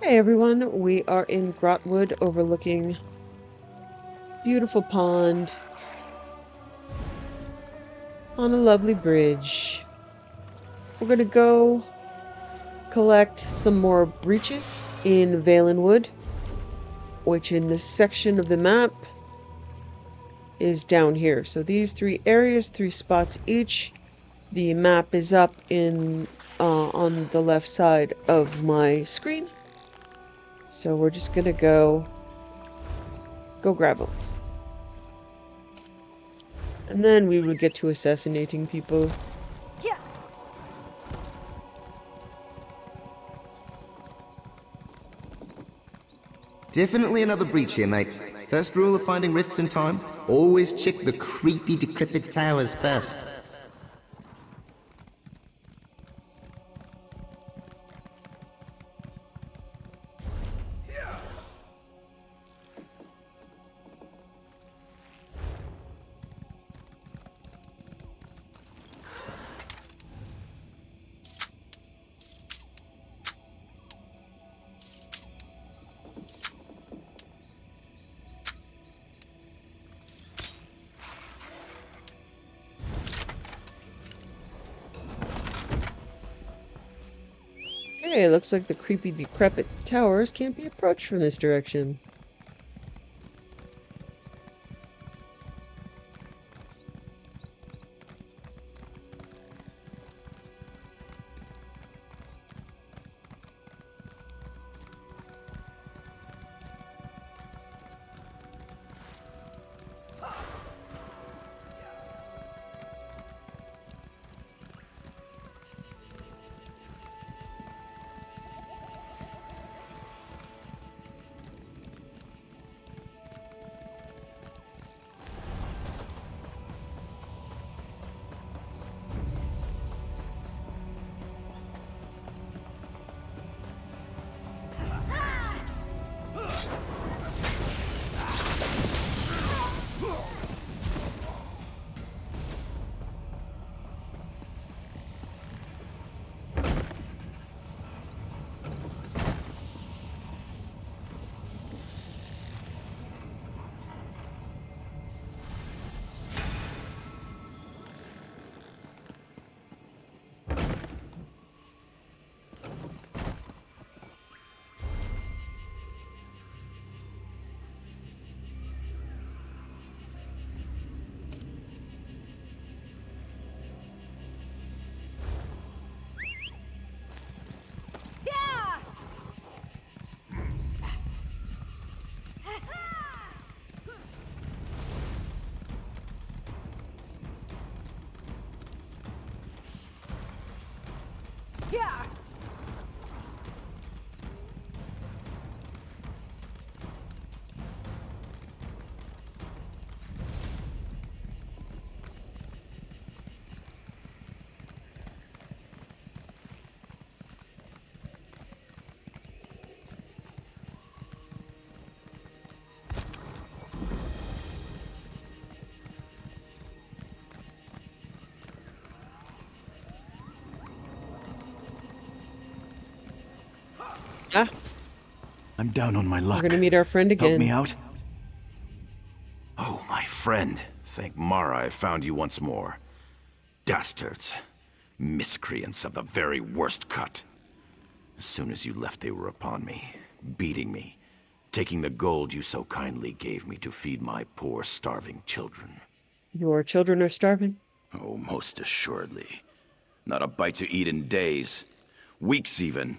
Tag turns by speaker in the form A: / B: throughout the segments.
A: Hey everyone, we are in Grotwood overlooking beautiful pond on a lovely bridge. We're gonna go collect some more breaches in Valenwood, which in this section of the map is down here. So these three areas, 3 spots each. The map is up in on the left side of my screen. So we're just gonna go grab them. And then we would get to assassinating people.
B: Yeah.
C: Definitely another breach here, mate. First rule of finding rifts in time, always check the creepy, decrepit towers first.
A: Hey, looks like the creepy, decrepit towers can't be approached from this direction.
B: Yeah.
A: Ah,
D: I'm down on my
A: we're
D: luck.
A: gonna meet our friend
D: Help me
A: again.
D: out?
E: Oh, my friend. Thank Mara I found you once more. Dastards. Miscreants of the very worst cut. As soon as you left, they were upon me, beating me, taking the gold you so kindly gave me to feed my poor, starving children.
A: Your children are starving?
E: Oh, most assuredly. Not a bite to eat in days. Weeks, even.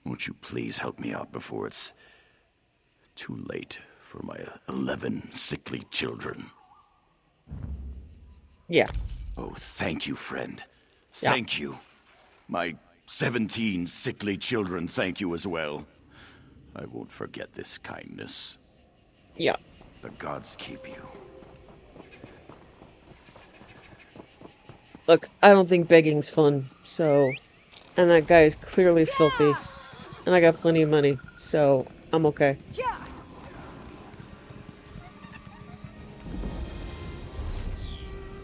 E: Won't you please help me out before it's too late for my 11 sickly children?
A: Yeah,
E: Oh, thank you, friend.
A: yeah,
E: Thank you. My 17 sickly children thank you as well. I won't forget this kindness.
A: yeah.
E: The gods keep you.
A: Look, I don't think begging's fun, so... And that guy is clearly filthy. And I got plenty of money, so I'm okay.
B: Yeah.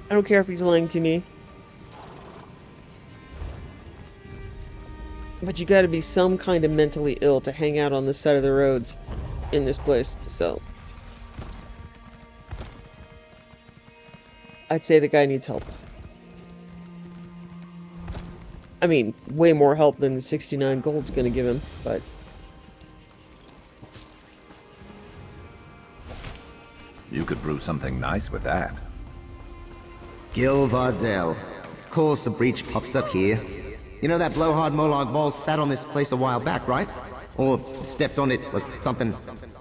A: I don't care if he's lying to me. But you gotta be some kind of mentally ill to hang out on the side of the roads in this place, so I'd say the guy needs help. I mean, way more help than the 69 gold's gonna give him, but...
E: You could brew something nice with that.
C: Gil Vardell. Of course the breach pops up here. You know that blowhard Molag Ball sat on this place a while back, right? Or stepped on it or something.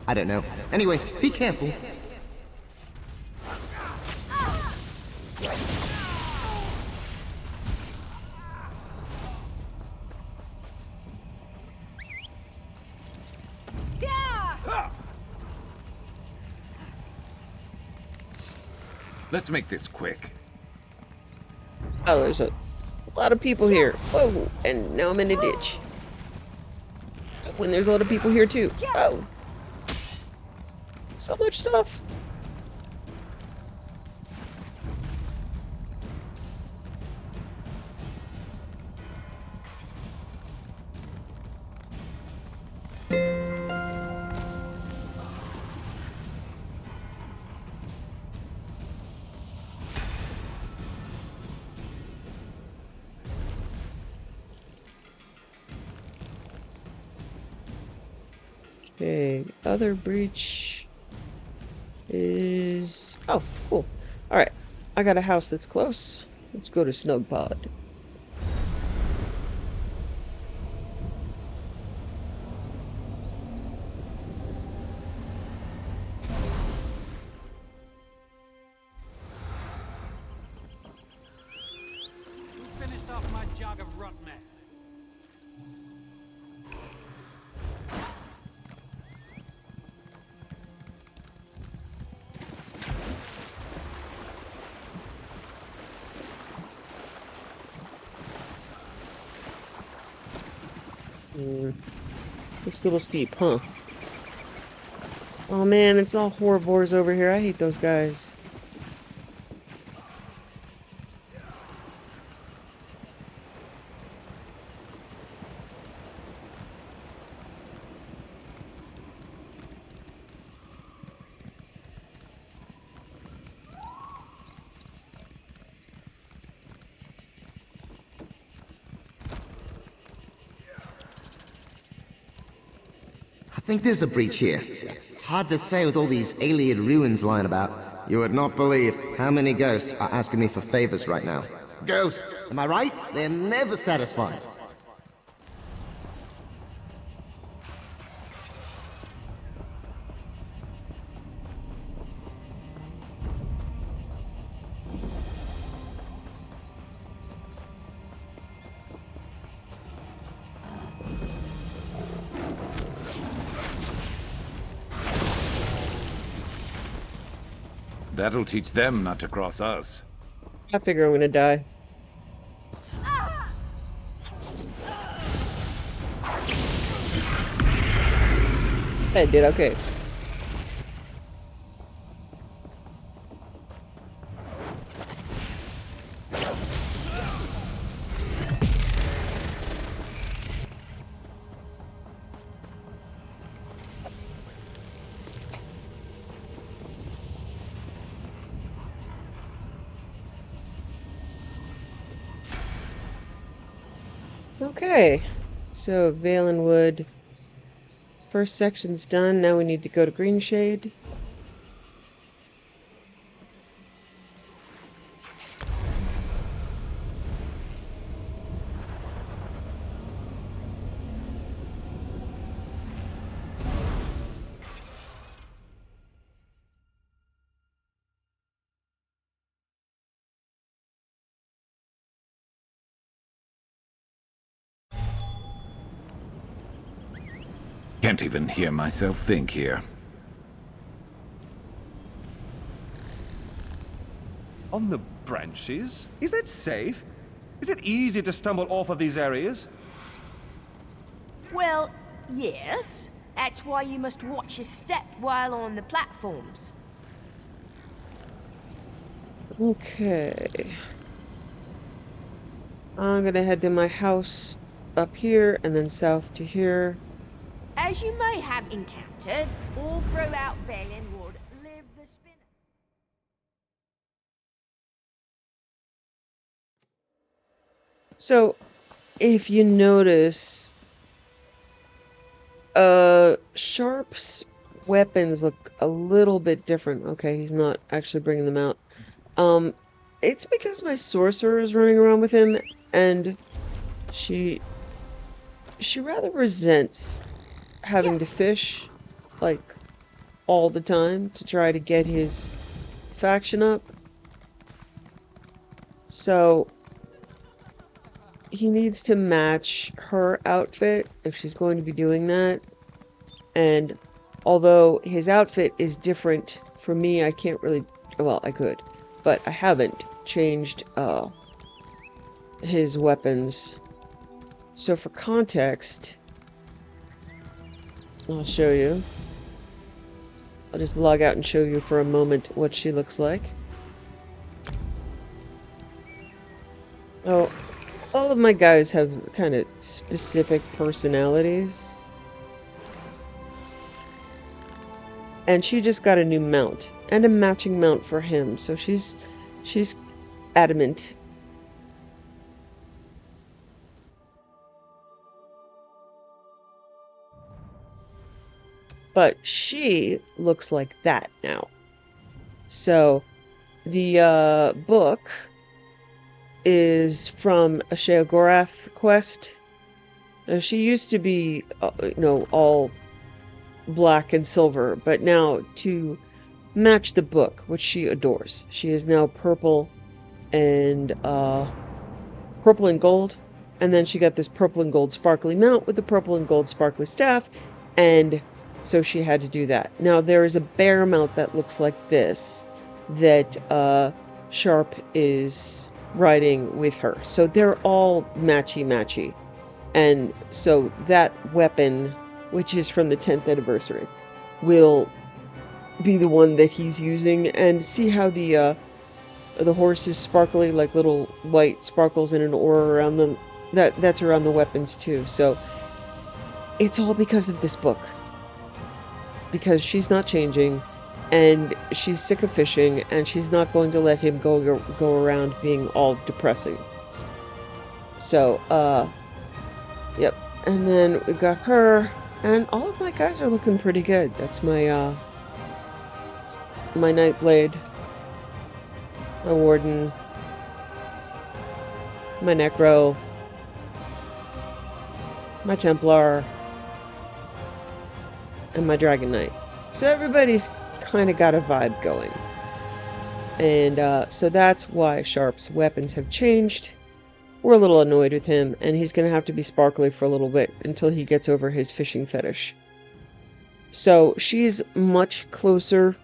C: I don't know. Anyway, be careful.
E: Let's make this quick.
A: Oh, there's a lot of people here. Whoa, and now I'm in a ditch. When there's a lot of people here too. Oh, so much stuff. Okay, other breach is... Oh, cool. Alright, I got a house that's close. Let's go to Snug Pod.
B: Who finished off my jug of rot mad?
A: Looks a little steep, huh? Oh man, it's all horrivores over here. I hate those guys.
C: I think there's a breach here. It's hard to say with all these alien ruins lying about. You would not believe how many ghosts are asking me for favors right now. Ghosts, am I right? They're never satisfied.
E: That'll teach them not to cross us.
A: I figure I'm gonna die. I did okay. Okay, so Valenwood. First section's done. Now we need to go to Greenshade.
E: Can't even hear myself think here.
F: On the branches? Is that safe? Is it easy to stumble off of these areas?
G: Well, yes. That's why you must watch your step while on the platforms.
A: Okay. I'm gonna head to my house up here, and then south to here.
G: As you may have encountered, all throughout Valenwood live the spin.
A: So, if you notice, Sharp's weapons look a little bit different. Okay, he's not actually bringing them out. Um, it's because my sorcerer is running around with him, and she rather resents having to fish, like, all the time to try to get his faction up. So, he needs to match her outfit if she's going to be doing that. And although his outfit is different for me, I can't really, well, I could, but I haven't changed his weapons. So for context, I'll show you. I'll just log out and show you for a moment what she looks like. Oh, all of my guys have kind of specific personalities. And she just got a new mount and a matching mount for him, so she's adamant. But she looks like that now. So the book is from a Sheogorath quest. She used to be, all black and silver, but now to match the book, which she adores, she is now purple and gold. And then she got this purple and gold sparkly mount with the purple and gold sparkly staff, and so she had to do that. Now there is a bear mount that looks like this that Sharp is riding with her. So they're all matchy-matchy. And so that weapon, which is from the 10th anniversary, will be the one that he's using. And see how the horse is sparkly, like little white sparkles and an aura around them? That's around the weapons too. So it's all because of this book. Because she's not changing, and she's sick of fishing, and she's not going to let him go around being all depressing. So, yep. And then we've got her, and all of my guys are looking pretty good. That's my, my Nightblade, my Warden, my Necro, my Templar, and my Dragon Knight. So everybody's kind of got a vibe going. And so that's why Sharp's weapons have changed. We're a little annoyed with him, and he's going to have to be sparkly for a little bit until he gets over his fishing fetish. So she's much closer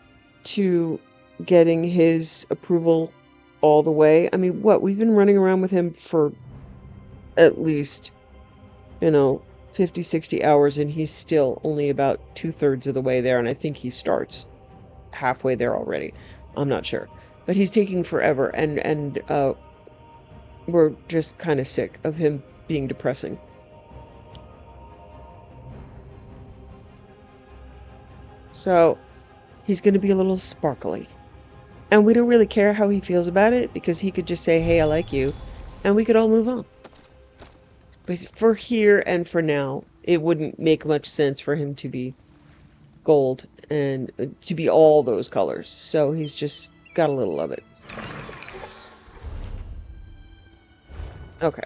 A: to getting his approval all the way. I mean, we've been running around with him for at least, 50, 60 hours, and he's still only about 2/3 of the way there, and I think he starts halfway there already. I'm not sure. But he's taking forever, and we're just kind of sick of him being depressing. So he's going to be a little sparkly. And we don't really care how he feels about it, because he could just say, hey, I like you, and we could all move on. But for here and for now, it wouldn't make much sense for him to be gold and to be all those colors. So he's just got a little of it. Okay.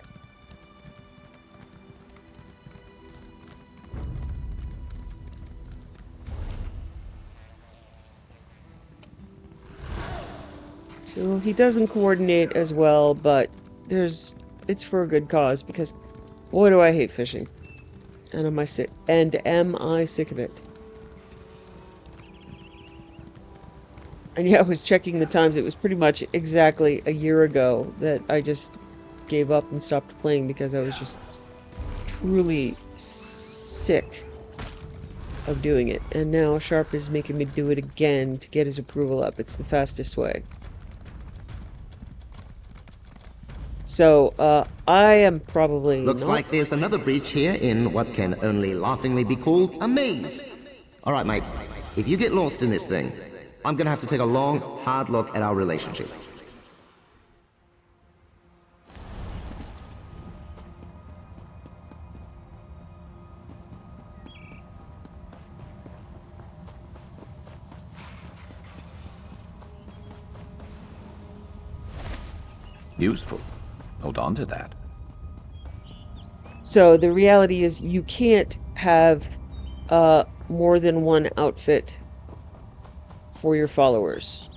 A: So he doesn't coordinate as well, but it's for a good cause, because boy do I hate fishing. And am I sick of it? And yeah, I was checking the times. It was pretty much exactly a year ago that I just gave up and stopped playing, because I was just truly sick of doing it. And now Sharp is making me do it again to get his approval up. It's the fastest way. So, I am probably
C: Looks
A: not.
C: like there's another breach here in what can only laughingly be called a maze. Alright, mate. If you get lost in this thing, I'm gonna have to take a long, hard look at our relationship.
E: Useful. Hold on to that.
A: So the reality is you can't have more than one outfit for your followers.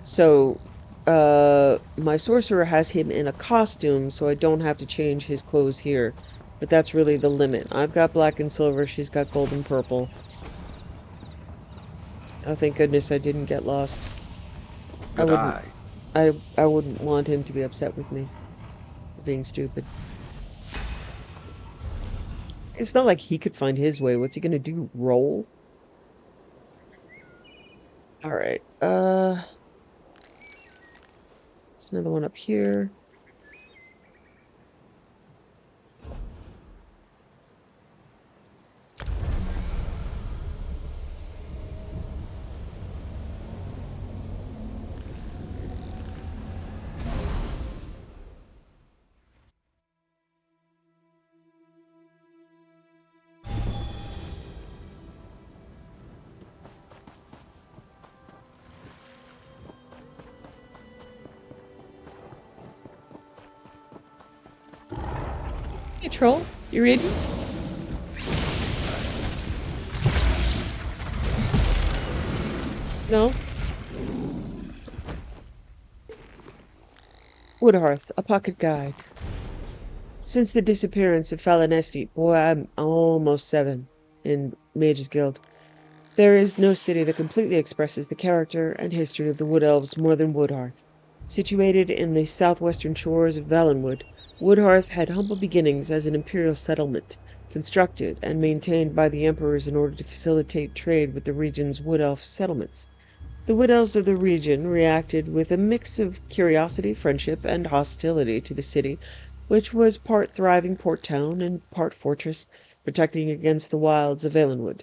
A: So my sorcerer has him in a costume, so I don't have to change his clothes here. But that's really the limit. I've got black and silver, she's got gold and purple. Oh, thank goodness I didn't get lost. I
E: Good
A: wouldn't
E: eye.
A: I wouldn't want him to be upset with me for being stupid. It's not like he could find his way. What's he gonna do? Roll? Alright. There's another one up here. Hey, troll, you ready? No? Woodhearth, a pocket guide. Since the disappearance of Falinesti, boy, I'm almost 7 in Mage's Guild. There is no city that completely expresses the character and history of the Wood Elves more than Woodhearth. Situated in the southwestern shores of Valenwood, Woodhearth had humble beginnings as an imperial settlement, constructed and maintained by the emperors in order to facilitate trade with the region's Wood Elf settlements. The Wood Elves of the region reacted with a mix of curiosity, friendship, and hostility to the city, which was part thriving port town and part fortress, protecting against the wilds of Valenwood.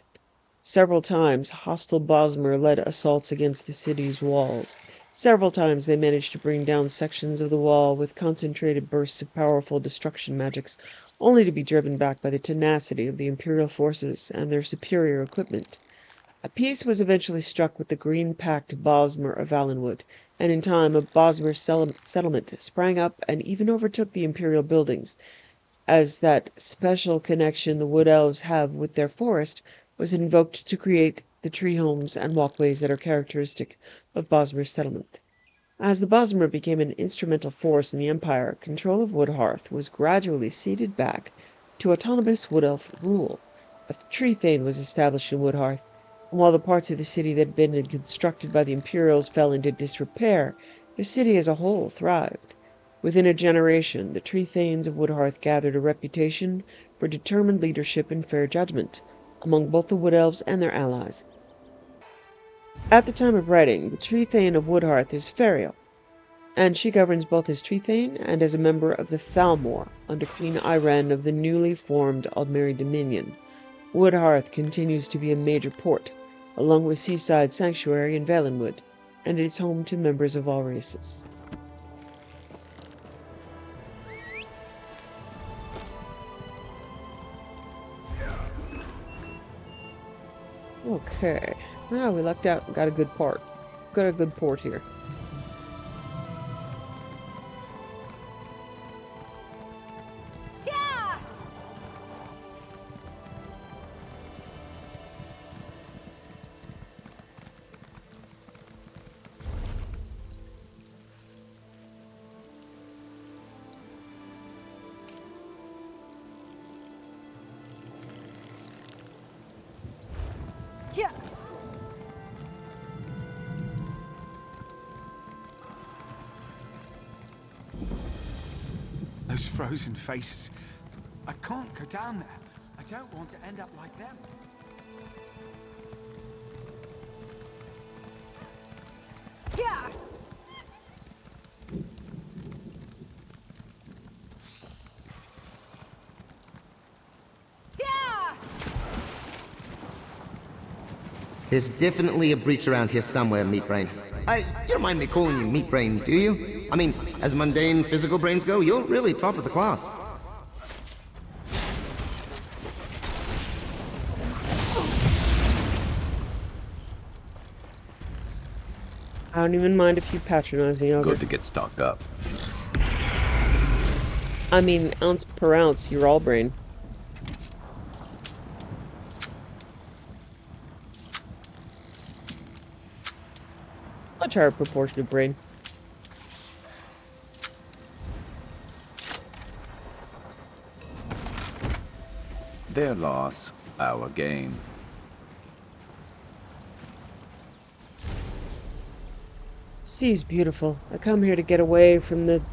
A: Several times hostile Bosmer led assaults against the city's walls. Several times they managed to bring down sections of the wall with concentrated bursts of powerful destruction magics, only to be driven back by the tenacity of the Imperial forces and their superior equipment. A peace was eventually struck with the green-packed Bosmer of Valenwood, and in time a Bosmer settlement sprang up and even overtook the Imperial buildings, as that special connection the Wood Elves have with their forest was invoked to create the tree homes and walkways that are characteristic of Bosmer's settlement. As the Bosmer became an instrumental force in the Empire, control of Woodhearth was gradually ceded back to autonomous Wood Elf rule. A tree thane was established in Woodhearth, and while the parts of the city that had been constructed by the Imperials fell into disrepair, the city as a whole thrived. Within a generation, the tree thanes of Woodhearth gathered a reputation for determined leadership and fair judgment among both the Wood Elves and their allies. At the time of writing, the tree thane of Woodhearth is Ferial, and she governs both as tree thane and as a member of the Thalmor under Queen Irene of the newly formed Aldmeri Dominion. Woodhearth continues to be a major port, along with Seaside Sanctuary and Valenwood, and it is home to members of all races. Okay, now we lucked out and got a good port. Got a good port here.
G: Yeah! Yeah!
B: Those frozen faces. I can't go down there. I don't want to end up like them.
G: Yeah!
C: There's definitely a breach around here somewhere, Meat Brain. You don't mind me calling you Meat Brain, do you? I mean, as mundane physical brains go, you're really top of the class.
A: I don't even mind if you patronize me, Augur.
E: Good to get stocked up.
A: I mean, ounce per ounce, you're all brain. Much higher proportion of brain.
E: Their loss, our gain.
A: Sea's beautiful. I come here to get away from the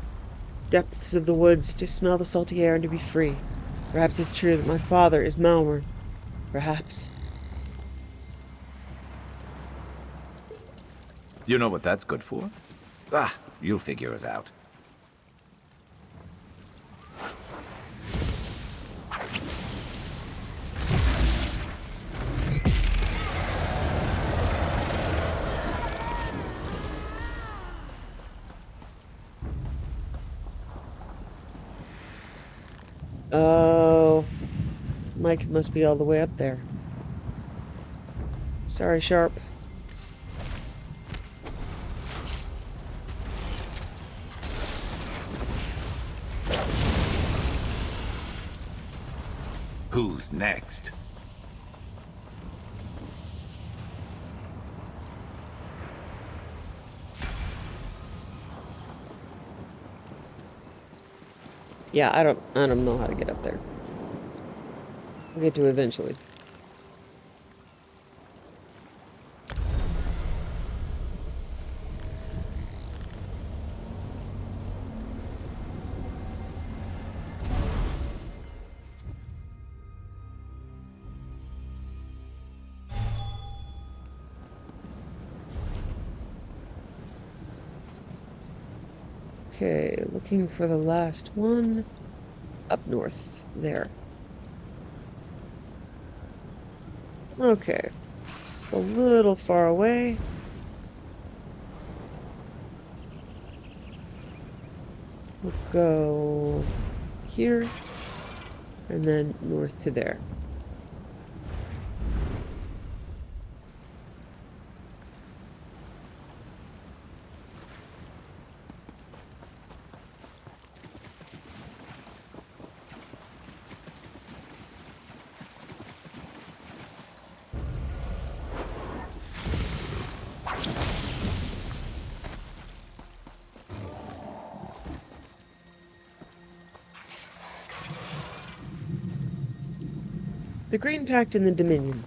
A: depths of the woods, to smell the salty air and to be free. Perhaps it's true that my father is Malmer. Perhaps.
E: You know what that's good for? Ah, you'll figure it out.
A: Oh, Mike must be all the way up there. Sorry, Sharp.
E: Who's next?
A: Yeah, I don't know how to get up there. We'll get to it eventually. Okay, looking for the last one. Up north, there. Okay, it's a little far away. We'll go here, and then north to there. The Green Pact in the Dominion.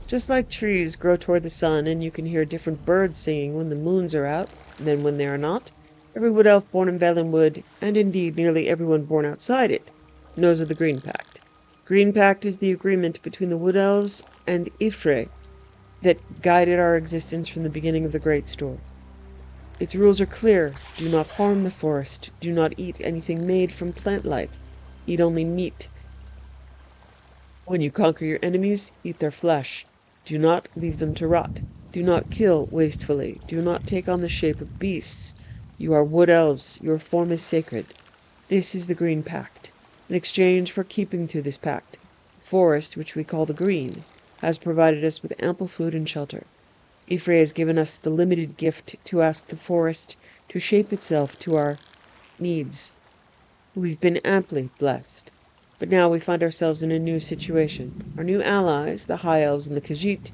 A: Just like trees grow toward the sun, and you can hear different birds singing when the moons are out than when they are not, every wood elf born in Valenwood, and indeed nearly everyone born outside it, knows of the Green Pact. The Green Pact is the agreement between the wood elves and Ifre that guided our existence from the beginning of the Great Storm. Its rules are clear. Do not harm the forest. Do not eat anything made from plant life. Eat only meat. When you conquer your enemies, eat their flesh. Do not leave them to rot. Do not kill wastefully. Do not take on the shape of beasts. You are wood elves. Your form is sacred. This is the Green Pact. In exchange for keeping to this pact, the forest, which we call the Green, has provided us with ample food and shelter. Ifre has given us the limited gift to ask the forest to shape itself to our needs. We've been amply blessed. But now we find ourselves in a new situation. Our new allies, the High Elves and the Khajiit,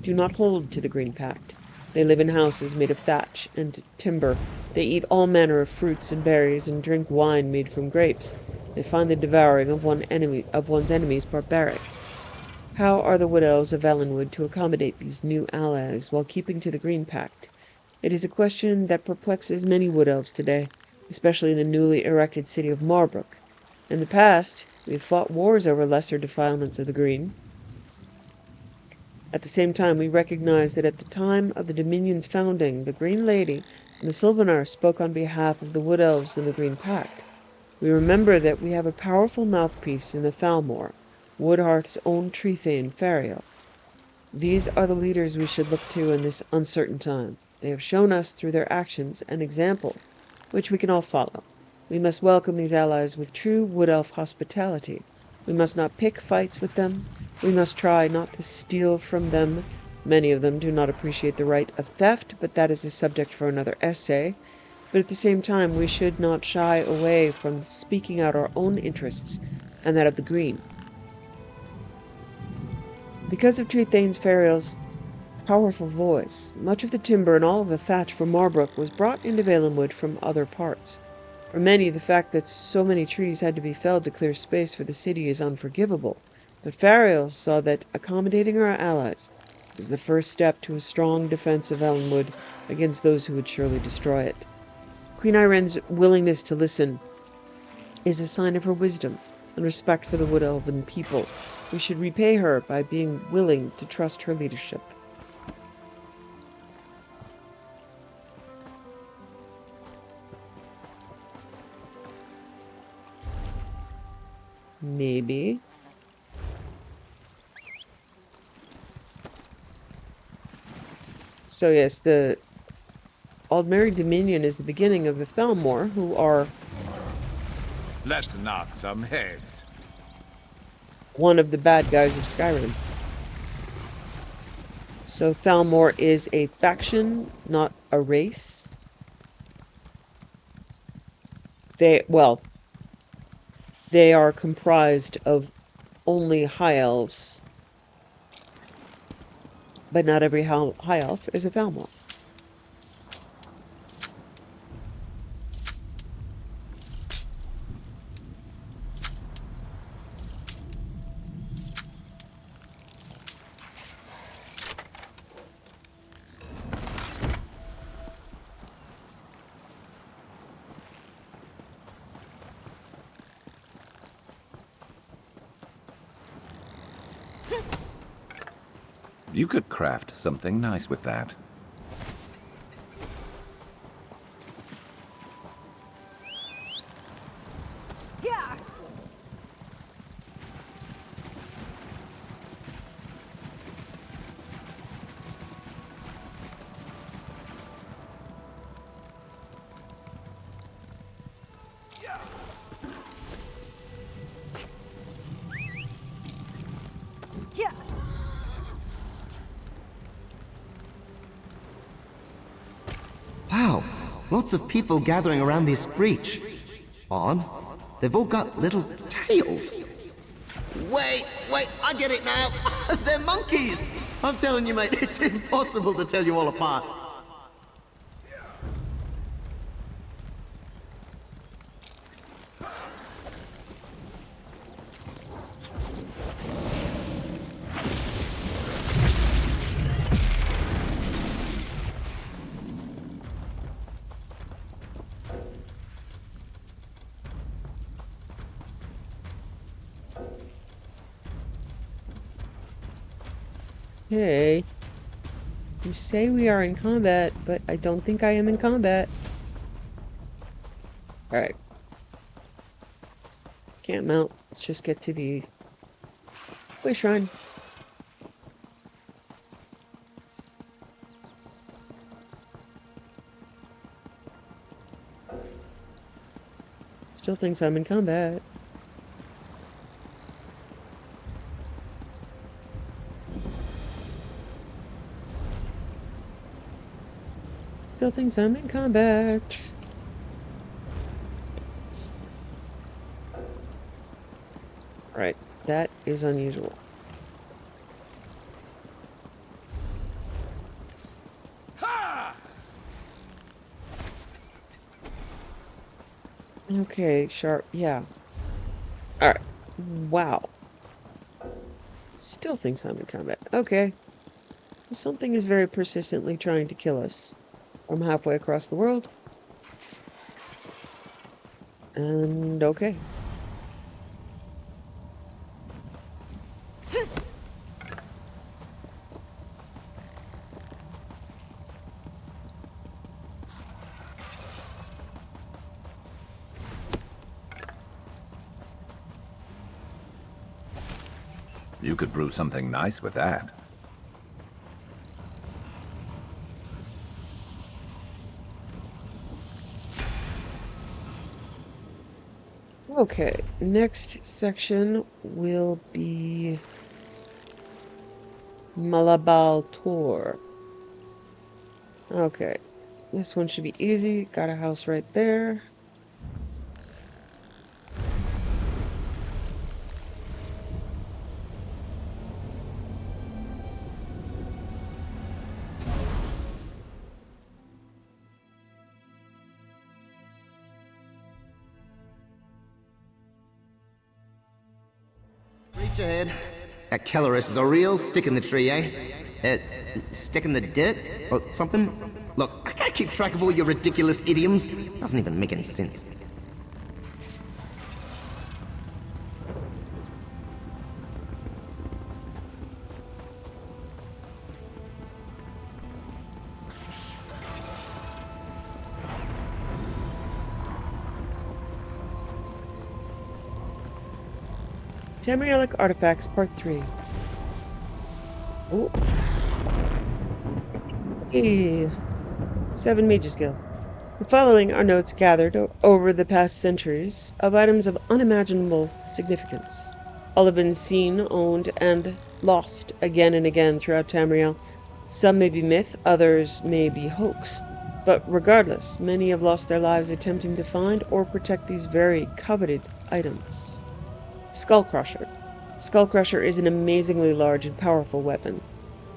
A: do not hold to the Green Pact. They live in houses made of thatch and timber. They eat all manner of fruits and berries, and drink wine made from grapes. They find the devouring of one's enemies barbaric. How are the Wood Elves of Valenwood to accommodate these new allies while keeping to the Green Pact? It is a question that perplexes many Wood Elves today, especially in the newly erected city of Marbrook. In the past, we have fought wars over lesser defilements of the Green. At the same time, we recognize that at the time of the Dominion's founding, the Green Lady and the Sylvanar spoke on behalf of the Wood Elves and the Green Pact. We remember that we have a powerful mouthpiece in the Thalmor, Woodhearth's own tree thane, Fariel. These are the leaders we should look to in this uncertain time. They have shown us through their actions an example which we can all follow. We must welcome these allies with true Wood Elf hospitality. We must not pick fights with them. We must try not to steal from them. Many of them do not appreciate the right of theft, but that is a subject for another essay. But at the same time, we should not shy away from speaking out our own interests and that of the Green. Because of Trethane Fariel's powerful voice, much of the timber and all of the thatch from Marbrook was brought into Valenwood from other parts. For many, the fact that so many trees had to be felled to clear space for the city is unforgivable, but Fariel saw that accommodating our allies is the first step to a strong defense of Valenwood against those who would surely destroy it. Queen Irene's willingness to listen is a sign of her wisdom and respect for the Wood Elven people. We should repay her by being willing to trust her leadership. Maybe. So yes, the Aldmeri Dominion is the beginning of the Thalmor, who are
F: Let's knock some heads.
A: one of the bad guys of Skyrim. So Thalmor is a faction, not a race. They are comprised of only high elves. But not every high elf is a Thalmor.
E: You could craft something nice with that.
G: Yeah. Yeah.
C: Wow, lots of people gathering around this breach. Odd. They've all got little tails. Wait, I get it now. They're monkeys. I'm telling you, mate, it's impossible to tell you all apart.
A: Hey, you say we are in combat, but I don't think I am in combat. Alright. Can't mount. Let's just get to the way shrine. Still thinks I'm in combat. Still thinks I'm in combat. Right, that is unusual. Okay, sharp, yeah. Alright, wow. Still thinks I'm in combat. Okay. Something is very persistently trying to kill us from halfway across the world. And okay.
E: You could brew something nice with that.
A: Okay, next section will be Malabal Tor. Okay, this one should be easy. Got a house right there.
C: Reach ahead. That Kelleris is a real stick in the tree, eh? Stick in the dirt? Or something? Look, I can't keep track of all your ridiculous idioms. Doesn't even make any sense.
A: Tamrielic Artifacts, Part 3. Oh. Hey. 7 Mage Skill. The following are notes gathered over the past centuries of items of unimaginable significance. All have been seen, owned, and lost again and again throughout Tamriel. Some may be myth, others may be hoax. But regardless, many have lost their lives attempting to find or protect these very coveted items. Skullcrusher. Skullcrusher is an amazingly large and powerful weapon.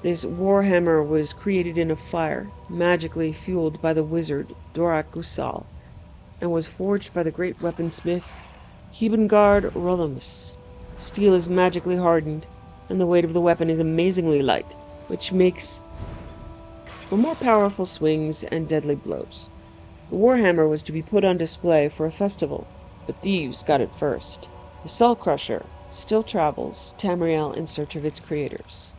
A: This warhammer was created in a fire, magically fueled by the wizard Dorak Gusal, and was forged by the great weaponsmith Hebengard Rolomus. Steel is magically hardened, and the weight of the weapon is amazingly light, which makes for more powerful swings and deadly blows. The warhammer was to be put on display for a festival, but thieves got it first. The Skullcrusher still travels Tamriel in search of its creators.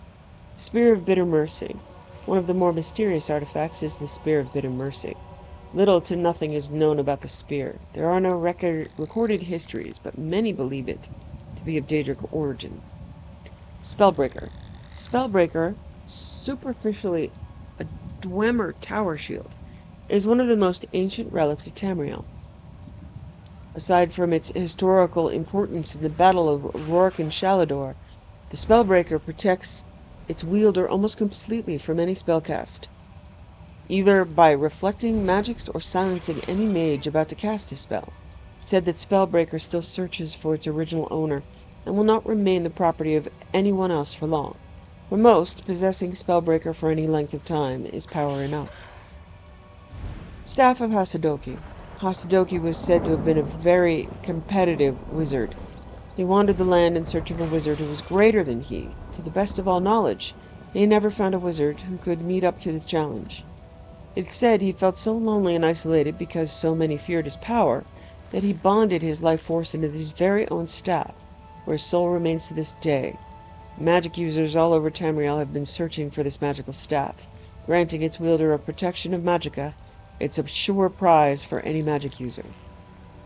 A: Spear of Bitter Mercy. One of the more mysterious artifacts is the Spear of Bitter Mercy. Little to nothing is known about the spear. There are no recorded histories, but many believe it to be of Daedric origin. Spellbreaker. Spellbreaker, superficially a Dwemer tower shield, is one of the most ancient relics of Tamriel. Aside from its historical importance in the Battle of Rourke and Shalador, the Spellbreaker protects its wielder almost completely from any spellcast, either by reflecting magics or silencing any mage about to cast a spell. It's said that Spellbreaker still searches for its original owner and will not remain the property of anyone else for long. For most, possessing Spellbreaker for any length of time is power enough. Staff of Hasadoki. Hasadoki was said to have been a very competitive wizard. He wandered the land in search of a wizard who was greater than he. To the best of all knowledge, he never found a wizard who could meet up to the challenge. It's said he felt so lonely and isolated because so many feared his power that he bonded his life force into his very own staff, where his soul remains to this day. Magic users all over Tamriel have been searching for this magical staff. Granting its wielder a protection of magicka, it's a sure prize for any magic user.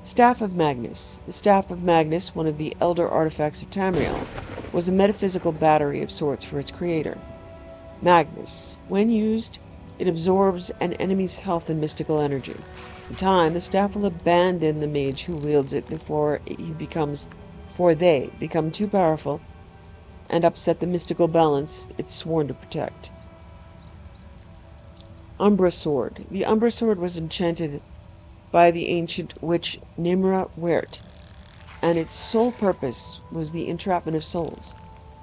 A: Staff of Magnus. The Staff of Magnus, one of the elder artifacts of Tamriel, was a metaphysical battery of sorts for its creator. Magnus. When used, it absorbs an enemy's health and mystical energy. In time, the staff will abandon the mage who wields it before they become too powerful and upset the mystical balance it's sworn to protect. Umbra Sword. The Umbra Sword was enchanted by the ancient witch Nimra Wert, and its sole purpose was the entrapment of souls.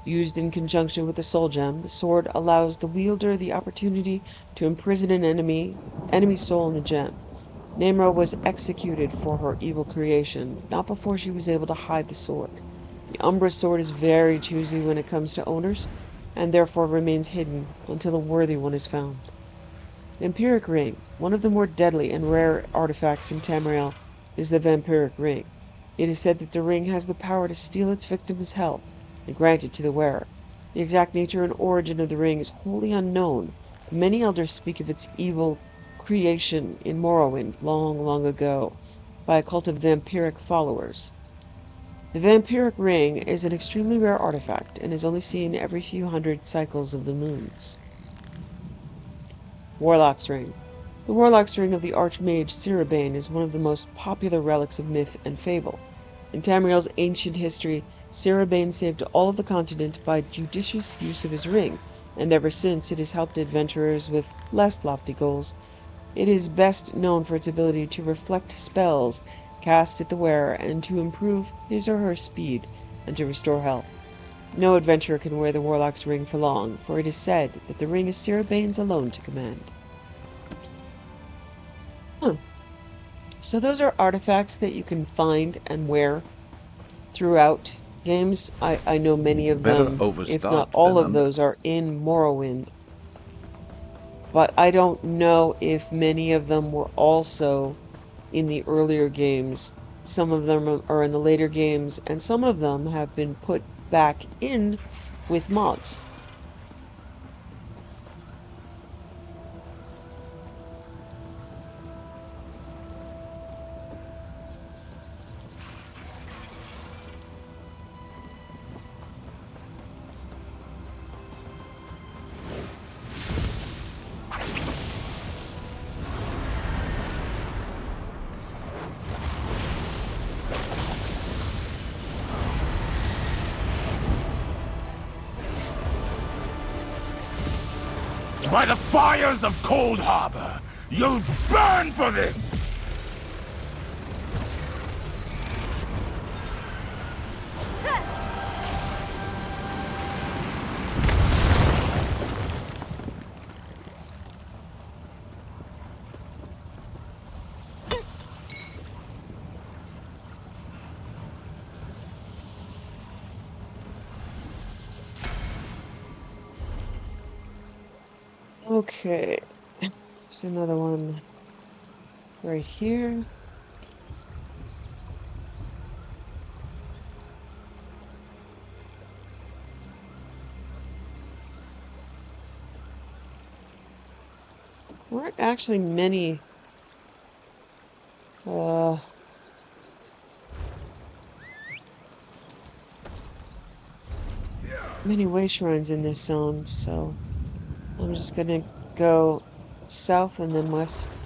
A: Used in conjunction with the soul gem, the sword allows the wielder the opportunity to imprison an enemy's soul in the gem. Nimra was executed for her evil creation, not before she was able to hide the sword. The Umbra Sword is very choosy when it comes to owners, and therefore remains hidden until a worthy one is found. Vampiric Ring. One of the more deadly and rare artifacts in Tamriel is the Vampiric Ring. It is said that the ring has the power to steal its victim's health and grant it to the wearer. The exact nature and origin of the ring is wholly unknown, but many elders speak of its evil creation in Morrowind long, long ago by a cult of vampiric followers. The Vampiric Ring is an extremely rare artifact and is only seen every few hundred cycles of the moons. Warlock's Ring. The Warlock's Ring of the Archmage Ciribane is one of the most popular relics of myth and fable. In Tamriel's ancient history, Sarabane saved all of the continent by judicious use of his ring, and ever since it has helped adventurers with less lofty goals. It is best known for its ability to reflect spells cast at the wearer and to improve his or her speed and to restore health. No adventurer can wear the Warlock's ring for long, for it is said that the ring is Sarabane's alone to command. So those are artifacts that you can find and wear throughout games. I know many of
E: Better
A: them, if not
E: overstocked
A: all
E: than
A: of those, are in Morrowind. But I don't know if many of them were also in the earlier games. Some of them are in the later games, and some of them have been put back in with mods.
E: By the fires of Cold Harbor, you'll burn for this!
A: Okay, there's another one right here. There aren't actually many many way shrines in this zone, so I'm just gonna go south and then west.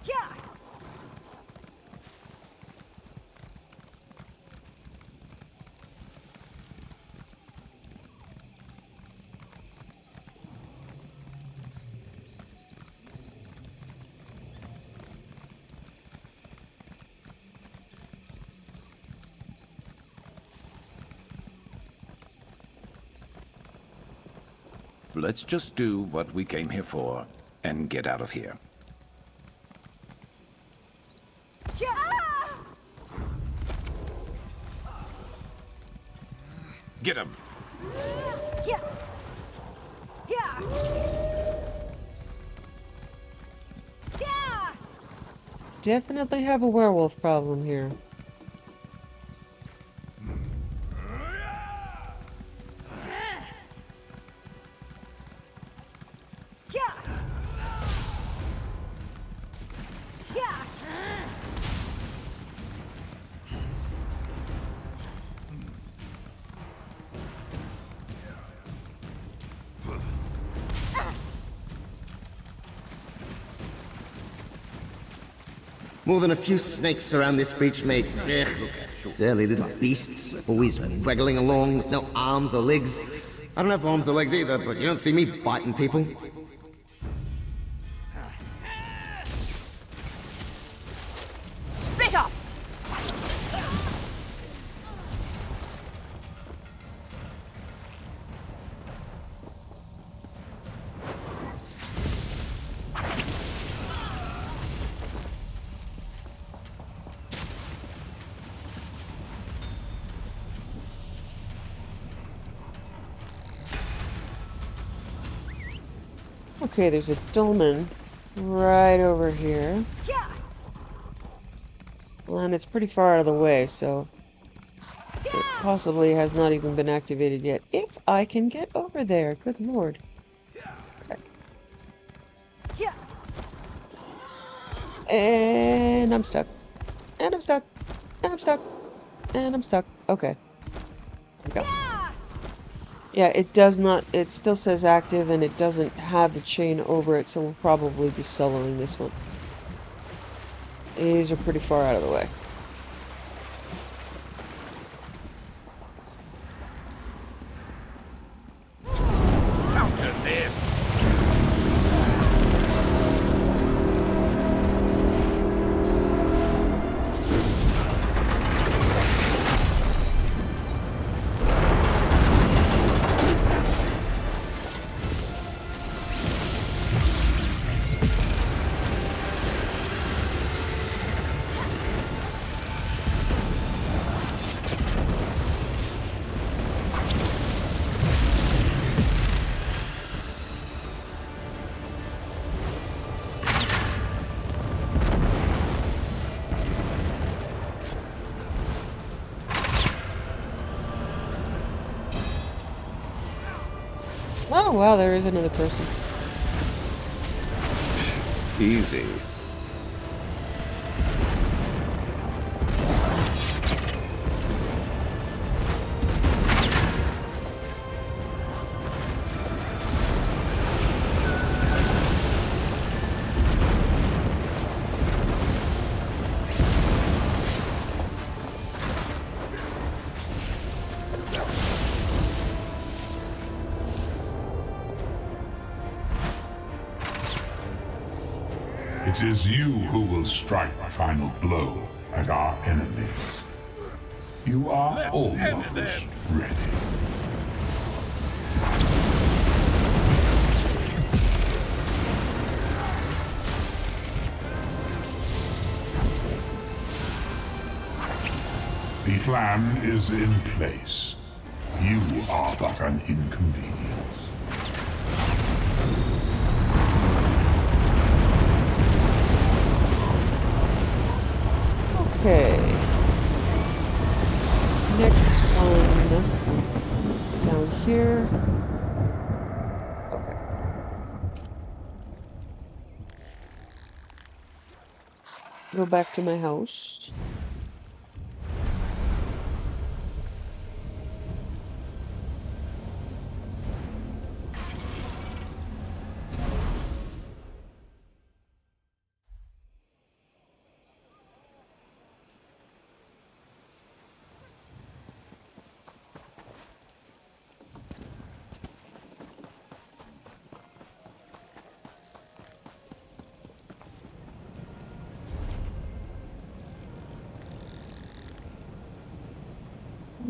G: Yeah.
E: Let's just do what we came here for and get out of here.
G: Yeah.
E: Get him!
G: Yeah. Yeah. Yeah.
A: Definitely have a werewolf problem here.
G: Yeah. Yeah.
C: More than a few snakes around this breach made. Ugh, silly little beasts, always waggling along with no arms or legs. I don't have arms or legs either, but you don't see me biting people.
G: Spit off.
A: Okay, there's a dolmen right over here.
G: Yeah.
A: And it's pretty far out of the way, so it possibly has not even been activated yet. If I can get over there, good lord. Okay.
G: Yeah.
A: And I'm stuck. And I'm stuck. And I'm stuck. And I'm stuck. Okay. There we go.
G: Yeah.
A: Yeah, it does not, it still says active and it doesn't have the chain over it, so we'll probably be soloing this one. These are pretty far out of the way.
E: Counter this!
A: Oh, wow, there is another person.
F: Easy.
H: It is you who will strike the final blow at our enemies. You are almost ready. The plan is in place. You are but an inconvenience.
A: Okay. Next one down here. Okay. Go back to my house.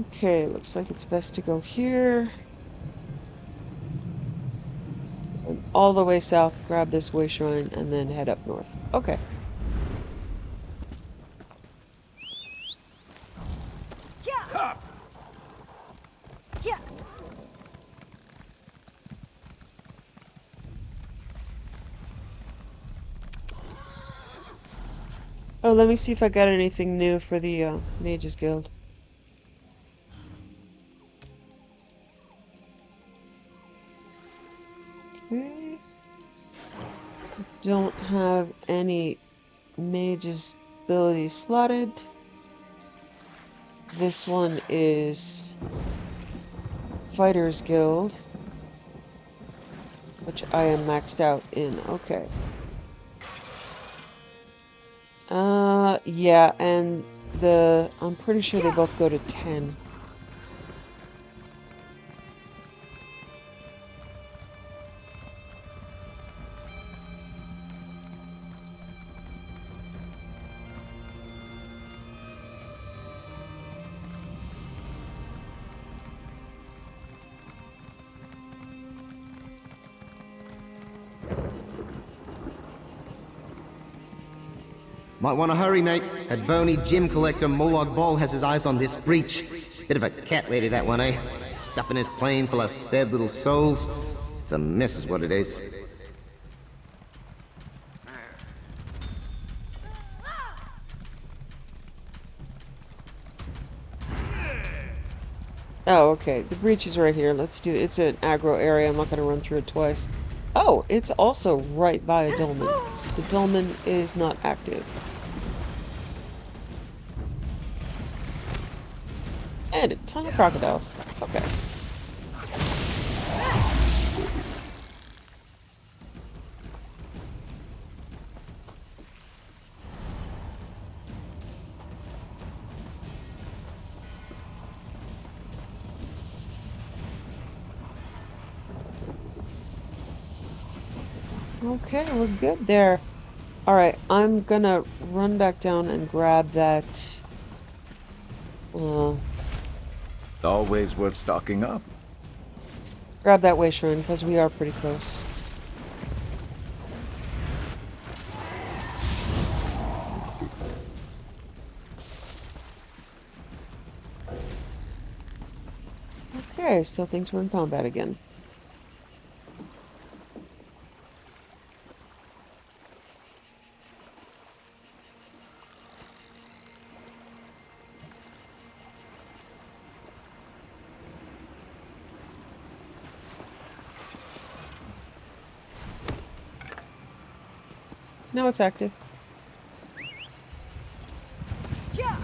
A: Okay, looks like it's best to go here. And all the way south, grab this way shrine, and then head up north. Okay. Oh, let me see if I got anything new for the Mages Guild. Okay. Don't have any Mages abilities slotted. This one is Fighters Guild, which I am maxed out in. Okay. Yeah, and I'm pretty sure they both go to 10.
C: Might want to hurry, mate. That bony gym collector Molag Ball has his eyes on this breach. Bit of a cat lady, that one, eh? Stuffing his plane full of sad little souls. It's a mess is what it is.
A: Oh, okay. The breach is right here. Let's do it's an aggro area. I'm not going to run through it twice. Oh, it's also right by a dolmen. The dolmen is not active. And a ton of crocodiles. Okay. Okay, we're good there. Alright, I'm gonna run back down and grab that...
I: Always worth stocking up.
A: grab that way shrine, because we are pretty close. Okay, still thinks we're in combat again. Now it's active.
G: Yeah.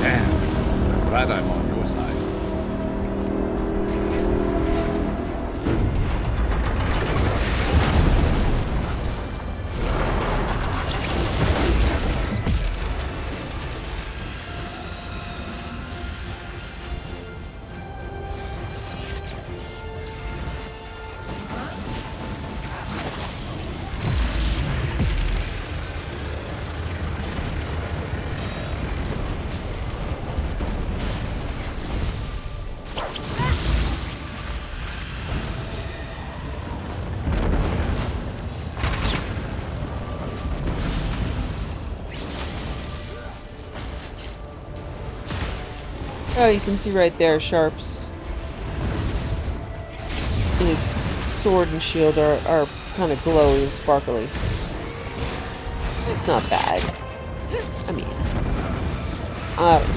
F: Damn. I'm glad I'm on your side.
A: Oh, you can see right there, Sharp's... his sword and shield are kind of glowy and sparkly. It's not bad. I mean... I don't know.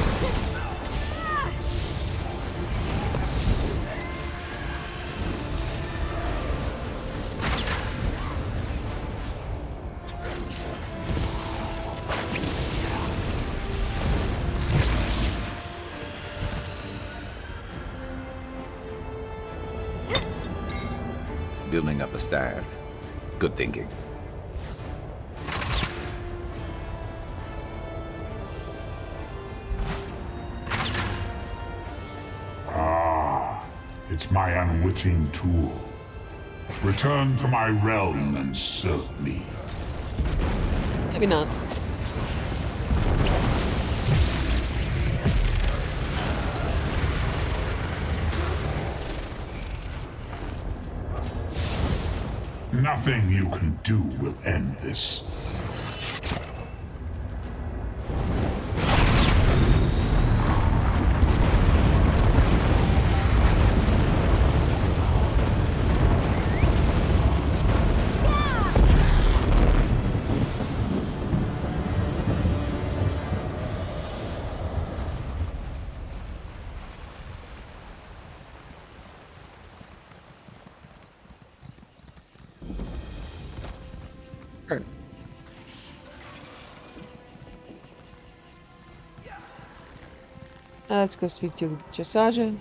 I: Building up a staff. Good thinking.
H: Ah, it's my unwitting tool. Return to my realm and serve me.
A: Maybe not.
H: Nothing you can do will end this.
A: Sure. Let's go speak to Jasaja.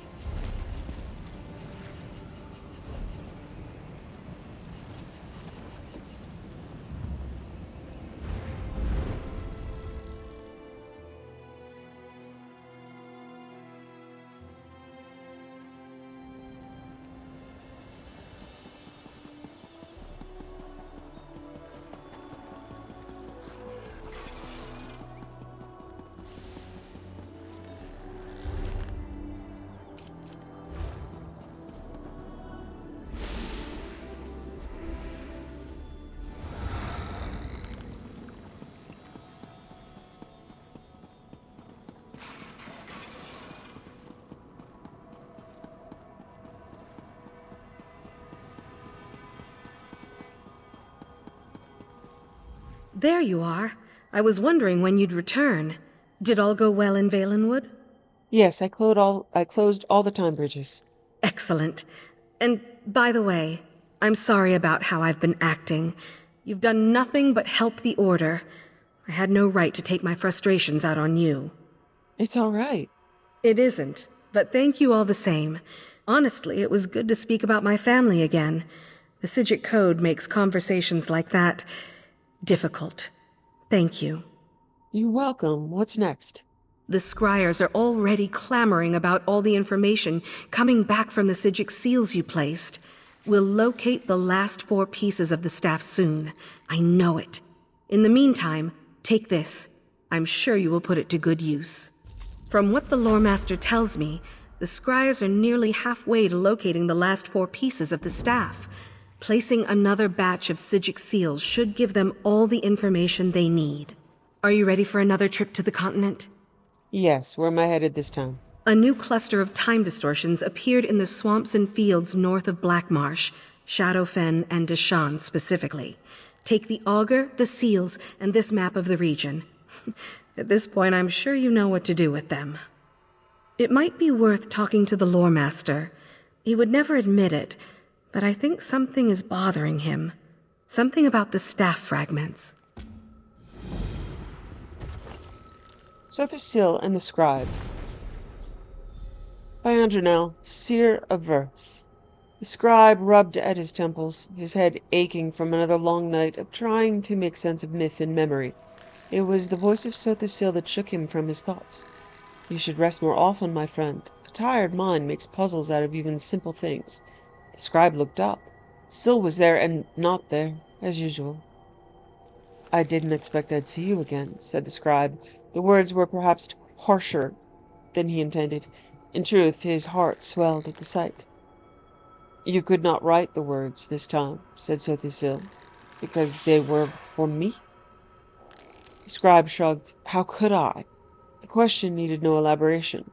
J: There you are. I was wondering when you'd return. Did all go well in Valenwood?
A: Yes, I closed all the time bridges.
J: Excellent. And by the way, I'm sorry about how I've been acting. You've done nothing but help the Order. I had no right to take my frustrations out on you.
A: It's all right.
J: It isn't, but thank you all the same. Honestly, it was good to speak about my family again. The Sigil Code makes conversations like that difficult. Thank you.
A: You're welcome. What's next?
J: The scryers are already clamoring about all the information coming back from the Sigic seals you placed. We'll locate the last 4 pieces of the staff soon. I know it. In the meantime, take this. I'm sure you will put it to good use. From what the lore master tells me, the scryers are nearly halfway to locating the last 4 pieces of the staff. Placing another batch of Sigic seals should give them all the information they need. Are you ready for another trip to the continent?
A: Yes, where am I headed this time?
J: A new cluster of time distortions appeared in the swamps and fields north of Blackmarsh, Shadowfen, and Deshan specifically. Take the Augur, the seals, and this map of the region. At this point, I'm sure you know what to do with them. It might be worth talking to the lore master. He would never admit it, but I think something is bothering him. Something about the staff fragments.
A: Sothersil and the Scribe. By Andronel, Seer of Verse. The scribe rubbed at his temples, his head aching from another long night of trying to make sense of myth and memory. It was the voice of Sothersil that shook him from his thoughts. You should rest more often, my friend. A tired mind makes puzzles out of even simple things. The scribe looked up. Sil was there and not there, as usual. I didn't expect I'd see you again, said the scribe. The words were perhaps harsher than he intended. In truth, his heart swelled at the sight. You could not write the words this time, said Sothersil, because they were for me? The scribe shrugged. How could I? The question needed no elaboration.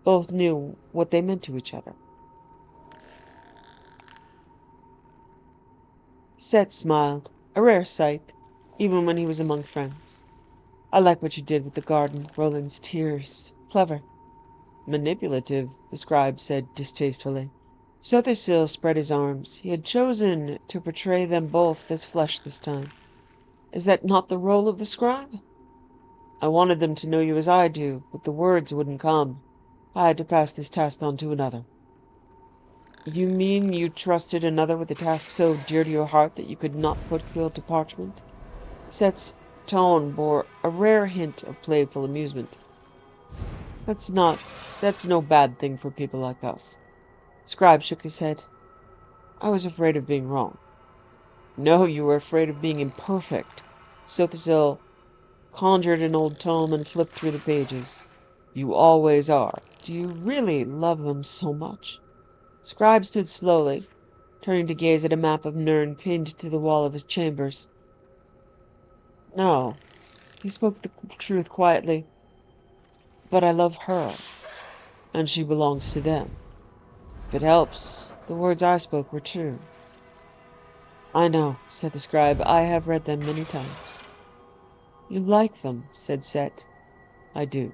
A: Both knew what they meant to each other. Set smiled, a rare sight, even when he was among friends. I like what you did with the garden, Roland's tears. Clever. Manipulative, the scribe said distastefully. Sothersil spread his arms. He had chosen to portray them both as flesh this time. Is that not the role of the scribe? I wanted them to know you as I do, but the words wouldn't come. I had to pass this task on to another. You mean you trusted another with a task so dear to your heart that you could not put quill to parchment? Set's tone bore a rare hint of playful amusement. That's no bad thing for people like us. Scribe shook his head. I was afraid of being wrong. No, you were afraid of being imperfect. Sothersil conjured an old tome and flipped through the pages. You always are. Do you really love them so much? Scribe stood slowly, turning to gaze at a map of Nirn pinned to the wall of his chambers. No, he spoke the truth quietly. But I love her, and she belongs to them. If it helps, the words I spoke were true. I know, said the scribe. I have read them many times. You like them, said Set. I do.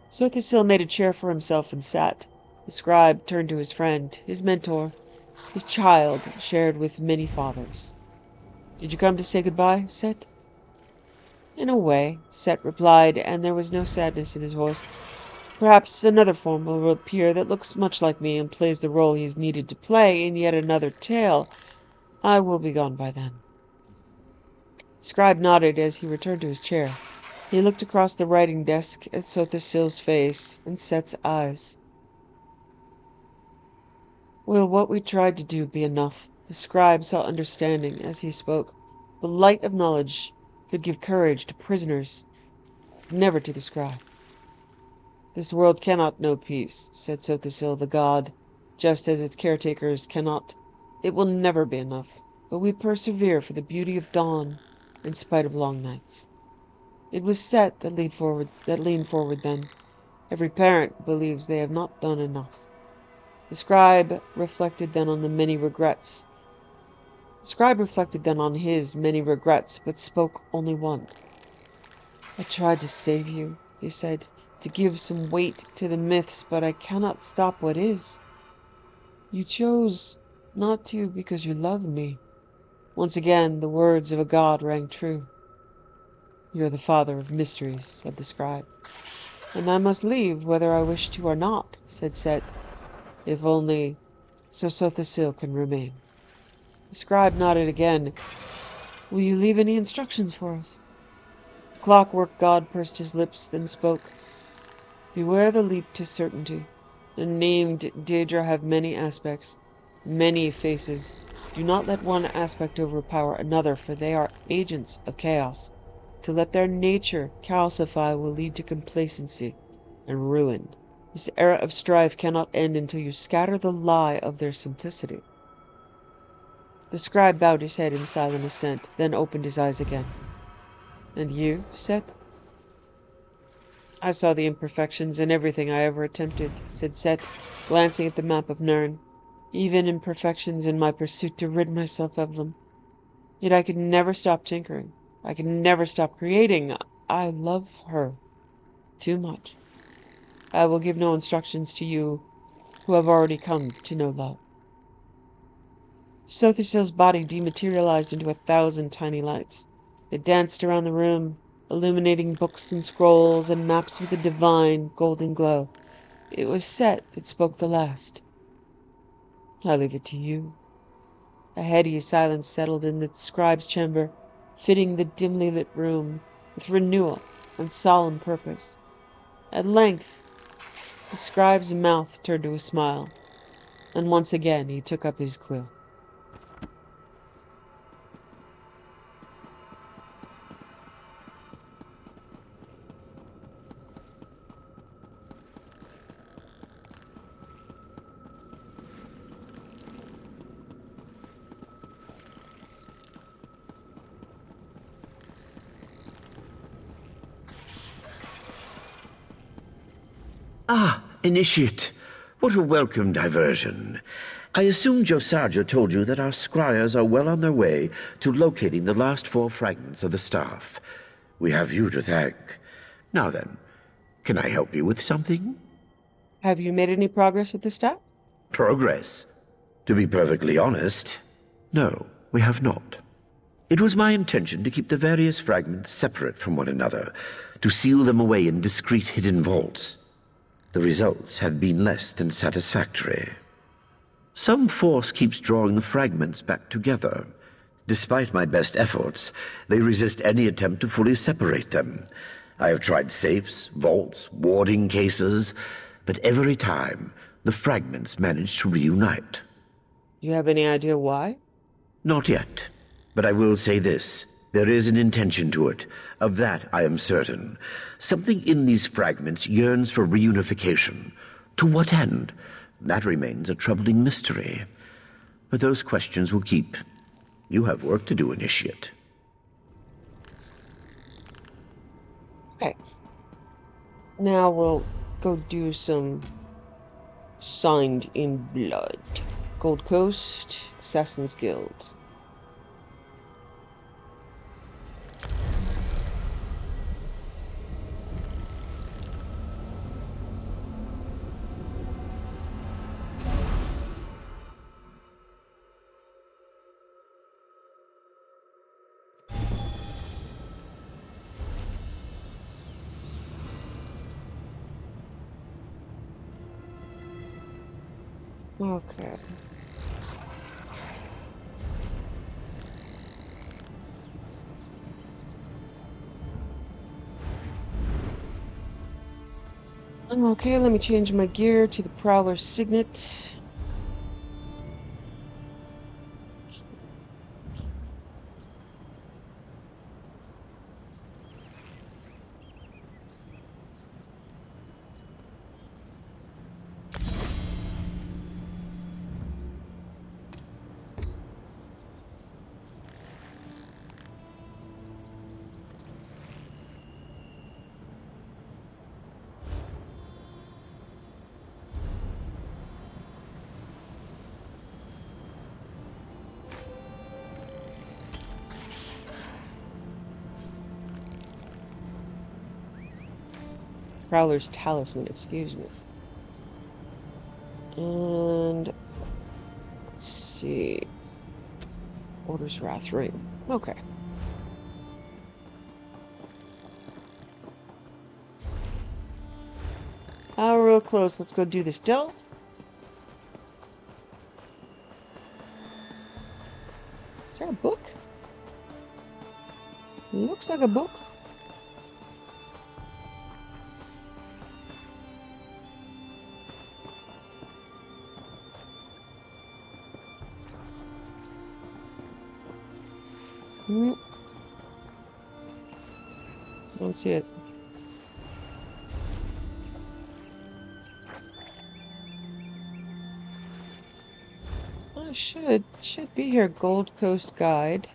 A: Sothersil made a chair for himself and sat. The scribe turned to his friend, his mentor, his child shared with many fathers. Did you come to say goodbye, Set? In a way, Set replied, and there was no sadness in his voice. Perhaps another form will appear that looks much like me and plays the role he is needed to play in yet another tale. I will be gone by then. Scribe nodded as he returned to his chair. He looked across the writing desk at Sothersil's face and Set's eyes. Will what we tried to do be enough? The scribe saw understanding as he spoke. The light of knowledge could give courage to prisoners, never to the scribe. This world cannot know peace, said Sothersil the god, just as its caretakers cannot. It will never be enough, but we persevere for the beauty of dawn in spite of long nights. It was Set that leaned forward then. Every parent believes they have not done enough. The scribe reflected then on his many regrets, but spoke only one. I tried to save you, he said, to give some weight to the myths, but I cannot stop what is. You chose not to because you loved me. Once again the words of a god rang true. You are the father of mysteries, said the scribe. And I must leave whether I wish to or not, said Set, if only so Sothersil can remain. The scribe nodded again. Will you leave any instructions for us? Clockwork god pursed his lips, then spoke. Beware the leap to certainty. The named Daedra have many aspects, many faces. Do not let one aspect overpower another, for they are agents of chaos. To let their nature calcify will lead to complacency and ruin. This era of strife cannot end until you scatter the lie of their simplicity. The scribe bowed his head in silent assent, then opened his eyes again. And you, Seth? I saw the imperfections in everything I ever attempted, said Set, glancing at the map of Nirn. Even imperfections in my pursuit to rid myself of them. Yet I could never stop tinkering. I could never stop creating. I love her too much. I will give no instructions to you who have already come to know love. Sothersil's body dematerialized into 1,000 tiny lights. It danced around the room, illuminating books and scrolls and maps with a divine golden glow. It was Set that spoke the last. I leave it to you. A heady silence settled in the scribe's chamber, fitting the dimly lit room with renewal and solemn purpose. At length, the scribe's mouth turned to a smile, and once again he took up his quill.
E: Ah, Initiate. What a welcome diversion. I assume Josarja told you that our scryers are well on their way to locating the last 4 fragments of the staff. We have you to thank. Now then, can I help you with something?
A: Have you made any progress with the staff?
E: Progress? To be perfectly honest, no, we have not. It was my intention to keep the various fragments separate from one another, to seal them away in discreet hidden vaults. The results have been less than satisfactory. Some force keeps drawing the fragments back together. Despite my best efforts, they resist any attempt to fully separate them. I have tried safes, vaults, warding cases, but every time the fragments manage to reunite.
A: Do you have any idea why?
E: Not yet, but I will say this. There is an intention to it. Of that I am certain. Something in these fragments yearns for reunification. To what end? That remains a troubling mystery. But those questions will keep. You have work to do, Initiate.
A: Okay. Now we'll go do some Signed in Blood. Gold Coast, Assassin's Guild. Okay. Okay, let me change my gear to the Prowler's Signet. Prowler's Talisman, excuse me. And let's see. Order's Wrath Ring. Okay. Real close. Let's go do this delve. Is there a book? Looks like a book. Hmm. Don't see it. Oh, should be here. Gold Coast Guide.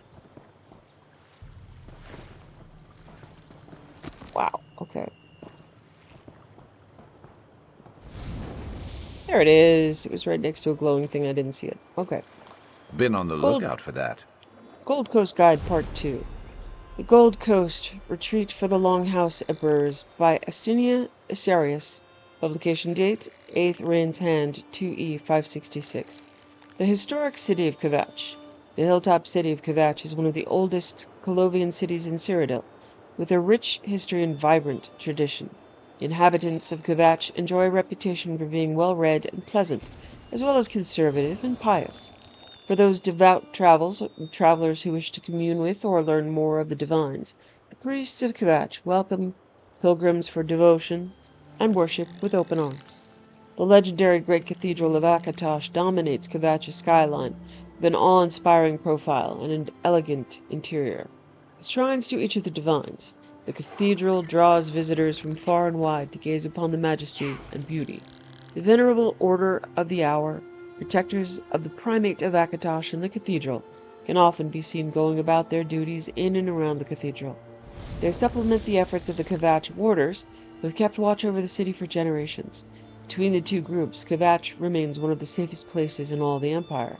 A: Wow. Okay. There it is. It was right next to a glowing thing. I didn't see it. Okay.
I: Been on the
A: Gold
I: lookout for that.
A: Gold Coast Guide Part 2. The Gold Coast, Retreat for the Longhouse Emperors by Astinia Isarius. Publication date, 8th Rain's Hand, 2E 566. The historic city of Kvatch. The hilltop city of Kvatch is one of the oldest Colovian cities in Cyrodiil, with a rich history and vibrant tradition. The inhabitants of Kvatch enjoy a reputation for being well-read and pleasant, as well as conservative and pious. For those devout travelers who wish to commune with or learn more of the divines, the priests of Kvatch welcome pilgrims for devotion and worship with open arms. The legendary Great Cathedral of Akatosh dominates Kvatch's skyline with an awe-inspiring profile and an elegant interior. With shrines to each of the divines, the cathedral draws visitors from far and wide to gaze upon the majesty and beauty. The Venerable Order of the Hour, protectors of the primate of Akatosh and the cathedral, can often be seen going about their duties in and around the cathedral. They supplement the efforts of the Kvatch warders, who have kept watch over the city for generations. Between the two groups, Kvatch remains one of the safest places in all the Empire.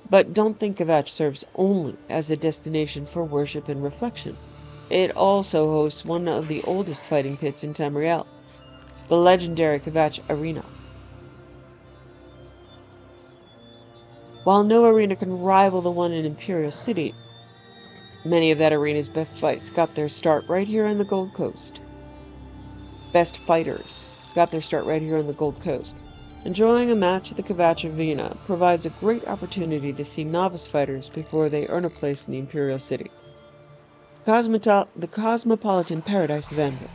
A: But don't think Kvatch serves only as a destination for worship and reflection. It also hosts one of the oldest fighting pits in Tamriel, the legendary Kvatch Arena. While no arena can rival the one in Imperial City, many of that arena's best fights got their start right here on the Gold Coast. Best fighters got their start right here on the Gold Coast. Enjoying a match at the Kvatch Arena provides a great opportunity to see novice fighters before they earn a place in the Imperial City. The cosmopolitan paradise of Anvil.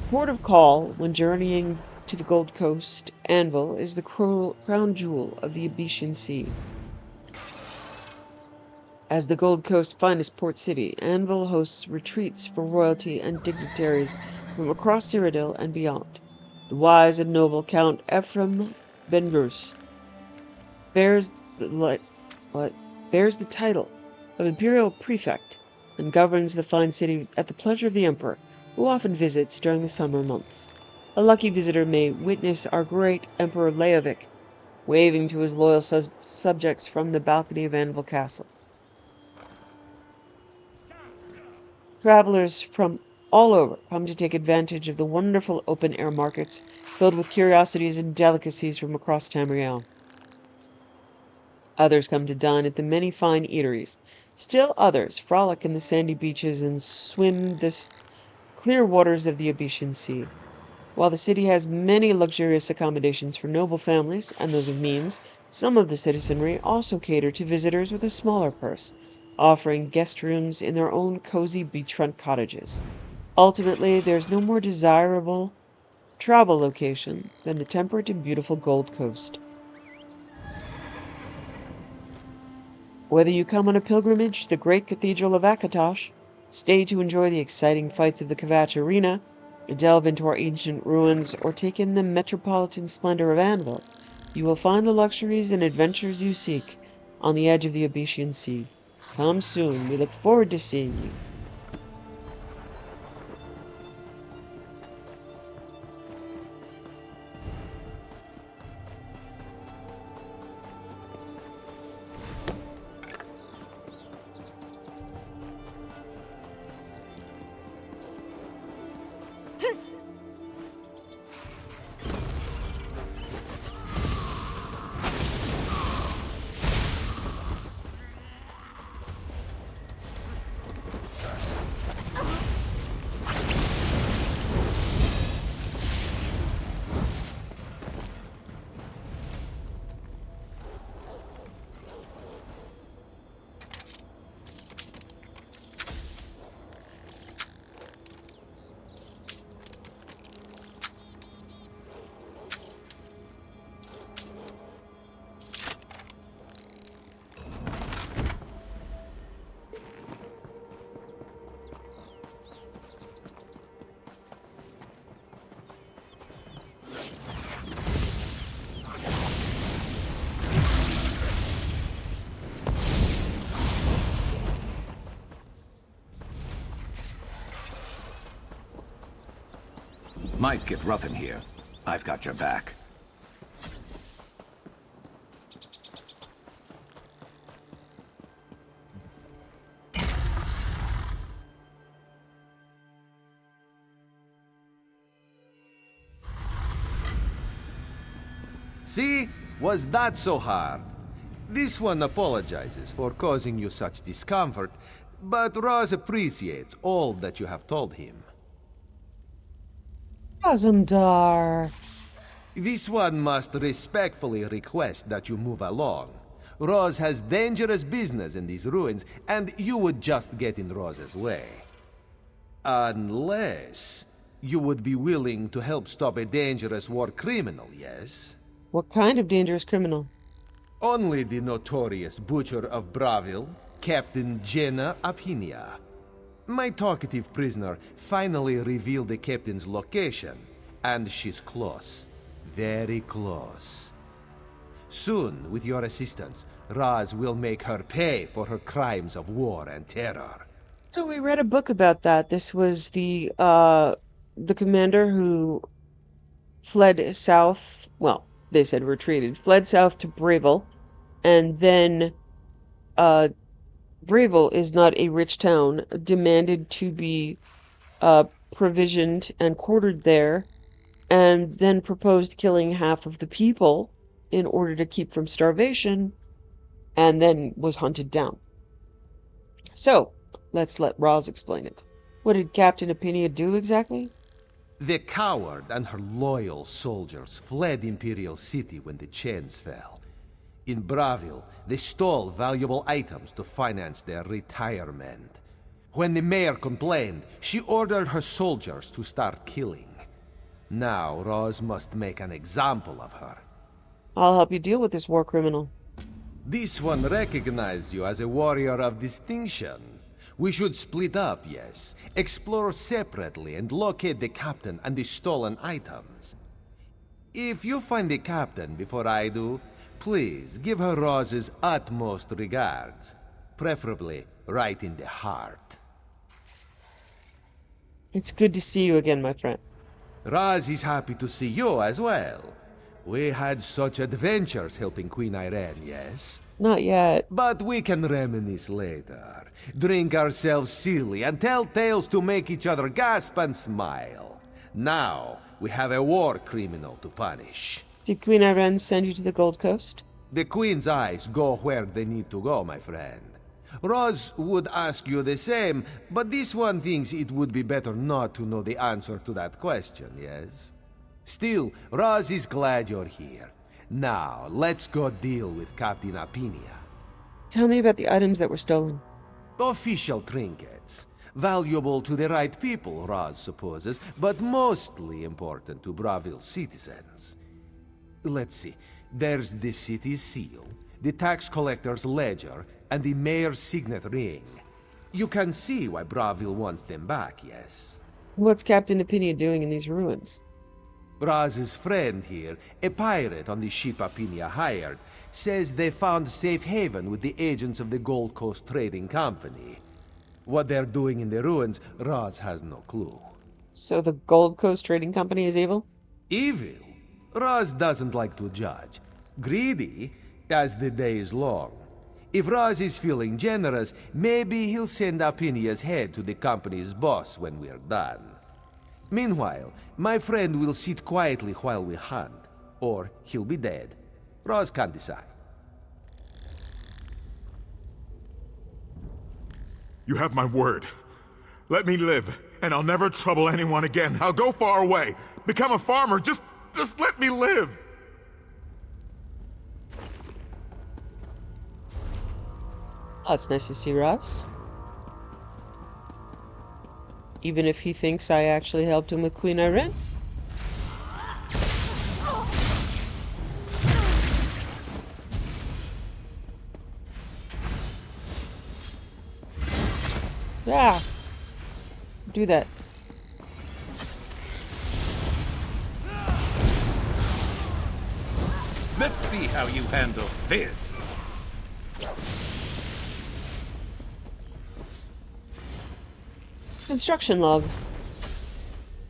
A: Port of call when journeying to the Gold Coast, Anvil is the crown jewel of the Abyssean Sea. As the Gold Coast's finest port city, Anvil hosts retreats for royalty and dignitaries from across Cyrodiil and beyond. The wise and noble Count Ephraim Ben Rus bears the title of Imperial Prefect and governs the fine city at the pleasure of the Emperor, who often visits during the summer months. A lucky visitor may witness our great Emperor Leovic waving to his loyal subjects from the balcony of Anvil Castle. Travelers from all over come to take advantage of the wonderful open-air markets filled with curiosities and delicacies from across Tamriel. Others come to dine at the many fine eateries. Still others frolic in the sandy beaches and swim the clear waters of the Abyssean Sea. While the city has many luxurious accommodations for noble families and those of means, some of the citizenry also cater to visitors with a smaller purse, offering guest rooms in their own cozy beachfront cottages. Ultimately, there's no more desirable travel location than the temperate and beautiful Gold Coast. Whether you come on a pilgrimage to the great cathedral of Akatosh, stay to enjoy the exciting fights of the Kvatch Arena, delve into our ancient ruins, or take in the metropolitan splendor of Anvil, you will find the luxuries and adventures you seek on the edge of the Abyssean Sea. Come soon. We look forward to seeing you.
I: Might get rough in here. I've got your back.
K: See? Was that so hard? This one apologizes for causing you such discomfort, but Roz appreciates all that you have told him.
A: Azamdar.
K: This one must respectfully request that you move along. Roz has dangerous business in these ruins, and you would just get in Roz's way. Unless you would be willing to help stop a dangerous war criminal, yes?
A: What kind of dangerous criminal?
K: Only the notorious butcher of Bravil, Captain Jenna Apinia. My talkative prisoner finally revealed the captain's location, and she's close. Very close. Soon, with your assistance, Raz will make her pay for her crimes of war and terror.
A: So we read a book about that. This was the commander who fled south. Well, they said retreated. Fled south to Bravil, and then Bravil is not a rich town. Demanded to be provisioned and quartered there, and then proposed killing half of the people in order to keep from starvation, and then was hunted down. So, let's let Roz explain it. What did Captain Apinia do exactly?
K: The coward and her loyal soldiers fled Imperial City when the chains fell. In Bravil, they stole valuable items to finance their retirement. When the mayor complained, she ordered her soldiers to start killing. Now, Roz must make an example of her.
A: I'll help you deal with this war criminal.
K: This one recognized you as a warrior of distinction. We should split up, yes. Explore separately and locate the captain and the stolen items. If you find the captain before I do, please give her Roz's utmost regards. Preferably right in the heart.
A: It's good to see you again, my friend.
K: Roz is happy to see you as well. We had such adventures helping Queen Irene, yes?
A: Not yet.
K: But we can reminisce later. Drink ourselves silly and tell tales to make each other gasp and smile. Now, we have a war criminal to punish.
A: Did Queen Irene send you to the Gold Coast?
K: The Queen's eyes go where they need to go, my friend. Roz would ask you the same, but this one thinks it would be better not to know the answer to that question, yes? Still, Roz is glad you're here. Now, let's go deal with Captain Apinia.
A: Tell me about the items that were stolen.
K: Official trinkets. Valuable to the right people, Roz supposes, but mostly important to Bravil citizens. Let's see. There's the city's seal, the tax collector's ledger, and the mayor's signet ring. You can see why Bravil wants them back, yes?
A: What's Captain Apinia doing in these ruins?
K: Roz's friend here, a pirate on the ship Apinia hired, says they found safe haven with the agents of the Gold Coast Trading Company. What they're doing in the ruins, Roz has no clue.
A: So the Gold Coast Trading Company is evil?
K: Evil? Roz doesn't like to judge. Greedy, as the day is long. If Roz is feeling generous, maybe he'll send Apinia's head to the company's boss when we're done. Meanwhile, my friend will sit quietly while we hunt. Or he'll be dead. Roz can't decide.
L: You have my word. Let me live, and I'll never trouble anyone again. I'll go far away. Become a farmer. Just let me live.
A: Oh, it's nice to see Roz. Even if he thinks I actually helped him with Queen Irene. Yeah. Do that.
I: Let's see how you handle this.
A: Construction log.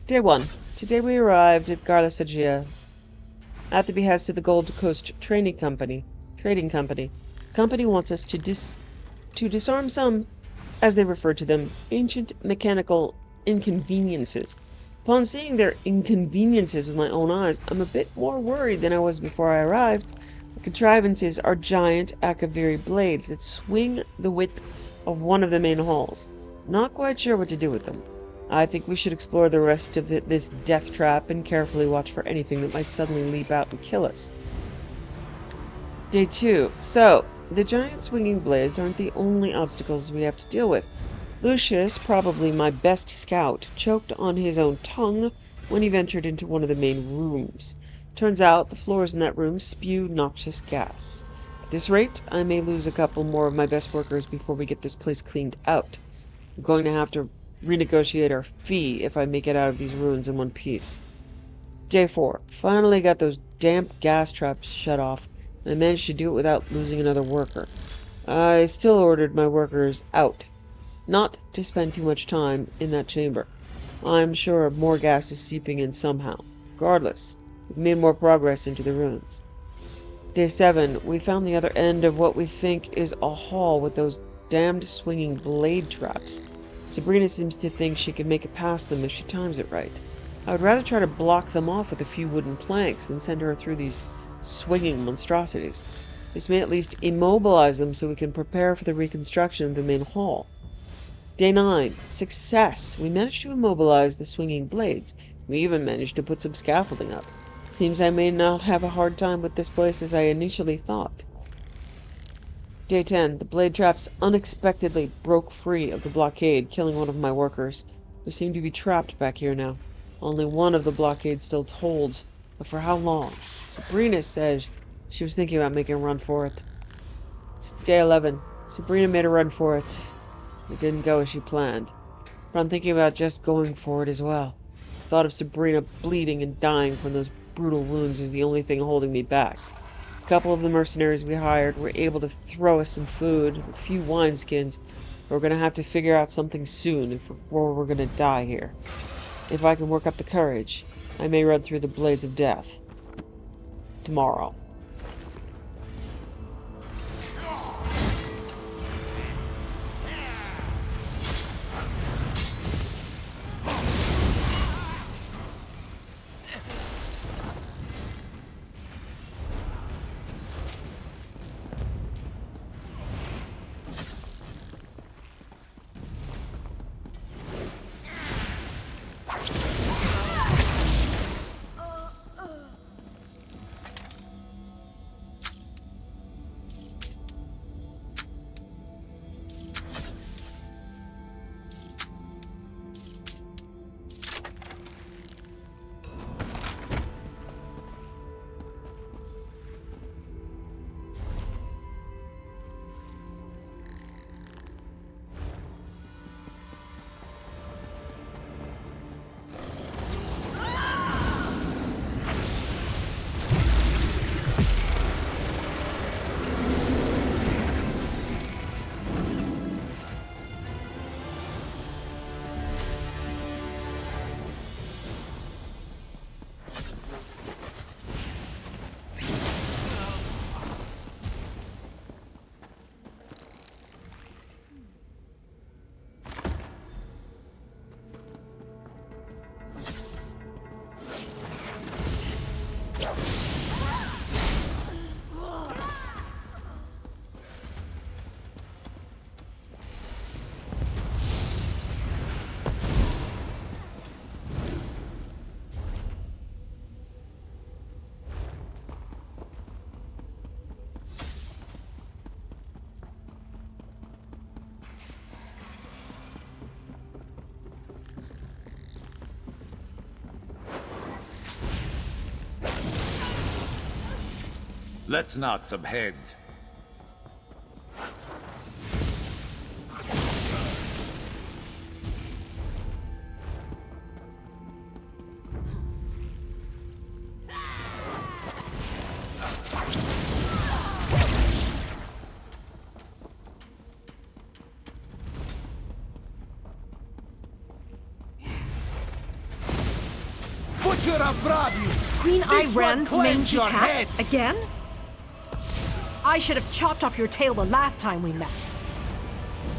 A: Day 1. Today we arrived at Garlasagia at the behest of the Gold Coast Trading Company. The company wants us to disarm some, as they refer to them, ancient mechanical inconveniences. Upon seeing their inconveniences with my own eyes, I'm a bit more worried than I was before I arrived. The contrivances are giant Akaviri blades that swing the width of one of the main halls. Not quite sure what to do with them. I think we should explore the rest of this death trap and carefully watch for anything that might suddenly leap out and kill us. Day 2. So, the giant swinging blades aren't the only obstacles we have to deal with. Lucius, probably my best scout, choked on his own tongue when he ventured into one of the main rooms. Turns out the floors in that room spew noxious gas. At this rate, I may lose a couple more of my best workers before we get this place cleaned out. I'm going to have to renegotiate our fee if I make it out of these ruins in one piece. Day 4. Finally got those damp gas traps shut off, and I managed to do it without losing another worker. I still ordered my workers out, not to spend too much time in that chamber. I'm sure more gas is seeping in somehow. Regardless, we've made more progress into the ruins. Day 7. We found the other end of what we think is a hall with those damned swinging blade traps. Sabrina seems to think she can make it past them if she times it right. I would rather try to block them off with a few wooden planks than send her through these swinging monstrosities. This may at least immobilize them so we can prepare for the reconstruction of the main hall. Day 9. Success! We managed to immobilize the swinging blades. We even managed to put some scaffolding up. Seems I may not have a hard time with this place as I initially thought. Day 10. The blade traps unexpectedly broke free of the blockade, killing one of my workers. We seem to be trapped back here now. Only one of the blockades still holds, but for how long? Sabrina says she was thinking about making a run for it. It's day 11. Sabrina made a run for it. It didn't go as she planned. But I'm thinking about just going for it as well. The thought of Sabrina bleeding and dying from those brutal wounds is the only thing holding me back. A couple of the mercenaries we hired were able to throw us some food, a few wineskins, but we're going to have to figure out something soon or we're going to die here. If I can work up the courage, I may run through the blades of death. Tomorrow.
I: Let's knock some heads.
K: Butcher of Bravil!
J: Queen
K: This one
J: Iran's
K: claims
J: mangy
K: your
J: cat?
K: head!
J: Again? I should have chopped off your tail the last time we met.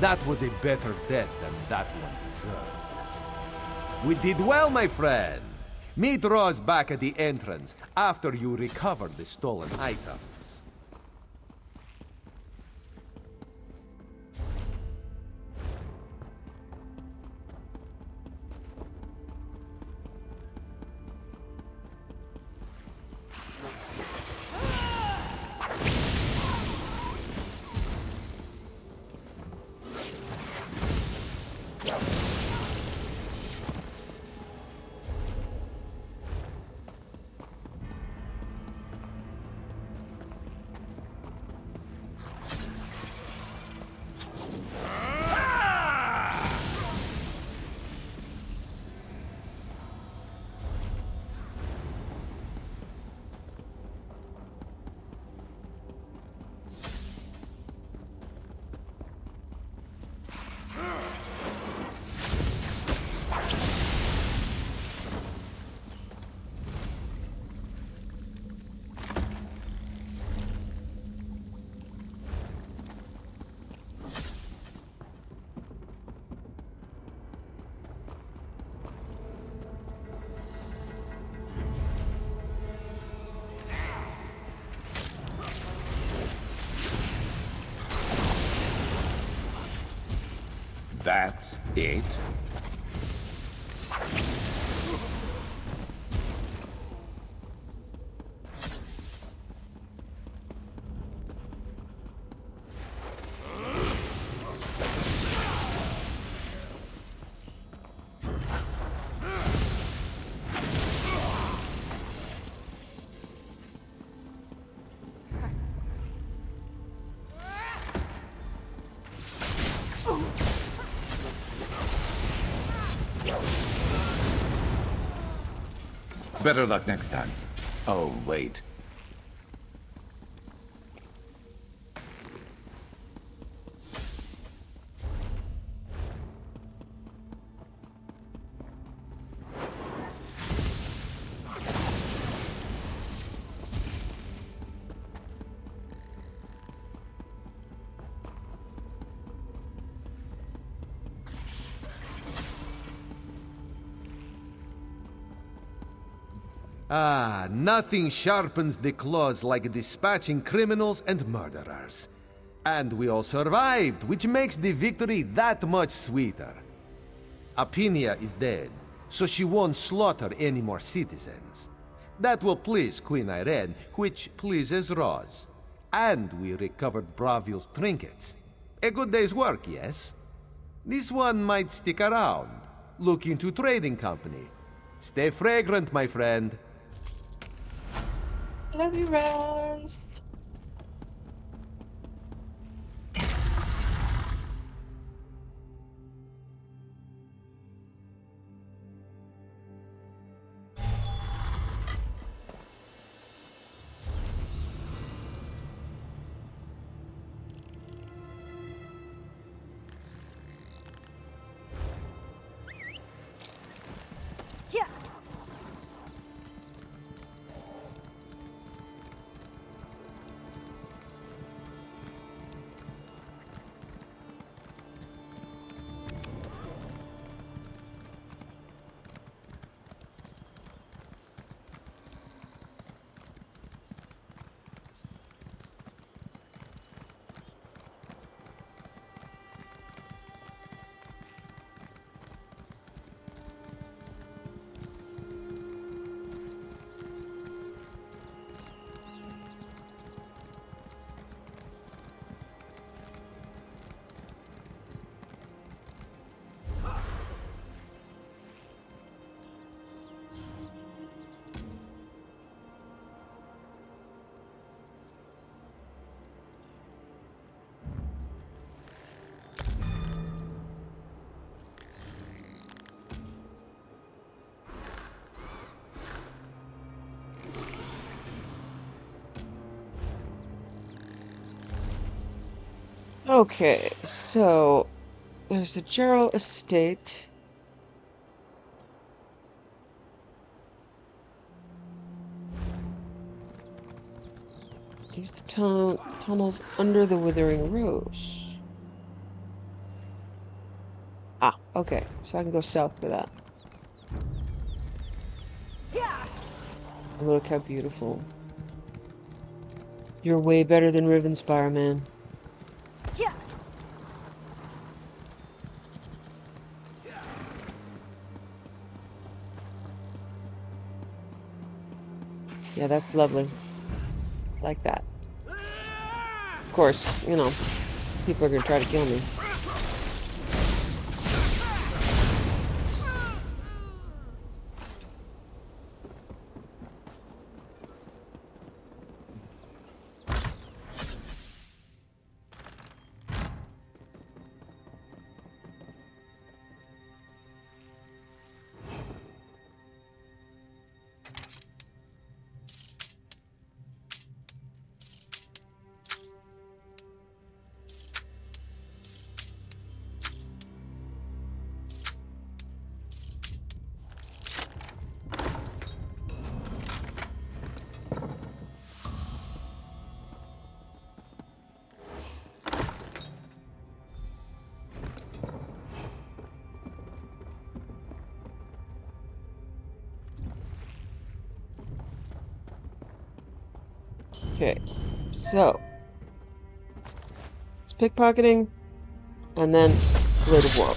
K: That was a better death than that one deserved. We did well, my friend. Meet Roz back at the entrance after you recovered the stolen items.
I: That's it? Better luck next time. Oh, wait.
K: Ah, nothing sharpens the claws like dispatching criminals and murderers. And we all survived, which makes the victory that much sweeter. Apinia is dead, so she won't slaughter any more citizens. That will please Queen Irene, which pleases Roz. And we recovered Bravil's trinkets. A good day's work, yes? This one might stick around. Look into trading company. Stay fragrant, my friend.
A: Love you, Roz.
G: Yeah.
A: Okay, so there's a Jarrow estate. Use the tunnels under the Withering Rose. Ah, okay. So I can go south for that. Look how beautiful. You're way better than Rivenspire, man. Yeah, that's lovely. Like that. Of course, you know, people are gonna try to kill me. Okay, so it's pickpocketing, and then Blade of War.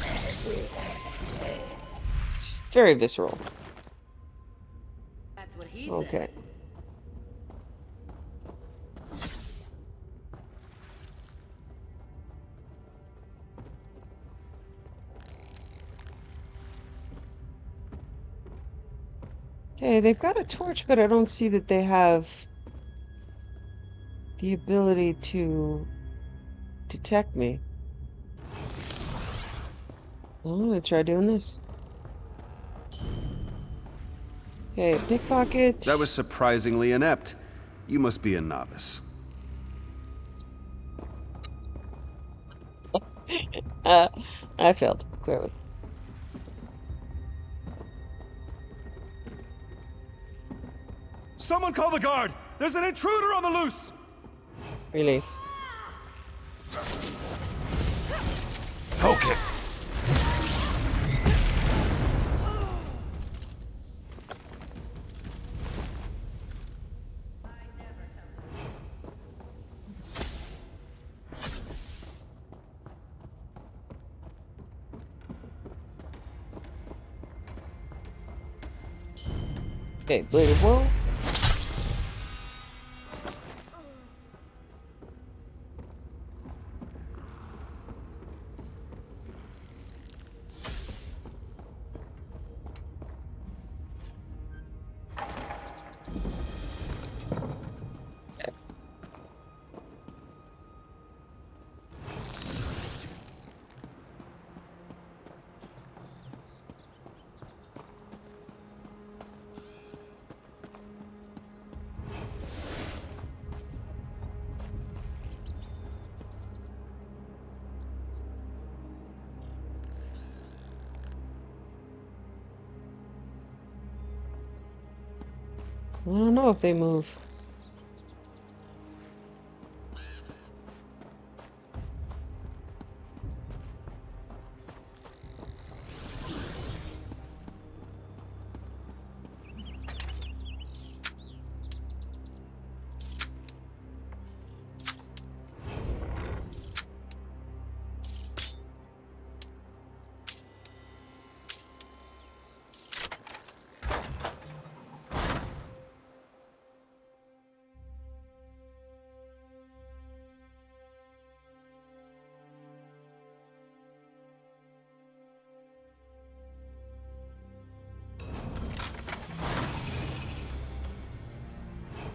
A: It's very visceral.
M: That's what he
A: Okay.
M: said.
A: Okay, they've got a torch, but I don't see that they have the ability to detect me. I'm gonna try doing this. Okay, pickpocket.
F: That was surprisingly inept. You must be a novice.
A: I failed, clearly.
F: Someone call the guard! There's an intruder on the loose!
A: Really?
E: Focus!
A: Okay, Blade of Woe. I don't know if they move.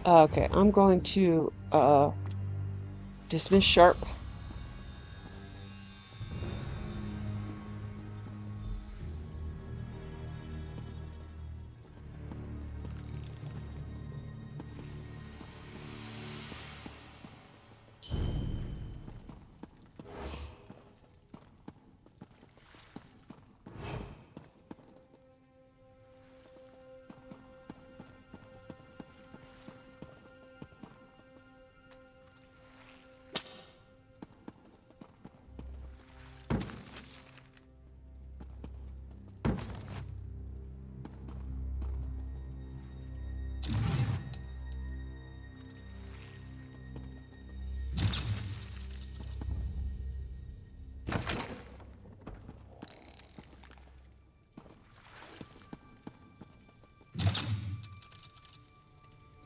A: Okay, I'm going to dismiss Sharp.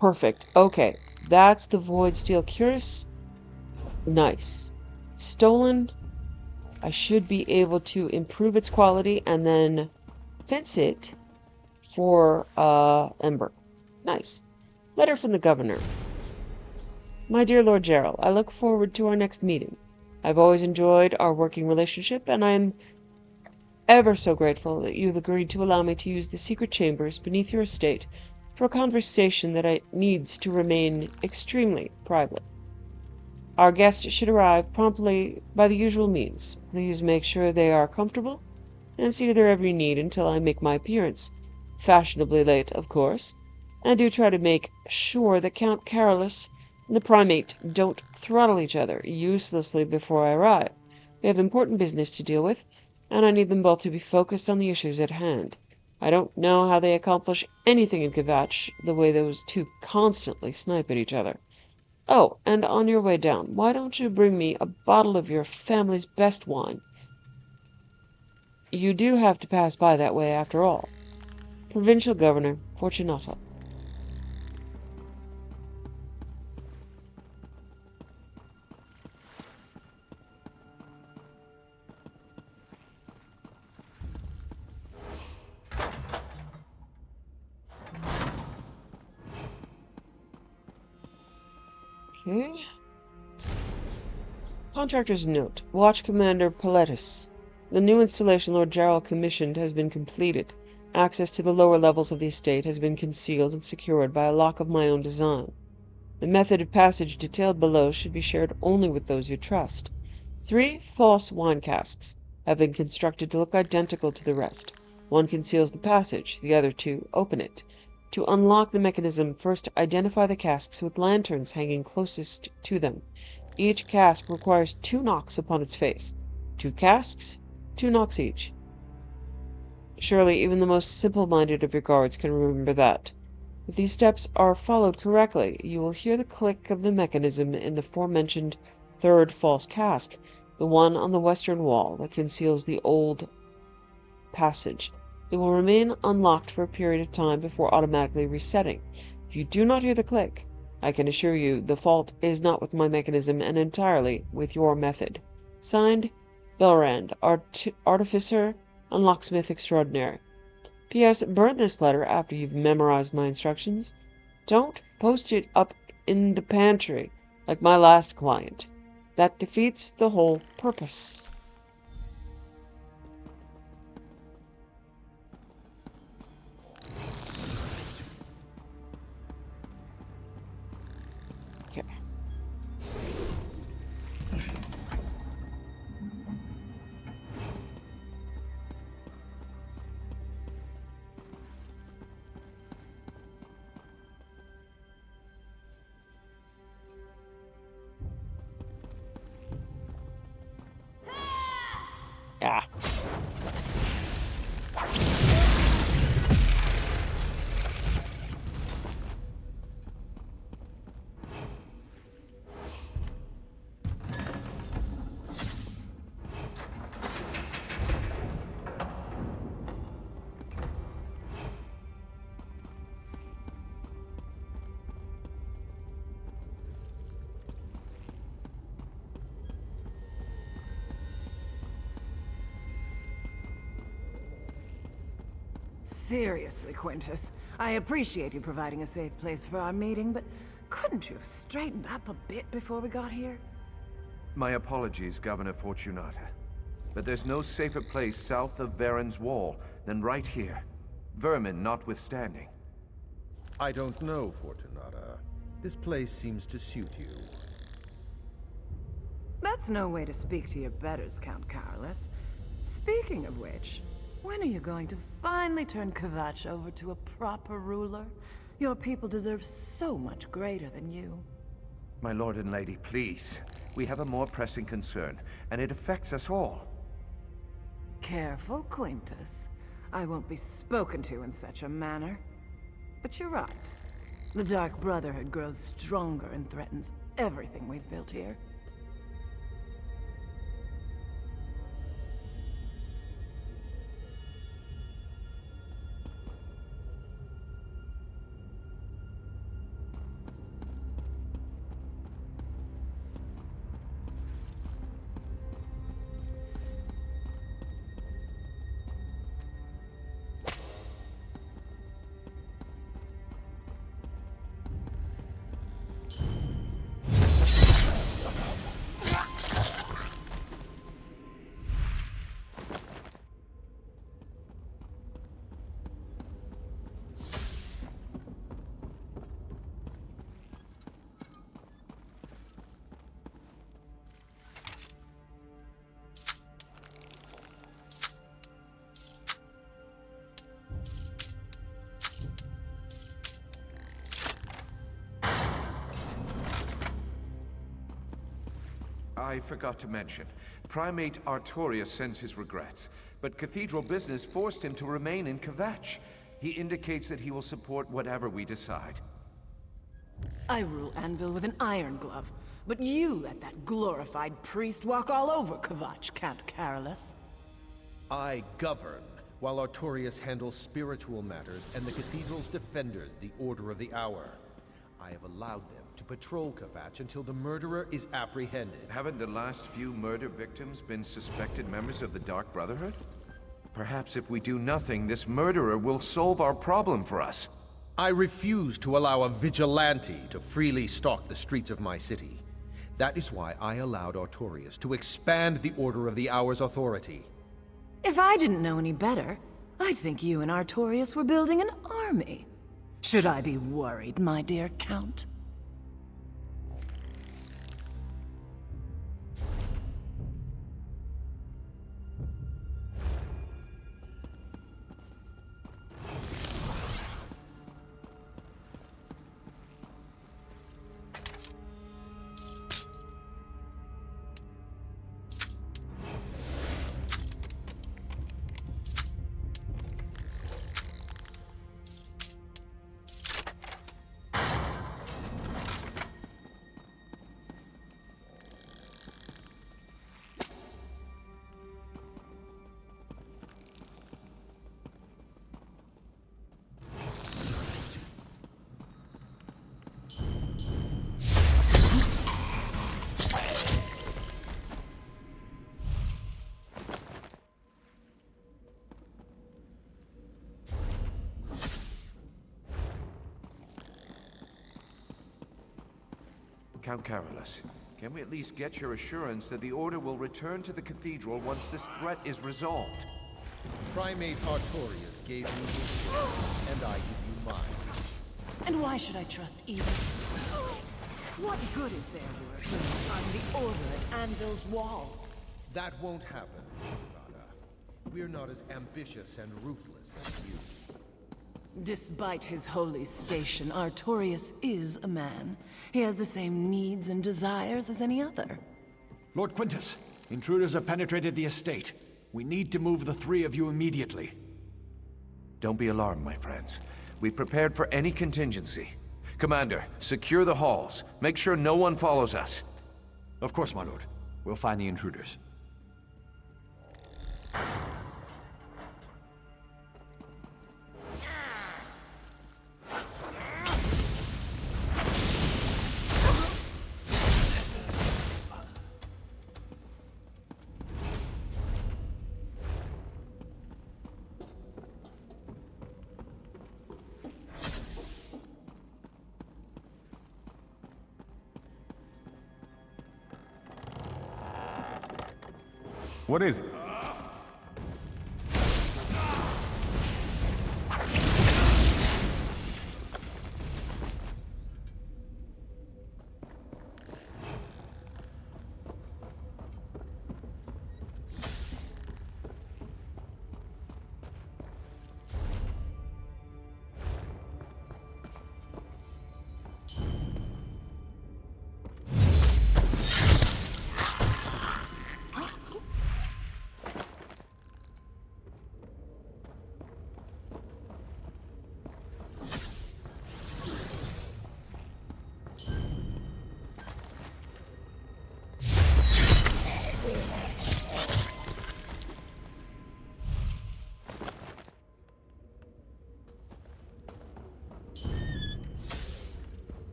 A: Perfect. Okay. That's the Void Steel Cuirass. Nice. Stolen. I should be able to improve its quality and then fence it for Ember. Nice. Letter from the Governor. My dear Lord Gerald, I look forward to our next meeting. I've always enjoyed our working relationship, and I am ever so grateful that you have agreed to allow me to use the secret chambers beneath your estate for a conversation that needs to remain extremely private. Our guest should arrive promptly by the usual means. Please make sure they are comfortable and see to their every need until I make my appearance. Fashionably late, of course. And do try to make sure that Count Carolus and the Primate don't throttle each other uselessly before I arrive. We have important business to deal with, and I need them both to be focused on the issues at hand. I don't know how they accomplish anything in Kvatch, the way those two constantly snipe at each other. Oh, and on your way down, why don't you bring me a bottle of your family's best wine? You do have to pass by that way after all. Provincial Governor Fortunato. Okay. Contractor's note. Watch Commander Paletus. The new installation Lord Jarrell commissioned has been completed. Access to the lower levels of the estate has been concealed and secured by a lock of my own design. The method of passage detailed below should be shared only with those you trust. 3 false wine casks have been constructed to look identical to the rest. One conceals the passage, the other 2 open it. To unlock the mechanism, first identify the casks with lanterns hanging closest to them. Each cask requires 2 knocks upon its face. 2 casks, 2 knocks each. Surely even the most simple-minded of your guards can remember that. If these steps are followed correctly, you will hear the click of the mechanism in the aforementioned 3rd false cask, the one on the western wall that conceals the old passage. It will remain unlocked for a period of time before automatically resetting. If you do not hear the click, I can assure you the fault is not with my mechanism and entirely with your method. Signed, Belrand, Artificer and Locksmith Extraordinary. P.S. Burn this letter after you've memorized my instructions. Don't post it up in the pantry like my last client. That defeats the whole purpose. Okay. Yeah.
M: Seriously, Quintus, I appreciate you providing a safe place for our meeting, but couldn't you have straightened up a bit before we got here?
F: My apologies, Governor Fortunata. But there's no safer place south of Varen's Wall than right here. Vermin notwithstanding.
K: I don't know, Fortunata. This place seems to suit you.
M: That's no way to speak to your betters, Count Carolus. Speaking of which, when are you going to finally turn Kvatch over to a proper ruler? Your people deserve so much greater than you.
F: My lord and lady, please. We have a more pressing concern, and it affects us all.
M: Careful, Quintus. I won't be spoken to in such a manner. But you're right. The Dark Brotherhood grows stronger and threatens everything we've built here.
F: I forgot to mention. Primate Artorius sends his regrets, but Cathedral business forced him to remain in Kvatch. He indicates that he will support whatever we decide.
M: I rule Anvil with an iron glove, but you let that glorified priest walk all over Kvatch, Count Carolus.
K: I govern, while Artorius handles spiritual matters and the Cathedral's defenders, the Order of the Hour. I have allowed them to patrol Kvatch until the murderer is apprehended.
F: Haven't the last few murder victims been suspected members of the Dark Brotherhood? Perhaps if we do nothing, this murderer will solve our problem for us.
K: I refuse to allow a vigilante to freely stalk the streets of my city. That is why I allowed Artorius to expand the Order of the Hour's authority.
M: If I didn't know any better, I'd think you and Artorius were building an army. Should I be worried, my dear Count?
F: Count Carolus, can we at least get your assurance that the Order will return to the Cathedral once this threat is resolved?
K: Primate Artorius gave you his word, and I give you mine.
M: And why should I trust either? What good is there were he to find the Order at Anvil's walls?
K: That won't happen, Rada. We're not as ambitious and ruthless as you.
M: Despite his holy station, Artorius is a man. He has the same needs and desires as any other.
B: Lord Quintus, intruders have penetrated the estate. We need to move the three of you immediately.
F: Don't be alarmed, my friends. We've prepared for any contingency. Commander, secure the halls. Make sure no one follows us.
B: Of course, my lord. We'll find the intruders.
N: What is it?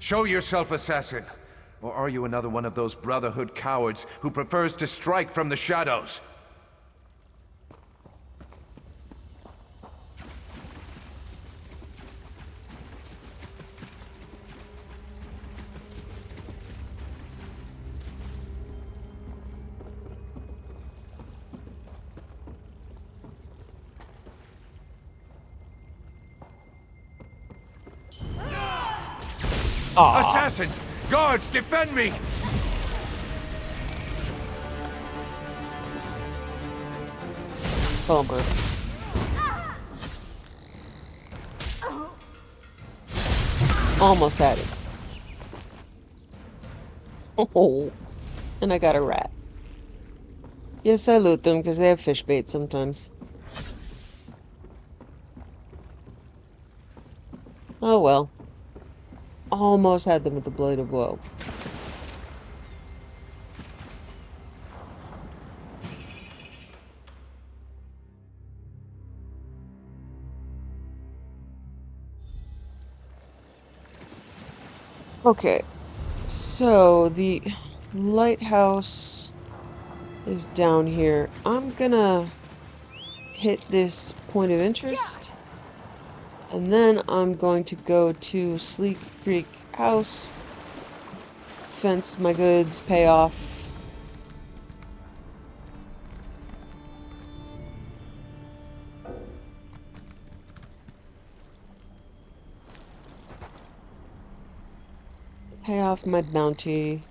F: Show yourself, assassin! Or are you another one of those Brotherhood cowards who prefers to strike from the shadows?
A: Aww.
F: Assassin! Guards, defend me!
A: Bummer. Almost had it. Oh, and I got a rat. Yes, I loot them because they have fish bait sometimes. Oh well. Almost had them with the blade of woe. Okay, so the lighthouse is down here. I'm gonna hit this point of interest, and then I'm going to go to Sleek Creek House, fence my goods, pay off. Pay off my bounty.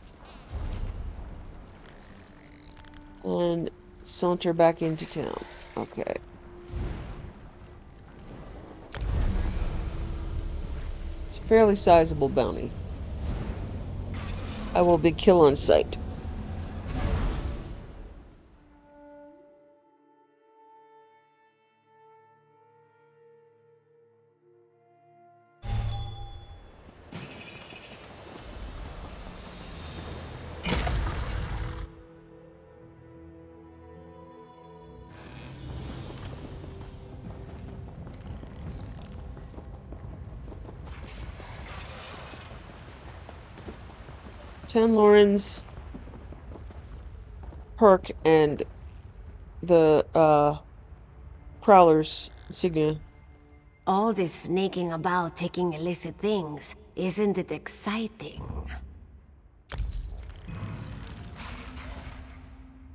A: And saunter back into town. Okay. It's a fairly sizable bounty. I will be kill on sight. Ten Laurens, perk, and the Prowler's insignia.
N: All this sneaking about taking illicit things, isn't it exciting?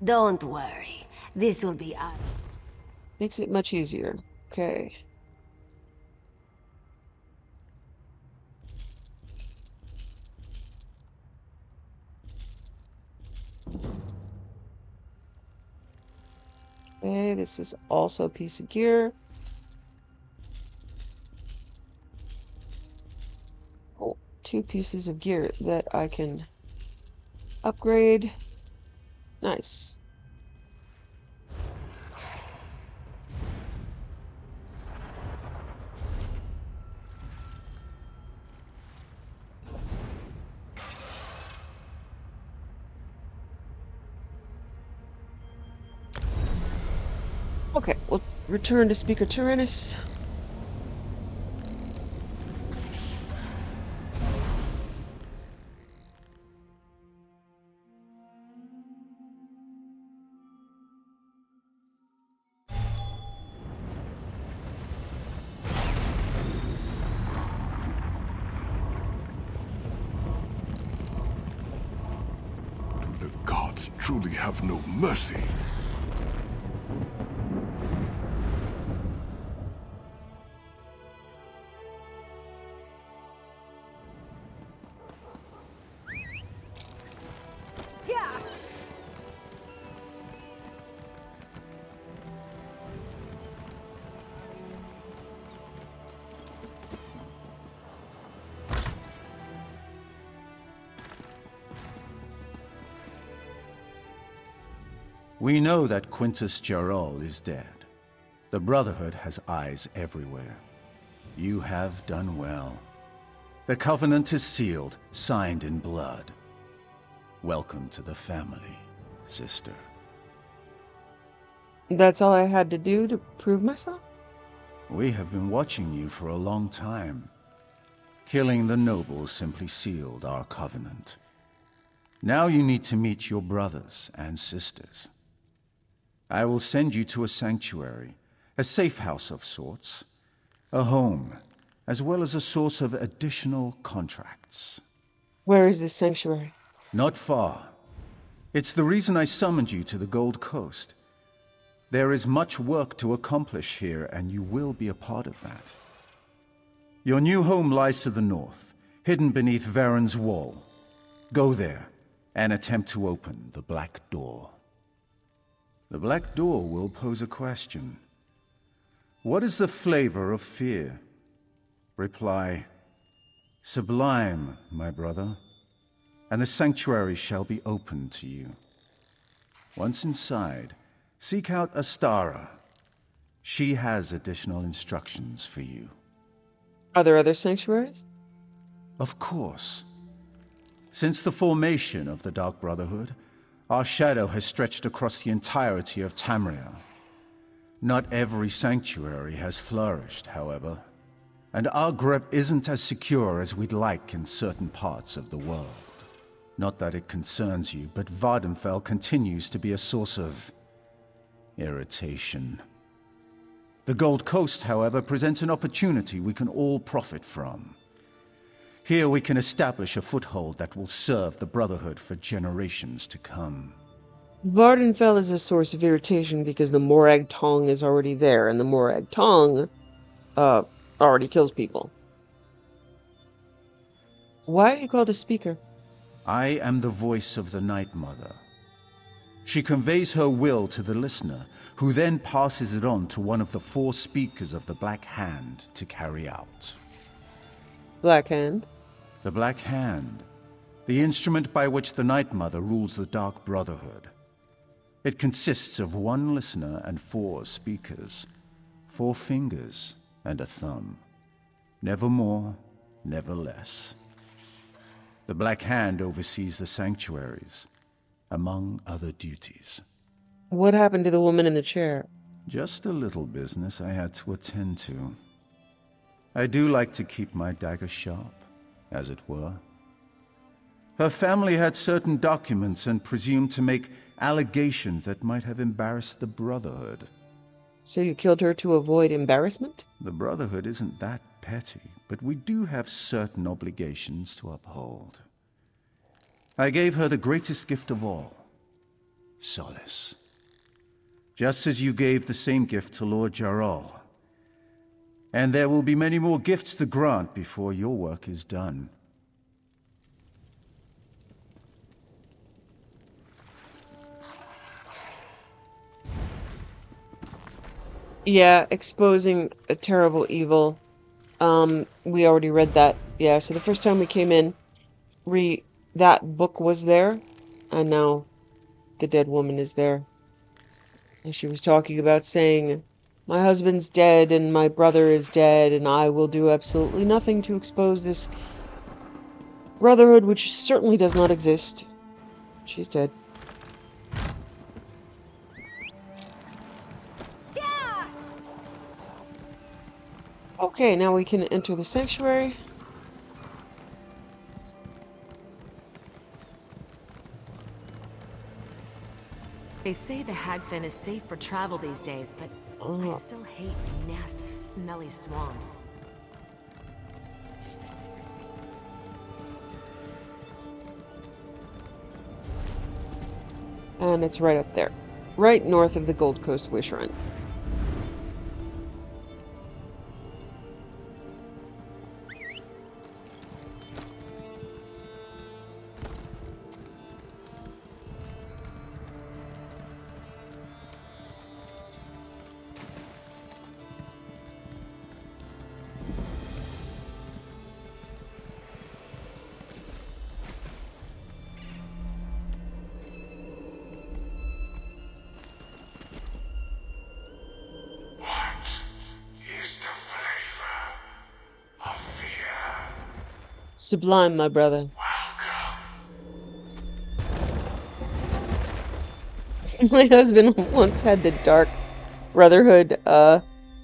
N: Don't worry, this will be us.
A: Makes it much easier. Okay. Okay, this is also a piece of gear. Oh, 2 pieces of gear that I can upgrade. Nice. Okay, we'll return to Speaker Tyrannus.
H: The gods truly have no mercy.
D: We know that Quintus Gerol is dead. The Brotherhood has eyes everywhere. You have done well. The Covenant is sealed, signed in blood. Welcome to the family, sister.
A: That's all I had to do to prove myself?
D: We have been watching you for a long time. Killing the nobles simply sealed our covenant. Now you need to meet your brothers and sisters. I will send you to a sanctuary, a safe house of sorts, a home, as well as a source of additional contracts.
A: Where is this sanctuary?
D: Not far. It's the reason I summoned you to the Gold Coast. There is much work to accomplish here, and you will be a part of that. Your new home lies to the north, hidden beneath Varen's wall. Go there, and attempt to open the Black Door. The Black Door will pose a question. What is the flavor of fear? Reply, sublime, my brother, and the sanctuary shall be open to you. Once inside, seek out Astara. She has additional instructions for you.
A: Are there other sanctuaries?
D: Of course. Since the formation of the Dark Brotherhood, our shadow has stretched across the entirety of Tamriel. Not every sanctuary has flourished, however, and our grip isn't as secure as we'd like in certain parts of the world. Not that it concerns you, but Vardenfell continues to be a source of irritation. The Gold Coast, however, presents an opportunity we can all profit from. Here we can establish a foothold that will serve the Brotherhood for generations to come.
A: Vardenfell is a source of irritation because the Morag Tong is already there, and the Morag Tong, already kills people. Why are you called a speaker?
D: I am the voice of the Night Mother. She conveys her will to the listener, who then passes it on to one of the 4 speakers of the Black Hand to carry out.
A: Black Hand?
D: The Black Hand, the instrument by which the Night Mother rules the Dark Brotherhood. It consists of 1 listener and 4 speakers, 4 fingers and a thumb. Never more, never less. The Black Hand oversees the sanctuaries, among other duties.
A: What happened to the woman in the chair?
D: Just a little business I had to attend to. I do like to keep my dagger sharp, as it were. Her family had certain documents and presumed to make allegations that might have embarrassed the Brotherhood.
A: So you killed her to avoid embarrassment?
D: The Brotherhood isn't that petty, but we do have certain obligations to uphold. I gave her the greatest gift of all, solace. Just as you gave the same gift to Lord Jarrell. And there will be many more gifts to grant before your work is done.
A: Yeah, exposing a terrible evil. We already read that. Yeah, so the first time we came in, that book was there, and now the dead woman is there. And she was talking about saying, my husband's dead and my brother is dead, and I will do absolutely nothing to expose this brotherhood, which certainly does not exist. She's dead. Okay, now we can enter the sanctuary.
O: They say the Hagfen is safe for travel these days, but I still hate nasty, smelly swamps.
A: And it's right up there. Right north of the Gold Coast Wish Run. Sublime, my brother. My husband once had the Dark Brotherhood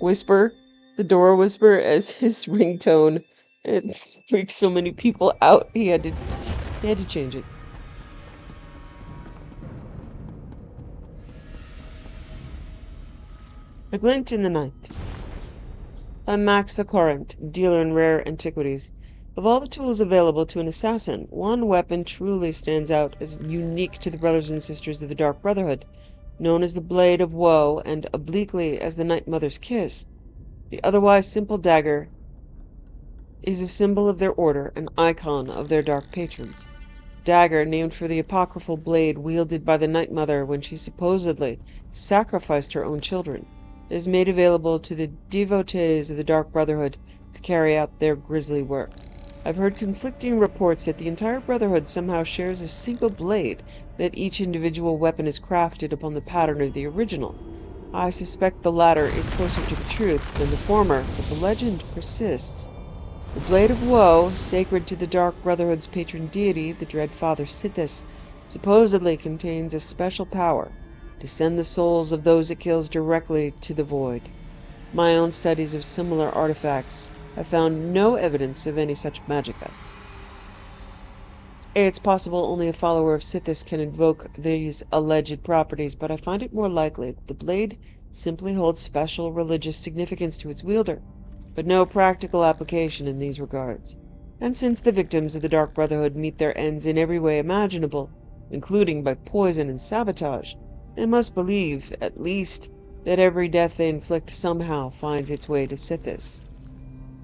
A: whisper, the door whisper, as his ringtone It freaked so many people out. He had to change it. A glint in the night. I'm Max Acorant, dealer in rare antiquities. Of all the tools available to an assassin, one weapon truly stands out as unique to the brothers and sisters of the Dark Brotherhood, known as the Blade of Woe and obliquely as the Night Mother's Kiss. The otherwise simple dagger is a symbol of their order, an icon of their dark patrons. Dagger, named for the apocryphal blade wielded by the Night Mother when she supposedly sacrificed her own children, is made available to the devotees of the Dark Brotherhood to carry out their grisly work. I've heard conflicting reports that the entire Brotherhood somehow shares a single blade, that each individual weapon is crafted upon the pattern of the original. I suspect the latter is closer to the truth than the former, but the legend persists. The Blade of Woe, sacred to the Dark Brotherhood's patron deity, the dread Father Sithis, supposedly contains a special power to send the souls of those it kills directly to the void. My own studies of similar artifacts have found no evidence of any such magicka. It's possible only a follower of Sithis can invoke these alleged properties, but I find it more likely that the blade simply holds special religious significance to its wielder, but no practical application in these regards. And since the victims of the Dark Brotherhood meet their ends in every way imaginable, including by poison and sabotage, they must believe, at least, that every death they inflict somehow finds its way to Sithis.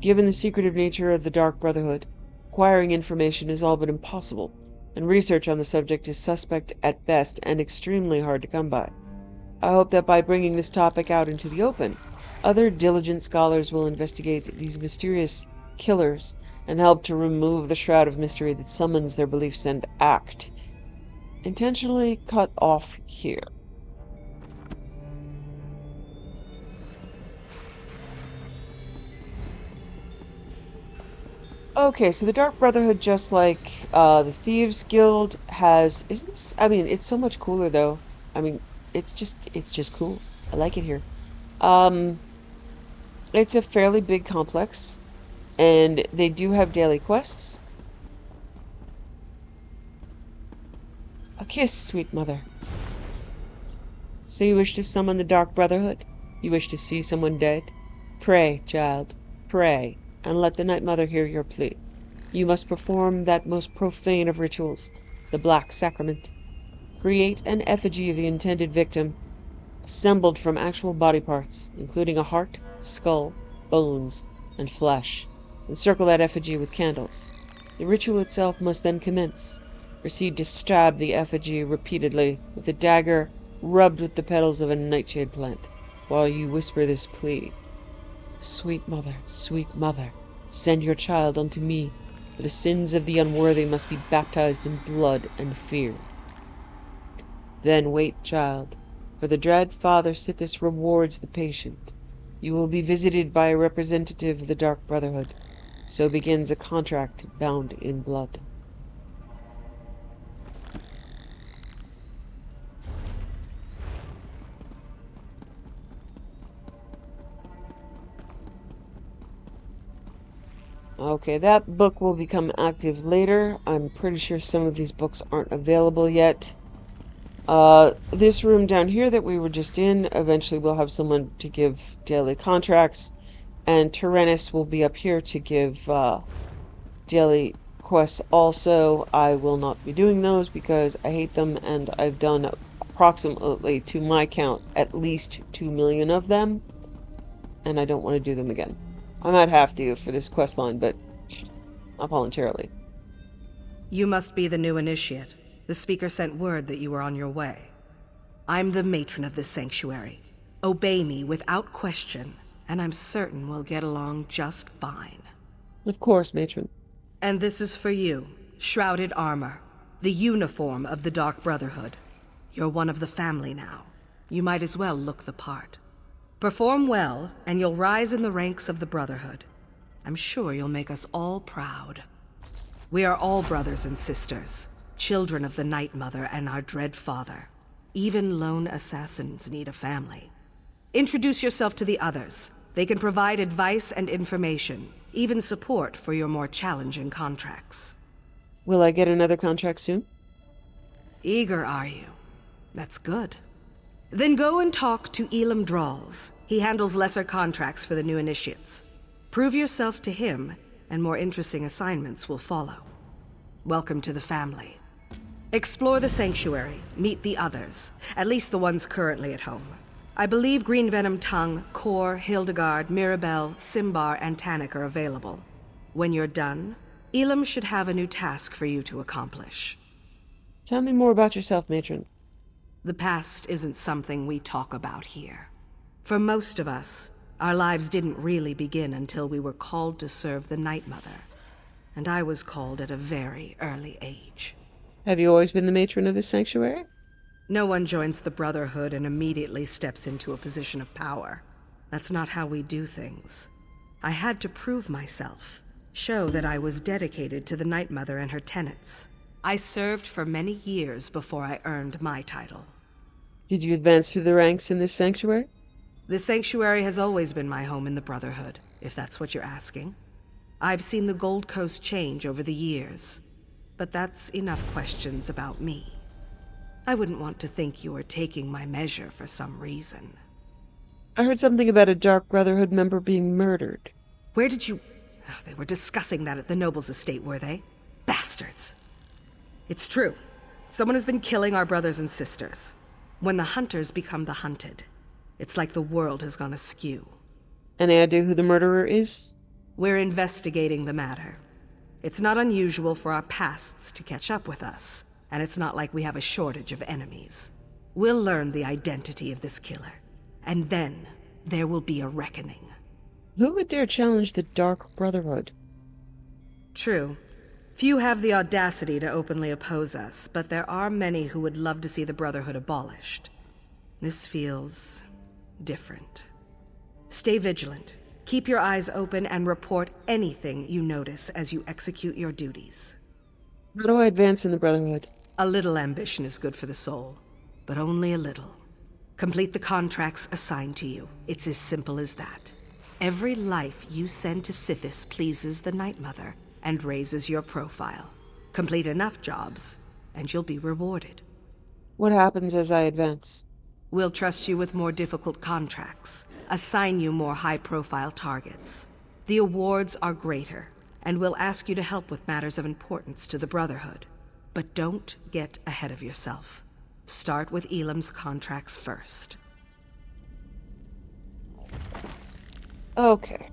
A: Given the secretive nature of the Dark Brotherhood, acquiring information is all but impossible, and research on the subject is suspect at best and extremely hard to come by. I hope that by bringing this topic out into the open, other diligent scholars will investigate these mysterious killers and help to remove the shroud of mystery that summons their beliefs and act. Intentionally cut off here. Okay, so the Dark Brotherhood, just like the Thieves Guild, has... Isn't this... I mean, it's so much cooler, though. I mean, it's just cool. I like it here. It's a fairly big complex, and they do have daily quests. A kiss, sweet mother. So you wish to summon the Dark Brotherhood? You wish to see someone dead? Pray, child, pray, and let the Night Mother hear your plea. You must perform that most profane of rituals, the Black Sacrament. Create an effigy of the intended victim, assembled from actual body parts, including a heart, skull, bones, and flesh. Encircle that effigy with candles. The ritual itself must then commence. Proceed to stab the effigy repeatedly with a dagger rubbed with the petals of a nightshade plant, while you whisper this plea. Sweet mother, send your child unto me, for the sins of the unworthy must be baptized in blood and fear. Then wait, child, for the dread Father Sithis rewards the patient. You will be visited by a representative of the Dark Brotherhood. So begins a contract bound in blood. Okay, that book will become active later. I'm pretty sure some of these books aren't available yet. This room down here that we were just in, eventually we'll have someone to give daily contracts, and Tyrannus will be up here to give daily quests also. I will not be doing those because I hate them, and I've done approximately, to my count, at least 2 million of them, and I don't want to do them again. I might have to for this quest line, but not voluntarily.
J: You must be the new initiate. The speaker sent word that you were on your way. I'm the matron of this sanctuary. Obey me without question, and I'm certain we'll get along just fine.
A: Of course, matron.
J: And this is for you, shrouded armor, the uniform of the Dark Brotherhood. You're one of the family now. You might as well look the part. Perform well, and you'll rise in the ranks of the Brotherhood. I'm sure you'll make us all proud. We are all brothers and sisters, children of the Night Mother and our dread father. Even lone assassins need a family. Introduce yourself to the others. They can provide advice and information. even support for your more challenging contracts.
A: Will I get another contract soon?
J: Eager, are you? That's good. Then go and talk to Elam Drawls. He handles lesser contracts for the new initiates. Prove yourself to him, and more interesting assignments will follow. Welcome to the family. Explore the sanctuary, meet the others, at least the ones currently at home. I believe Green Venom Tongue, Kor, Hildegard, Mirabelle, Simbar, and Tannic are available. When you're done, Elam should have a new task for you to accomplish.
A: Tell me more about yourself, Matron.
J: The past isn't something we talk about here. For most of us, our lives didn't really begin until we were called to serve the Night Mother. And I was called at a very early age.
A: Have you always been the matron of this sanctuary?
J: No one joins the Brotherhood and immediately steps into a position of power. That's not how we do things. I had to prove myself, show that I was dedicated to the Night Mother and her tenets. I served for many years before I earned my title.
A: Did you advance through the ranks in this sanctuary?
J: The sanctuary has always been my home in the Brotherhood, if that's what you're asking. I've seen the Gold Coast change over the years, but that's enough questions about me. I wouldn't want to think you were taking my measure for some reason.
A: I heard something about a Dark Brotherhood member being murdered.
J: Where did you... Oh, they were discussing that at the Noble's estate, were they? Bastards! It's true. Someone has been killing our brothers and sisters. When the hunters become the hunted, it's like the world has gone askew.
A: Any idea who the murderer is?
J: We're investigating the matter. It's not unusual for our pasts to catch up with us, and it's not like we have a shortage of enemies. We'll learn the identity of this killer, and then there will be a reckoning.
A: Who would dare challenge the Dark Brotherhood?
J: True. Few have the audacity to openly oppose us, but there are many who would love to see the Brotherhood abolished. This feels different. Stay vigilant. Keep your eyes open and report anything you notice as you execute your duties.
A: How do I advance in the Brotherhood?
J: A little ambition is good for the soul, but only a little. Complete the contracts assigned to you. It's as simple as that. Every life you send to Sithis pleases the Night Mother and raises your profile. Complete enough jobs, and you'll be rewarded.
A: What happens as I advance?
J: We'll trust you with more difficult contracts, assign you more high-profile targets. The awards are greater, and we'll ask you to help with matters of importance to the Brotherhood. But don't get ahead of yourself. Start with Elam's contracts first.
A: Okay.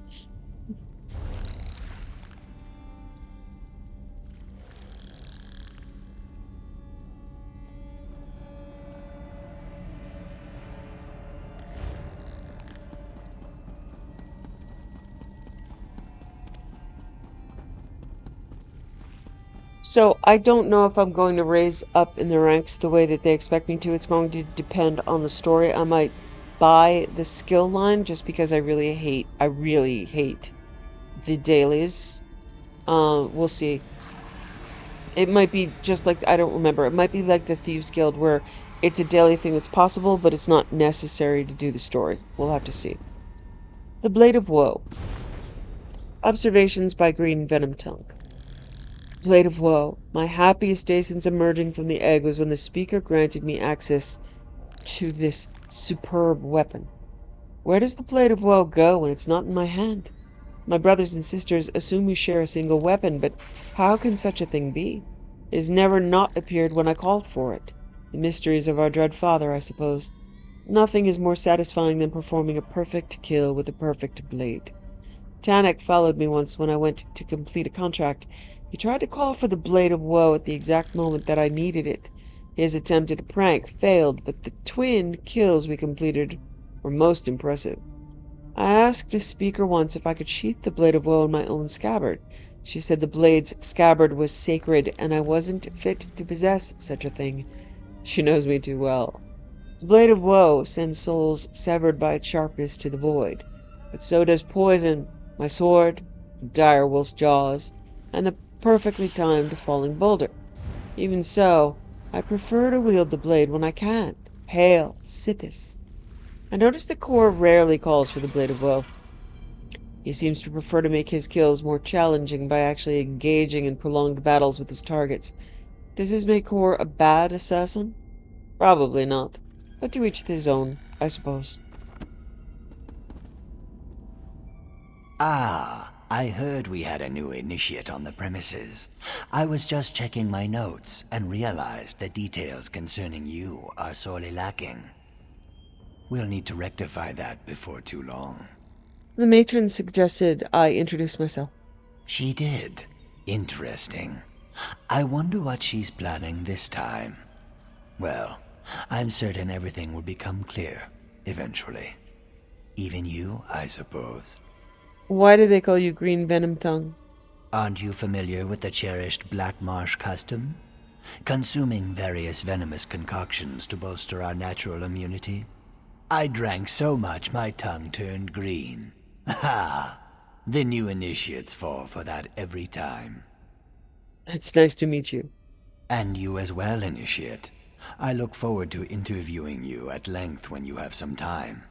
A: So I don't know if I'm going to raise up in the ranks the way that they expect me to. It's going to depend on the story. I might buy the skill line just because I really hate the dailies. We'll see. It might be just like, I don't remember. It might be like the Thieves Guild where it's a daily thing that's possible, but it's not necessary to do the story. We'll have to see. The Blade of Woe. Observations by Green Venom Tongue. Blade of Woe. My happiest day since emerging from the egg was when the speaker granted me access to this superb weapon. Where does the Blade of Woe go when it's not in my hand? My brothers and sisters assume we share a single weapon, but how can such a thing be? It has never not appeared when I called for it. The mysteries of our dread father, I suppose. Nothing is more satisfying than performing a perfect kill with a perfect blade. Tannic followed me once when I went to complete a contract. He tried to call for the Blade of Woe at the exact moment that I needed it. His attempt at a prank failed, but the twin kills we completed were most impressive. I asked a speaker once if I could sheath the Blade of Woe in my own scabbard. She said the blade's scabbard was sacred, and I wasn't fit to possess such a thing. She knows me too well. The Blade of Woe sends souls severed by its sharpness to the void, but so does poison, my sword, a dire wolf's jaws, and a perfectly timed falling boulder. Even so, I prefer to wield the blade when I can. Hail, Sithis. I notice the Kor rarely calls for the Blade of Woe. He seems to prefer to make his kills more challenging by actually engaging in prolonged battles with his targets. Does this make Kor a bad assassin? Probably not. But to each his own, I suppose.
P: Ah, I heard we had a new initiate on the premises. I was just checking my notes and realized the details concerning you are sorely lacking. We'll need to rectify that before too long.
A: The matron suggested I introduce myself.
P: She did. Interesting. I wonder what she's planning this time. Well, I'm certain everything will become clear, eventually. Even you, I suppose.
A: Why do they call you Green Venom Tongue?
P: Aren't you familiar with the cherished Black Marsh custom? Consuming various venomous concoctions to bolster our natural immunity? I drank so much my tongue turned green. Ha! The new initiates fall for that every time.
A: It's nice to meet you.
P: And you as well, Initiate. I look forward to interviewing you at length when you have some time.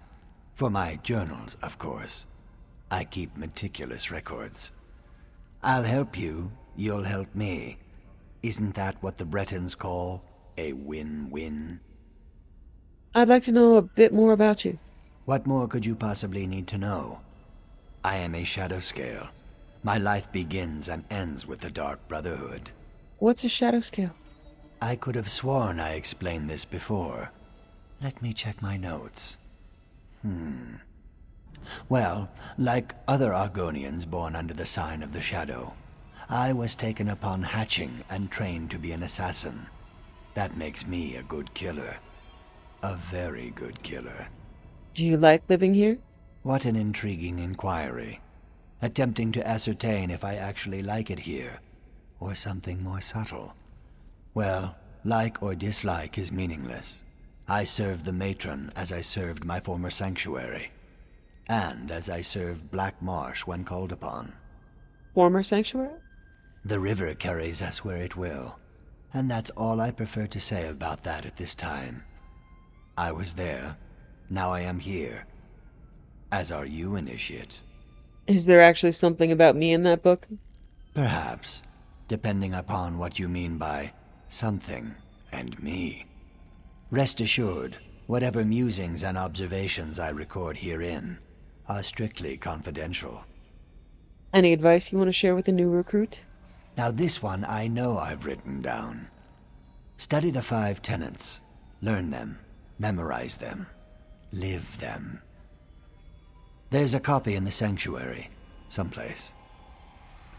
P: For my journals, of course. I keep meticulous records. I'll help you, you'll help me. Isn't that what the Bretons call a win-win?
A: I'd like to know a bit more about you.
P: What more could you possibly need to know? I am a shadow scale. My life begins and ends with the Dark Brotherhood.
A: What's a shadow scale?
P: I could have sworn I explained this before. Let me check my notes. Well, like other Argonians born under the sign of the Shadow, I was taken upon hatching and trained to be an assassin. That makes me a good killer. A very good killer.
A: Do you like living here?
P: What an intriguing inquiry. Attempting to ascertain if I actually like it here, or something more subtle. Well, like or dislike is meaningless. I serve the matron as I served my former sanctuary. And as I served Black Marsh when called upon.
A: Former sanctuary?
P: The river carries us where it will, and that's all I prefer to say about that at this time. I was there, now I am here. As are you, Initiate.
A: Is there actually something about me in that book?
P: Perhaps, depending upon what you mean by something and me. Rest assured, whatever musings and observations I record herein are strictly confidential.
A: Any advice you want to share with a new recruit?
P: Now this one I know I've written down. Study the 5 tenets. Learn them. Memorize them. Live them. There's a copy in the sanctuary, someplace.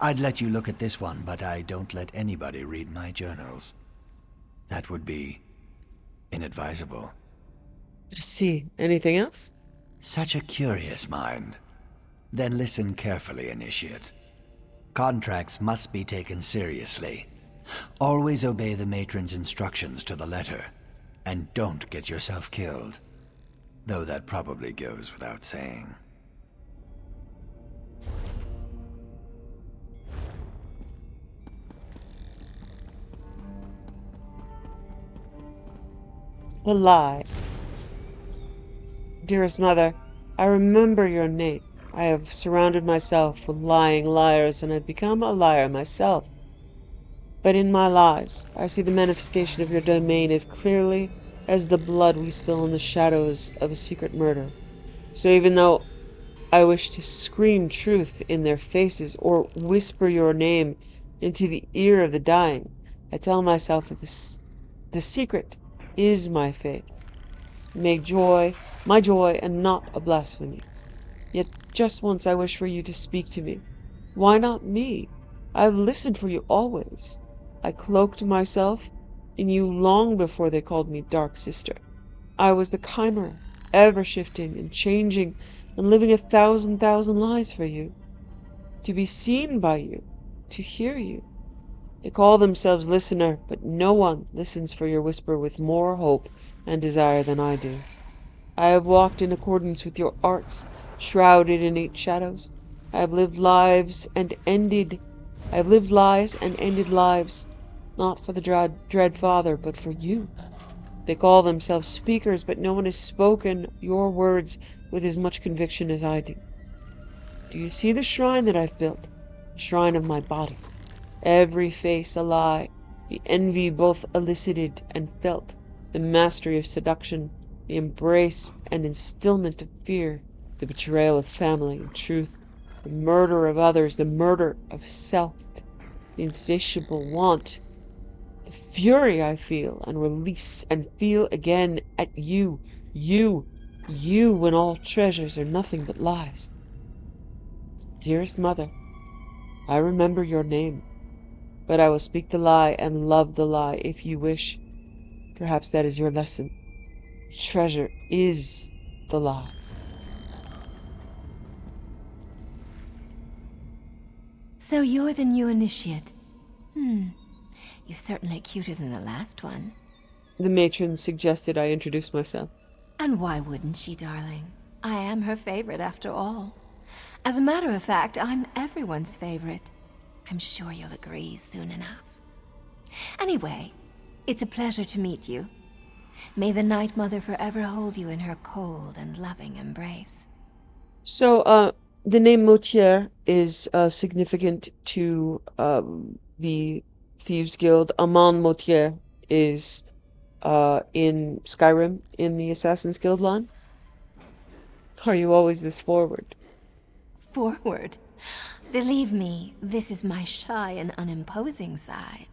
P: I'd let you look at this one, but I don't let anybody read my journals. That would be inadvisable.
A: I see. Anything else?
P: Such a curious mind. Then listen carefully, Initiate. Contracts must be taken seriously. Always obey the matron's instructions to the letter. And don't get yourself killed. Though that probably goes without saying.
A: The lie. Dearest mother, I remember your name. I have surrounded myself with lying liars, and have become a liar myself. But in my lies, I see the manifestation of your domain as clearly as the blood we spill in the shadows of a secret murder. So even though I wish to scream truth in their faces, or whisper your name into the ear of the dying, I tell myself that the secret is my fate. Make my joy, and not a blasphemy. Yet just once I wish for you to speak to me. Why not me? I have listened for you always. I cloaked myself in you long before they called me Dark Sister. I was the chimera, ever shifting and changing and living 1,000 lives for you. To be seen by you, to hear you. They call themselves listener, but no one listens for your whisper with more hope and desire than I do. I have walked in accordance with your arts, shrouded in 8 shadows. I have lived lies and ended lives, not for the dread father, but for you. They call themselves speakers, but no one has spoken your words with as much conviction as I do. Do you see the shrine that I've built? The shrine of my body. Every face a lie, the envy both elicited and felt, the mastery of seduction, the embrace and instillment of fear, the betrayal of family and truth, the murder of others, the murder of self, the insatiable want, the fury I feel and release and feel again at you, when all treasures are nothing but lies. Dearest mother, I remember your name, but I will speak the lie and love the lie if you wish. Perhaps that is your lesson. Treasure is the lie.
G: So you're the new initiate. You're certainly cuter than the last one.
A: The matron suggested I introduce myself.
G: And why wouldn't she, darling? I am her favorite after all. As a matter of fact, I'm everyone's favorite. I'm sure you'll agree soon enough. Anyway, it's a pleasure to meet you. May the Night Mother forever hold you in her cold and loving embrace.
A: So, the name Motier is significant to the Thieves Guild. Amon Motier is in Skyrim in the Assassin's Guild line. Are you always this forward?
G: Forward? Believe me, this is my shy and unimposing side.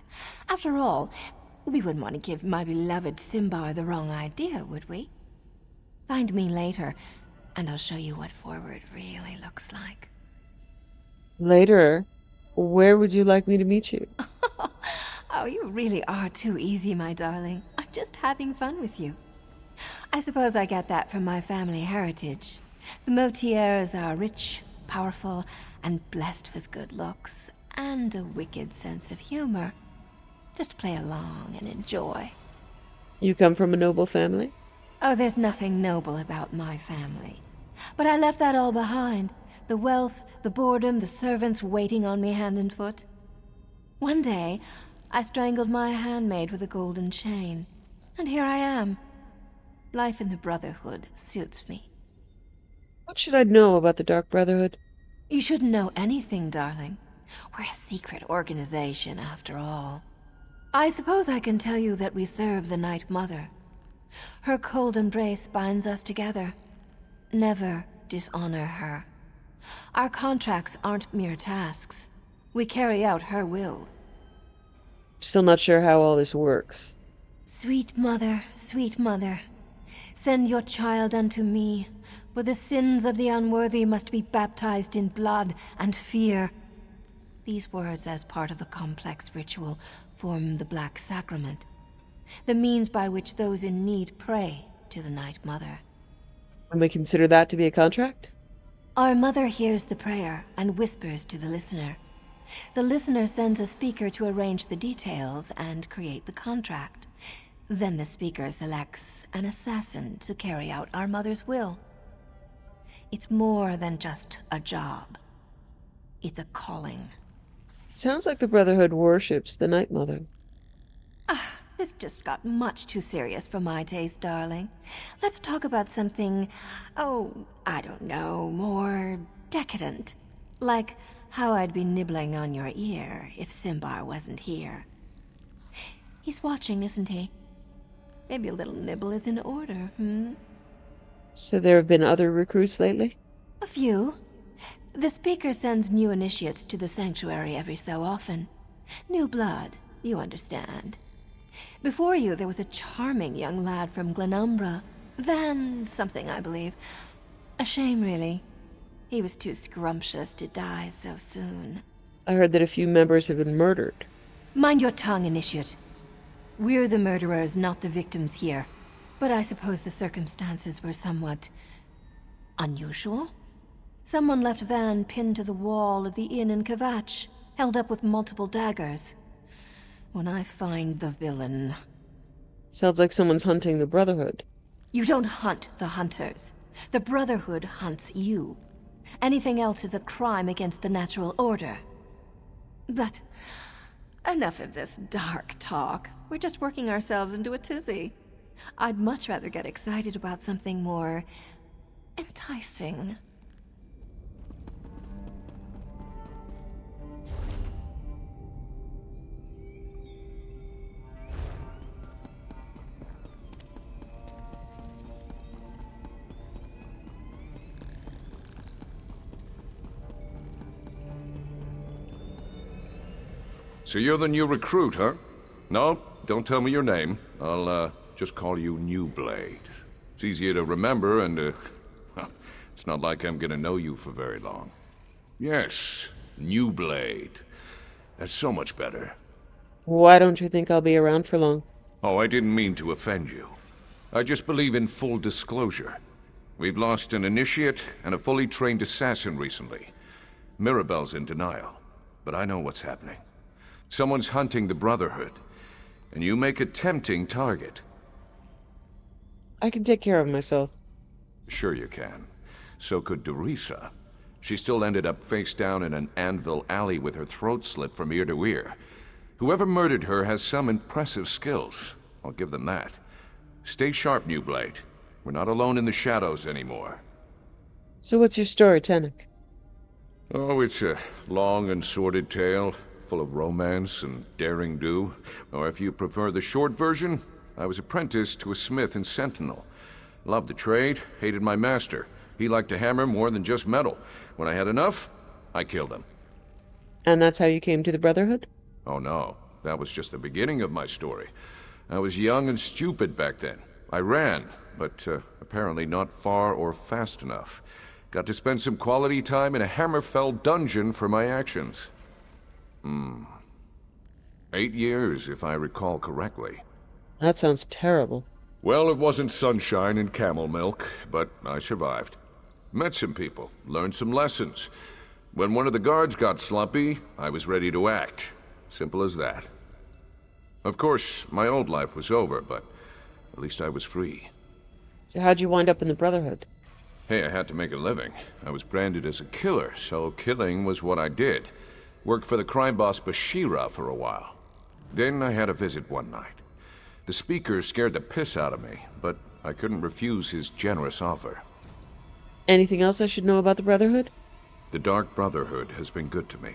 G: After all, we wouldn't want to give my beloved Thimbar the wrong idea, would we? Find me later, and I'll show you what forward really looks like.
A: Later? Where would you like me to meet you?
G: Oh, you really are too easy, my darling. I'm just having fun with you. I suppose I get that from my family heritage. The Motiers are rich, powerful, and blessed with good looks, and a wicked sense of humor. Just play along and enjoy.
A: You come from a noble family?
G: Oh, there's nothing noble about my family. But I left that all behind. The wealth, the boredom, the servants waiting on me hand and foot. One day, I strangled my handmaid with a golden chain. And here I am. Life in the Brotherhood suits me.
A: What should I know about the Dark Brotherhood?
G: You shouldn't know anything, darling. We're a secret organization, after all. I suppose I can tell you that we serve the Night Mother. Her cold embrace binds us together. Never dishonor her. Our contracts aren't mere tasks. We carry out her will.
A: Still not sure how all this works.
G: Sweet mother, send your child unto me, for the sins of the unworthy must be baptized in blood and fear. These words, as part of a complex ritual, form the Black Sacrament, the means by which those in need pray to the Night Mother.
A: And we consider that to be a contract?
G: Our mother hears the prayer and whispers to the listener. The listener sends a speaker to arrange the details and create the contract. Then the speaker selects an assassin to carry out our mother's will. It's more than just a job. It's a calling.
A: Sounds like the Brotherhood worships the Night Mother.
G: This just got much too serious for my taste, darling. Let's talk about something, I don't know, more decadent. Like how I'd be nibbling on your ear if Thimbar wasn't here. He's watching, isn't he? Maybe a little nibble is in order,
A: So there have been other recruits lately?
G: A few. The speaker sends new initiates to the sanctuary every so often. New blood, you understand. Before you, there was a charming young lad from Glenumbra. Van something, I believe. A shame, really. He was too scrumptious to die so soon.
A: I heard that a few members have been murdered.
G: Mind your tongue, Initiate. We're the murderers, not the victims here. But I suppose the circumstances were somewhat unusual. Someone left Van pinned to the wall of the inn in Kvatch, held up with multiple daggers. When I find the villain...
A: Sounds like someone's hunting the Brotherhood.
G: You don't hunt the hunters. The Brotherhood hunts you. Anything else is a crime against the natural order. But enough of this dark talk. We're just working ourselves into a tizzy. I'd much rather get excited about something more enticing.
F: So you're the new recruit, huh? No, don't tell me your name. I'll, just call you New Blade. It's easier to remember, and, it's not like I'm gonna know you for very long. Yes, New Blade. That's so much better.
A: Why don't you think I'll be around for long?
F: Oh, I didn't mean to offend you. I just believe in full disclosure. We've lost an initiate and a fully trained assassin recently. Mirabelle's in denial, but I know what's happening. Someone's hunting the Brotherhood, and you make a tempting target.
A: I can take care of myself.
F: Sure you can. So could Dorisa. She still ended up face down in an anvil alley with her throat slit from ear to ear. Whoever murdered her has some impressive skills. I'll give them that. Stay sharp, New Blade. We're not alone in the shadows anymore.
A: So what's your story, Tennick?
F: Oh, it's a long and sordid tale, full of romance and daring do. Or if you prefer the short version, I was apprenticed to a smith in Sentinel. Loved the trade, hated my master. He liked to hammer more than just metal. When I had enough, I killed him.
A: And that's how you came to the Brotherhood?
F: Oh no, that was just the beginning of my story. I was young and stupid back then. I ran, but apparently not far or fast enough. Got to spend some quality time in a Hammerfell dungeon for my actions. 8 years, if I recall correctly.
A: That sounds terrible.
F: Well, it wasn't sunshine and camel milk, but I survived. Met some people, learned some lessons. When one of the guards got slumpy, I was ready to act. Simple as that. Of course, my old life was over, but at least I was free.
A: So how'd you wind up in the Brotherhood?
F: Hey, I had to make a living. I was branded as a killer, so killing was what I did. Worked for the crime boss Bashira for a while. Then I had a visit one night. The speaker scared the piss out of me, but I couldn't refuse his generous offer.
A: Anything else I should know about the Brotherhood?
F: The Dark Brotherhood has been good to me.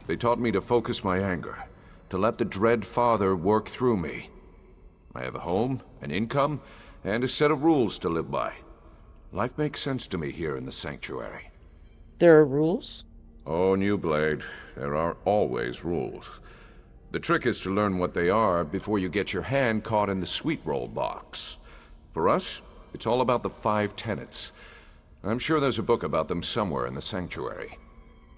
F: They taught me to focus my anger, to let the Dread Father work through me. I have a home, an income, and a set of rules to live by. Life makes sense to me here in the Sanctuary.
A: There are rules?
F: Oh, New Blade, there are always rules. The trick is to learn what they are before you get your hand caught in the sweet roll box. For us, it's all about the 5 tenets. I'm sure there's a book about them somewhere in the Sanctuary.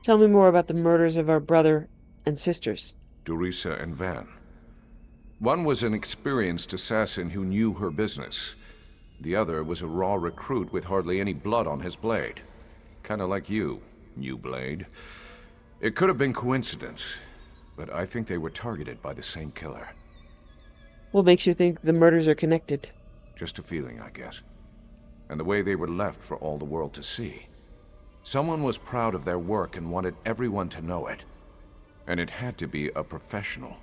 A: Tell me more about the murders of our brother and sisters.
F: Dorisa and Van. One was an experienced assassin who knew her business. The other was a raw recruit with hardly any blood on his blade. Kinda like you, New Blade. It could have been coincidence, but I think they were targeted by the same killer.
A: What makes you think the murders are connected?
F: Just a feeling, I guess. And the way they were left for all the world to see. Someone was proud of their work and wanted everyone to know it. And it had to be a professional.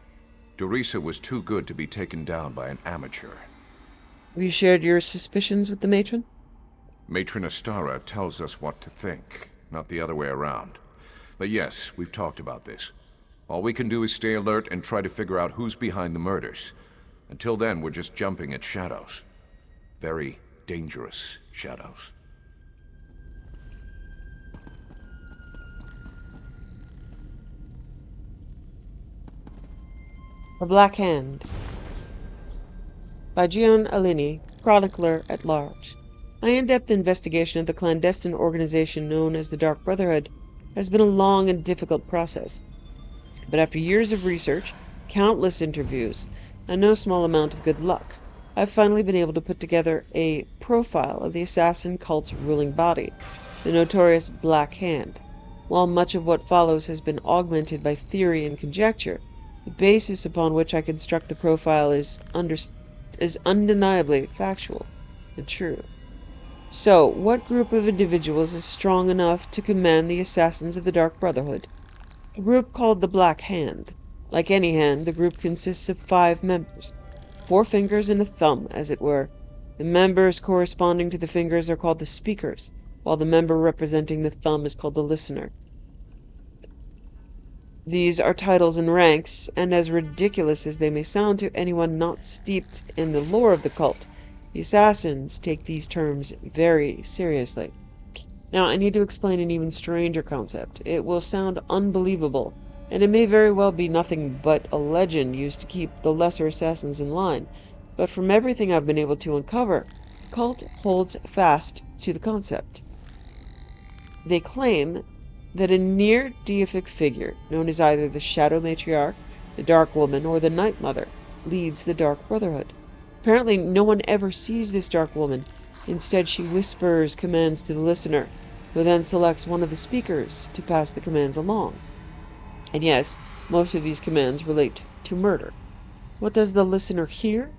F: Dorisa was too good to be taken down by an amateur.
A: Have you shared your suspicions with the matron?
F: Matron Astara tells us what to think, not the other way around. But yes, we've talked about this. All we can do is stay alert and try to figure out who's behind the murders. Until then, we're just jumping at shadows. Very dangerous shadows.
A: The Black Hand by Gian Alini, chronicler at large. My in-depth investigation of the clandestine organization known as the Dark Brotherhood has been a long and difficult process. But after years of research, countless interviews, and no small amount of good luck, I've finally been able to put together a profile of the assassin cult's ruling body, the notorious Black Hand. While much of what follows has been augmented by theory and conjecture, the basis upon which I construct the profile is undeniably factual and true. So, what group of individuals is strong enough to command the assassins of the Dark Brotherhood? A group called the Black Hand. Like any hand, the group consists of 5 members, 4 fingers and a thumb, as it were. The members corresponding to the fingers are called the speakers, while the member representing the thumb is called the listener. These are titles and ranks, and as ridiculous as they may sound to anyone not steeped in the lore of the cult, the assassins take these terms very seriously. Now, I need to explain an even stranger concept. It will sound unbelievable, and it may very well be nothing but a legend used to keep the lesser assassins in line. But from everything I've been able to uncover, the cult holds fast to the concept. They claim that a near deific figure, known as either the Shadow Matriarch, the Dark Woman, or the Night Mother, leads the Dark Brotherhood. Apparently, no one ever sees this Dark Woman. Instead, she whispers commands to the listener, who then selects one of the speakers to pass the commands along. And yes, most of these commands relate to murder. What does the listener hear?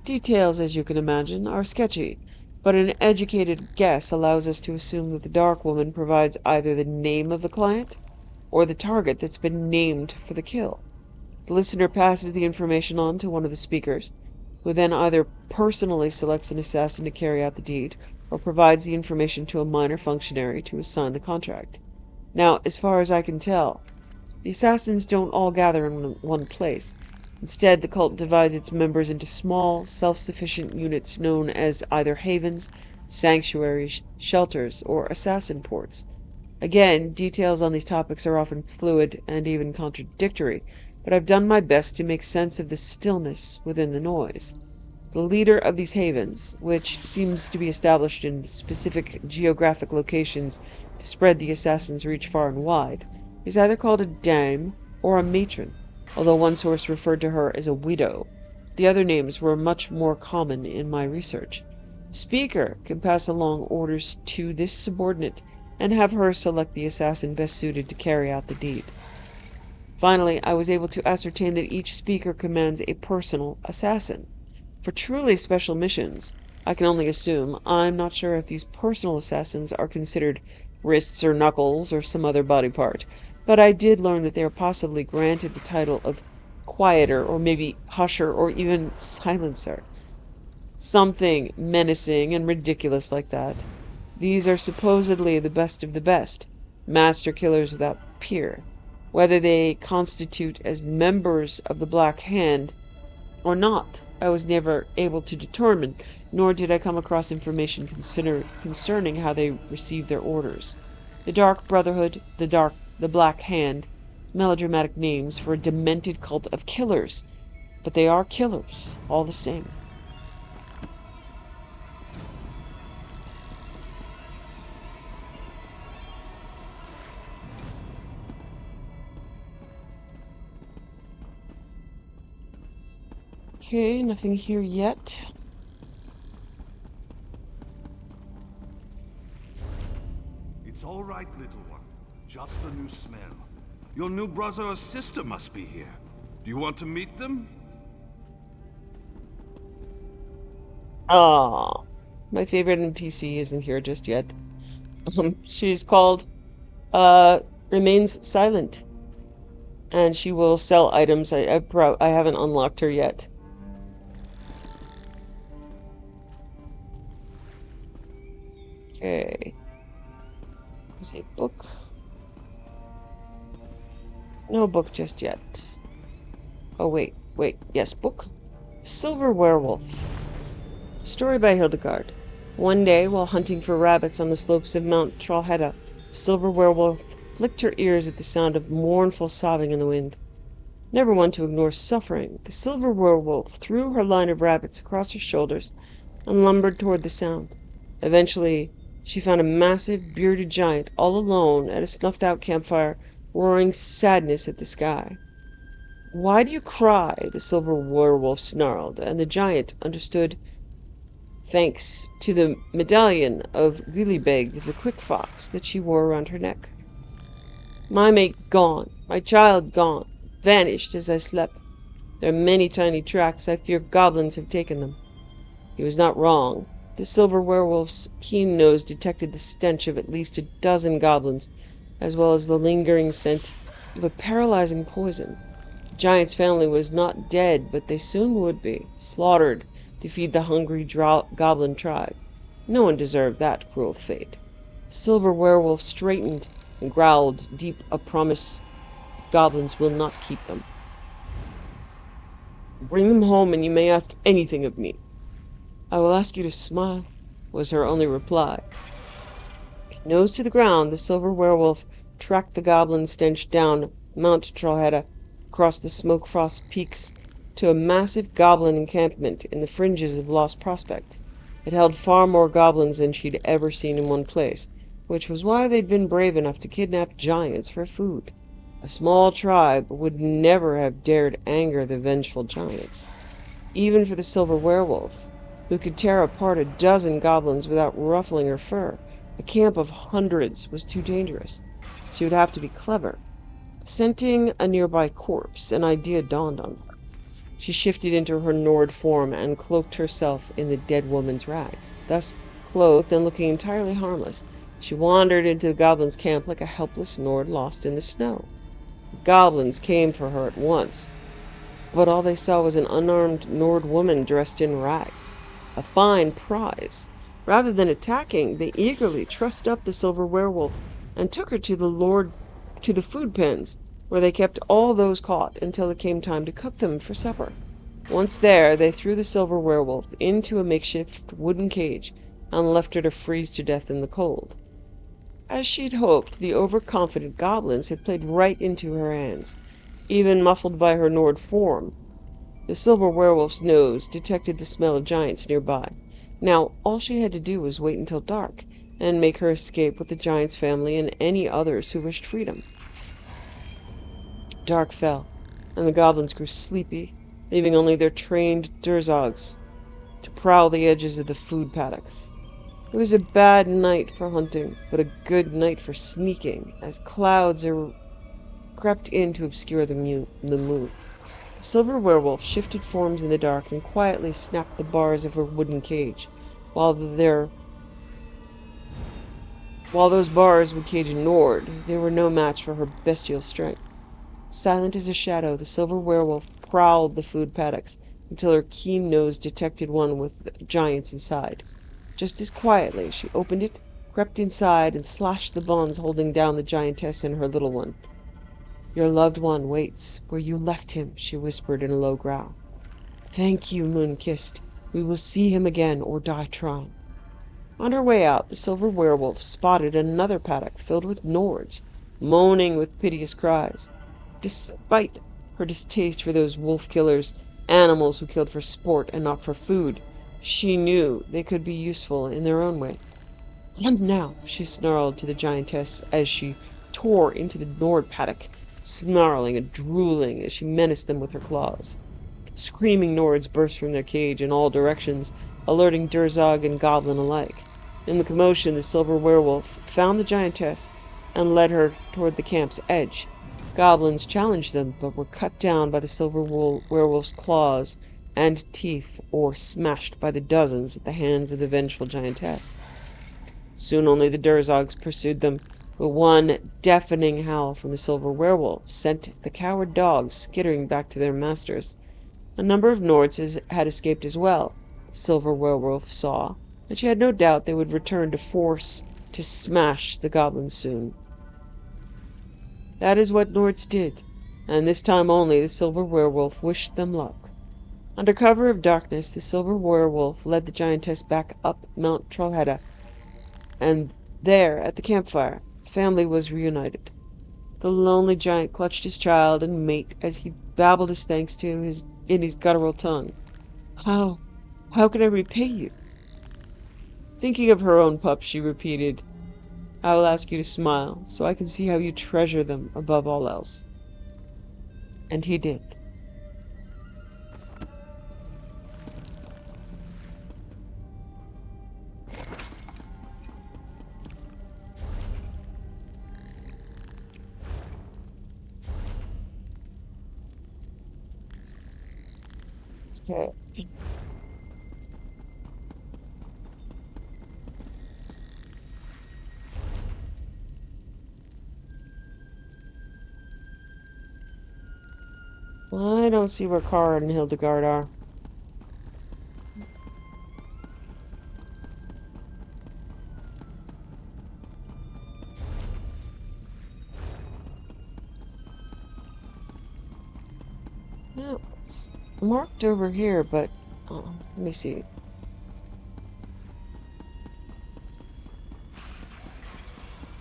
A: Details, as you can imagine, are sketchy, but an educated guess allows us to assume that the Dark Woman provides either the name of the client or the target that's been named for the kill. The listener passes the information on to one of the speakers, who then either personally selects an assassin to carry out the deed or provides the information to a minor functionary to assign the contract. Now, as far as I can tell, the assassins don't all gather in one place. Instead, the cult divides its members into small, self-sufficient units known as either havens, sanctuaries, shelters, or assassin ports. Again, details on these topics are often fluid and even contradictory, but I've done my best to make sense of the stillness within the noise. The leader of these havens, which seems to be established in specific geographic locations to spread the assassin's reach far and wide, is either called a dame or a matron, although one source referred to her as a widow. The other names were much more common in my research. The speaker can pass along orders to this subordinate and have her select the assassin best suited to carry out the deed. Finally, I was able to ascertain that each speaker commands a personal assassin. For truly special missions, I can only assume, I'm not sure if these personal assassins are considered wrists or knuckles or some other body part, but I did learn that they are possibly granted the title of quieter or maybe husher or even silencer. Something menacing and ridiculous like that. These are supposedly the best of the best, master killers without peer. Whether they constitute as members of the Black Hand or not, I was never able to determine, nor did I come across information concerning how they receive their orders. The Dark Brotherhood, the Black Hand, melodramatic names for a demented cult of killers, but they are killers, all the same. Okay, nothing here yet.
Q: It's all right, little one. Just a new smell. Your new brother or sister must be here. Do you want to meet them?
A: Ah, my favorite NPC isn't here just yet. She's called, remains silent. And she will sell items. I haven't unlocked her yet. Okay. Is a book? No book just yet. Oh, wait. Yes, book. Silver Werewolf. Story by Hildegard. One day, while hunting for rabbits on the slopes of Mount Trollhättan, the silver werewolf flicked her ears at the sound of mournful sobbing in the wind. Never one to ignore suffering, the silver werewolf threw her line of rabbits across her shoulders and lumbered toward the sound. Eventually, she found a massive, bearded giant all alone at a snuffed-out campfire, roaring sadness at the sky. "Why do you cry?" the silver werewolf snarled, and the giant understood thanks to the medallion of Gulibeg, the quick fox, that she wore around her neck. "My mate gone, my child gone, vanished as I slept. There are many tiny tracks. I fear goblins have taken them." He was not wrong. The silver werewolf's keen nose detected the stench of at least a dozen goblins, as well as the lingering scent of a paralyzing poison. The giant's family was not dead, but they soon would be, slaughtered to feed the hungry goblin tribe. No one deserved that cruel fate. The silver werewolf straightened and growled deep a promise the goblins will not keep them. "Bring them home and you may ask anything of me." "I will ask you to smile," was her only reply. Nose to the ground, the silver werewolf tracked the goblin stench down Mount Trollhätte, across the smoke-frost peaks, to a massive goblin encampment in the fringes of Lost Prospect. It held far more goblins than she'd ever seen in one place, which was why they'd been brave enough to kidnap giants for food. A small tribe would never have dared anger the vengeful giants. Even for the silver werewolf, who could tear apart a dozen goblins without ruffling her fur, a camp of hundreds was too dangerous. She would have to be clever. Scenting a nearby corpse, an idea dawned on her. She shifted into her Nord form and cloaked herself in the dead woman's rags. Thus, clothed and looking entirely harmless, she wandered into the goblins' camp like a helpless Nord lost in the snow. The goblins came for her at once, but all they saw was an unarmed Nord woman dressed in rags. A fine prize. Rather than attacking, they eagerly trussed up the silver werewolf and took her to the food pens, where they kept all those caught until it came time to cook them for supper. Once there, they threw the silver werewolf into a makeshift wooden cage and left her to freeze to death in the cold. As she'd hoped, the overconfident goblins had played right into her hands. Even muffled by her Nord form, the silver werewolf's nose detected the smell of giants nearby. Now, all she had to do was wait until dark, and make her escape with the giant's family and any others who wished freedom. Dark fell, and the goblins grew sleepy, leaving only their trained Durzogs to prowl the edges of the food paddocks. It was a bad night for hunting, but a good night for sneaking, as clouds crept in to obscure the moon. The silver werewolf shifted forms in the dark and quietly snapped the bars of her wooden cage, while those bars would cage Nord, they were no match for her bestial strength. Silent as a shadow, the silver werewolf prowled the food paddocks until her keen nose detected one with giants inside. Just as quietly, she opened it, crept inside, and slashed the bonds holding down the giantess and her little one. "Your loved one waits where you left him," she whispered in a low growl. "Thank you, Moon-Kissed. We will see him again, or die trying." On her way out, the silver werewolf spotted another paddock filled with Nords, moaning with piteous cries. Despite her distaste for those wolf killers, animals who killed for sport and not for food, she knew they could be useful in their own way. "Hunt now," she snarled to the giantess as she tore into the Nord paddock, snarling and drooling as she menaced them with her claws. Screaming Nords burst from their cage in all directions, alerting Durzog and goblin alike. In the commotion, the silver werewolf found the giantess and led her toward the camp's edge. Goblins challenged them, but were cut down by the silver werewolf's claws and teeth, or smashed by the dozens at the hands of the vengeful giantess. Soon only the Durzogs pursued them, but one deafening howl from the silver werewolf sent the coward dogs skittering back to their masters. A number of Nords had escaped as well, the silver werewolf saw, and she had no doubt they would return to force to smash the goblins soon. That is what Nords did, and this time only the silver werewolf wished them luck. Under cover of darkness, the silver werewolf led the giantess back up Mount Trollhätte, and there, at the campfire, the family was reunited. The lonely giant clutched his child and mate as he babbled his thanks to in his guttural tongue. How can I repay you?" Thinking of her own pups, she repeated, "I will ask you to smile, so I can see how you treasure them above all else." And he did. Okay. I don't see where Kara and Hildegard are. No, it's marked over here, but let me see.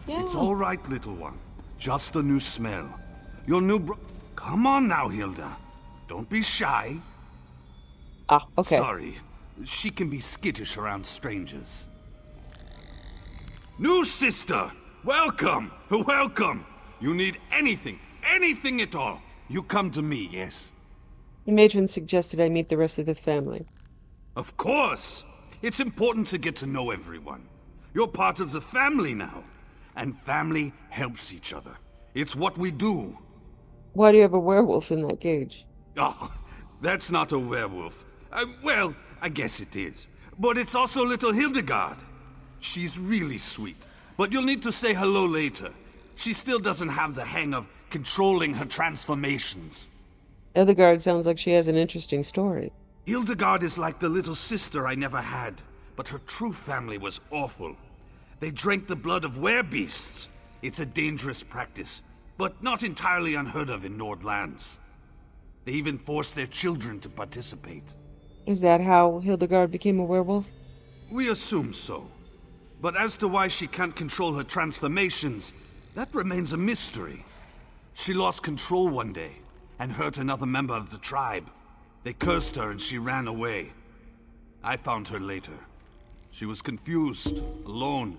Q: It's all right, little one. Just a new smell. Your new Come on now, Hilda. Don't be shy.
A: Ah, okay.
Q: Sorry. She can be skittish around strangers. New sister! Welcome! Welcome! You need anything at all, you come to me, yes?
A: The matron suggested I meet the rest of the family.
Q: Of course! It's important to get to know everyone. You're part of the family now. And family helps each other. It's what we do.
A: Why do you have a werewolf in that cage?
Q: Oh, that's not a werewolf. Well, I guess it is. But it's also little Hildegard. She's really sweet. But you'll need to say hello later. She still doesn't have the hang of controlling her transformations.
A: Hildegard sounds like she has an interesting story.
Q: Hildegard is like the little sister I never had, but her true family was awful. They drank the blood of werebeasts. It's a dangerous practice, but not entirely unheard of in Nord lands. They even forced their children to participate.
A: Is that how Hildegard became a werewolf?
Q: We assume so. But as to why she can't control her transformations, that remains a mystery. She lost control one day, and hurt another member of the tribe. They cursed her and she ran away. I found her later. She was confused, alone,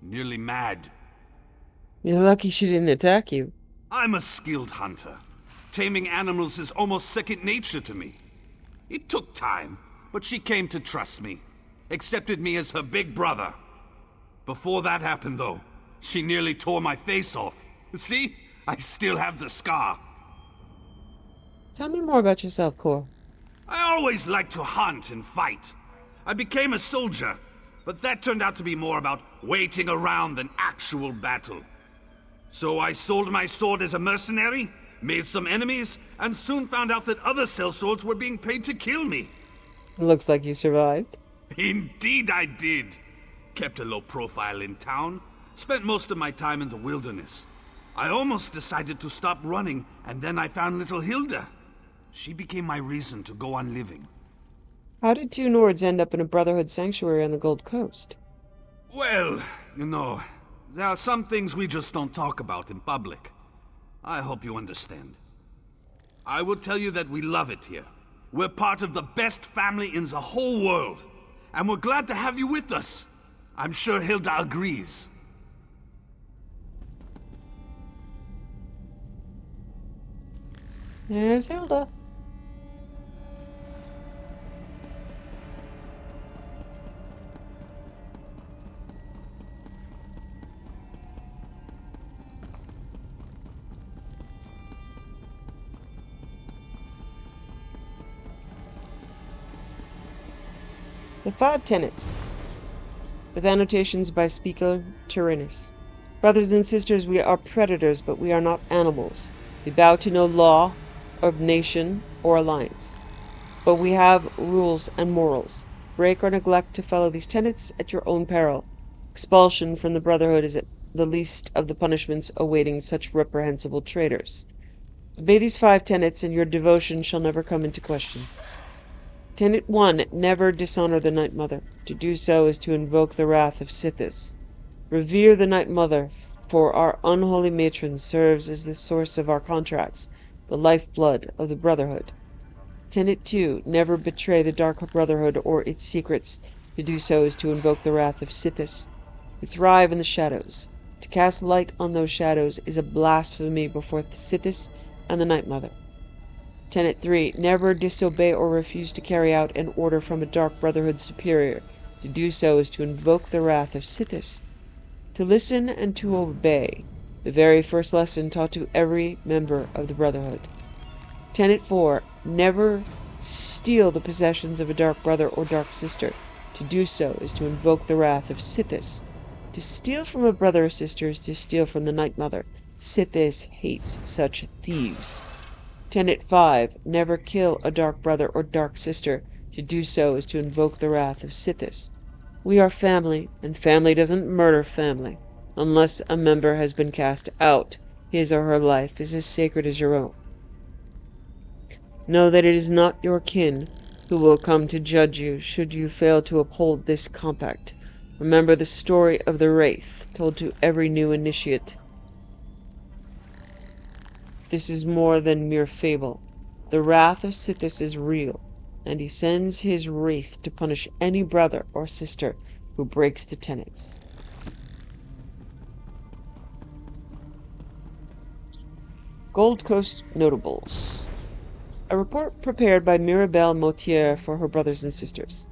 Q: nearly mad.
A: You're lucky she didn't attack you.
Q: I'm a skilled hunter. Taming animals is almost second nature to me. It took time, but she came to trust me. Accepted me as her big brother. Before that happened, though, she nearly tore my face off. See? I still have the scar.
A: Tell me more about yourself, Cor.
Q: I always liked to hunt and fight. I became a soldier, but that turned out to be more about waiting around than actual battle. So I sold my sword as a mercenary, made some enemies, and soon found out that other sellswords were being paid to kill me.
A: Looks like you survived.
Q: Indeed I did. Kept a low profile in town, spent most of my time in the wilderness. I almost decided to stop running, and then I found little Hilda. She became my reason to go on living.
A: How did two Nords end up in a Brotherhood sanctuary on the Gold Coast?
Q: Well, you know, there are some things we just don't talk about in public. I hope you understand. I will tell you that we love it here. We're part of the best family in the whole world. And we're glad to have you with us. I'm sure Hilda agrees.
A: There's Hilda. The Five Tenets, with annotations by Speaker Tyrannus. Brothers and sisters, we are predators, but we are not animals. We bow to no law of nation or alliance. But we have rules and morals. Break or neglect to follow these tenets at your own peril. Expulsion from the Brotherhood is the least of the punishments awaiting such reprehensible traitors. Obey these 5 tenets, and your devotion shall never come into question. Tenet 1. Never dishonor the Night Mother. To do so is to invoke the wrath of Sithis. Revere the Night Mother, for our unholy matron serves as the source of our contracts, the lifeblood of the Brotherhood. Tenet 2. Never betray the Dark Brotherhood or its secrets. To do so is to invoke the wrath of Sithis. We thrive in the shadows. To cast light on those shadows is a blasphemy before Sithis and the Night Mother. Tenet 3. Never disobey or refuse to carry out an order from a Dark Brotherhood superior. To do so is to invoke the wrath of Sithis. To listen and to obey. The very first lesson taught to every member of the Brotherhood. Tenet 4. Never steal the possessions of a Dark Brother or Dark Sister. To do so is to invoke the wrath of Sithis. To steal from a brother or sister is to steal from the Night Mother. Sithis hates such thieves. Tenet 5. Never kill a Dark Brother or Dark Sister. To do so is to invoke the wrath of Sithis. We are family, and family doesn't murder family. Unless a member has been cast out, his or her life is as sacred as your own. Know that it is not your kin who will come to judge you should you fail to uphold this compact. Remember the story of the Wraith, told to every new initiate. This is more than mere fable. The wrath of Sithis is real, and he sends his wraith to punish any brother or sister who breaks the tenets. Gold Coast Notables. A report prepared by Mirabelle Motier for her brothers and sisters.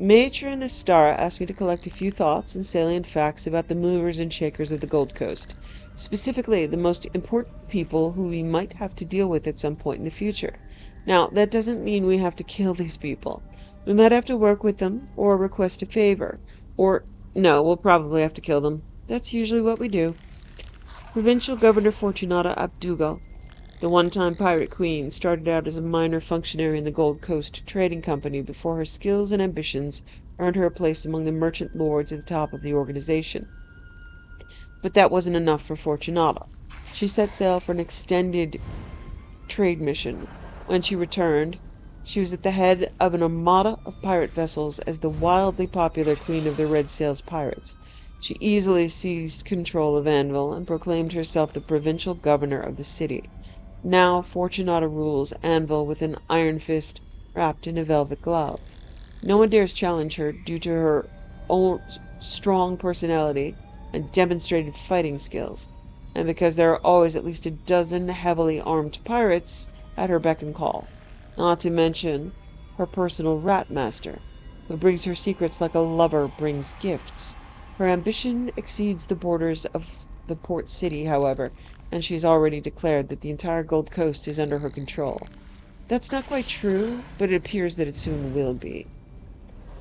A: Matron Astara asked me to collect a few thoughts and salient facts about the movers and shakers of the Gold Coast, specifically the most important people who we might have to deal with at some point in the future. Now, that doesn't mean we have to kill these people. We might have to work with them, or request a favor, or no, we'll probably have to kill them. That's usually what we do. Provincial Governor Fortunata Abdugal, the one-time pirate queen, started out as a minor functionary in the Gold Coast Trading Company before her skills and ambitions earned her a place among the merchant lords at the top of the organization. But that wasn't enough for Fortunata. She set sail for an extended trade mission. When she returned, she was at the head of an armada of pirate vessels as the wildly popular Queen of the Red Sails pirates. She easily seized control of Anvil and proclaimed herself the provincial governor of the city. Now Fortunata rules Anvil with an iron fist wrapped in a velvet glove. No one dares challenge her due to her own strong personality and demonstrated fighting skills, and because there are always at least a dozen heavily armed pirates at her beck and call, not to mention her personal rat master, who brings her secrets like a lover brings gifts. Her ambition exceeds the borders of the port city, however, and she's already declared that the entire Gold Coast is under her control. That's not quite true, but it appears that it soon will be.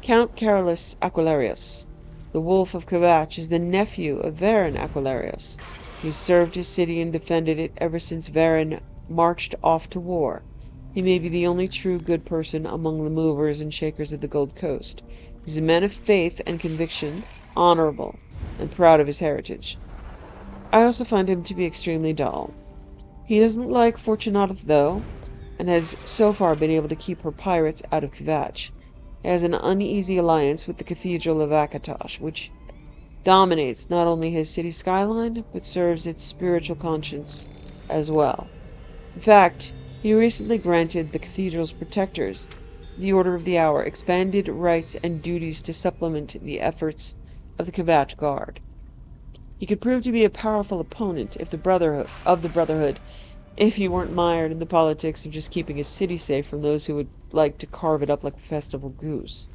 A: Count Carolus Aquilarius, the Wolf of Kvatch, is the nephew of Varen Aquilarius. He's served his city and defended it ever since Varen marched off to war. He may be the only true good person among the movers and shakers of the Gold Coast. He's a man of faith and conviction, honorable, and proud of his heritage. I also find him to be extremely dull. He doesn't like Fortunata, though, and has so far been able to keep her pirates out of Kvatch. He has an uneasy alliance with the Cathedral of Akatosh, which dominates not only his city skyline, but serves its spiritual conscience as well. In fact, he recently granted the cathedral's protectors, the Order of the Hour, expanded rights and duties to supplement the efforts of the Kvatch Guard. He could prove to be a powerful opponent of the Brotherhood if he weren't mired in the politics of just keeping his city safe from those who would like to carve it up like a festival goose.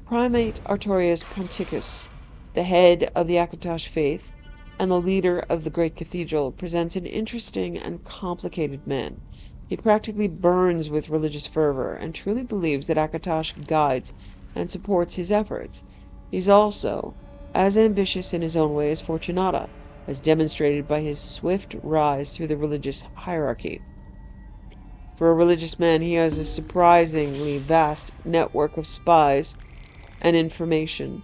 A: Primate Artorius Ponticus, the head of the Akatosh faith and the leader of the great cathedral, presents an interesting and complicated man. He practically burns with religious fervor and truly believes that Akatosh guides and supports his efforts. He's also as ambitious in his own way as Fortunata, as demonstrated by his swift rise through the religious hierarchy. For a religious man, he has a surprisingly vast network of spies and information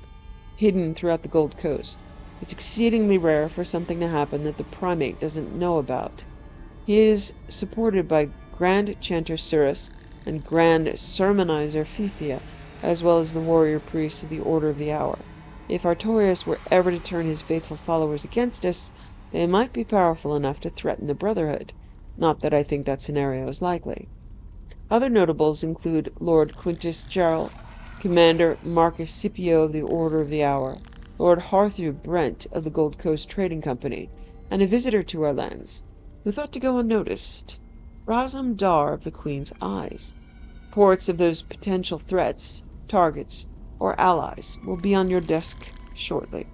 A: hidden throughout the Gold Coast. It's exceedingly rare for something to happen that the primate doesn't know about. He is supported by Grand Chanter Surus and Grand Sermonizer Phethia, as well as the warrior priests of the Order of the Hour. If Artorius were ever to turn his faithful followers against us, they might be powerful enough to threaten the Brotherhood. Not that I think that scenario is likely. Other notables include Lord Quintus Gerald, Commander Marcus Scipio of the Order of the Hour, Lord Harthu Brent of the Gold Coast Trading Company, and a visitor to our lands, who thought to go unnoticed, Razam Dar of the Queen's Eyes. Reports of those potential threats, targets, or allies will be on your desk shortly.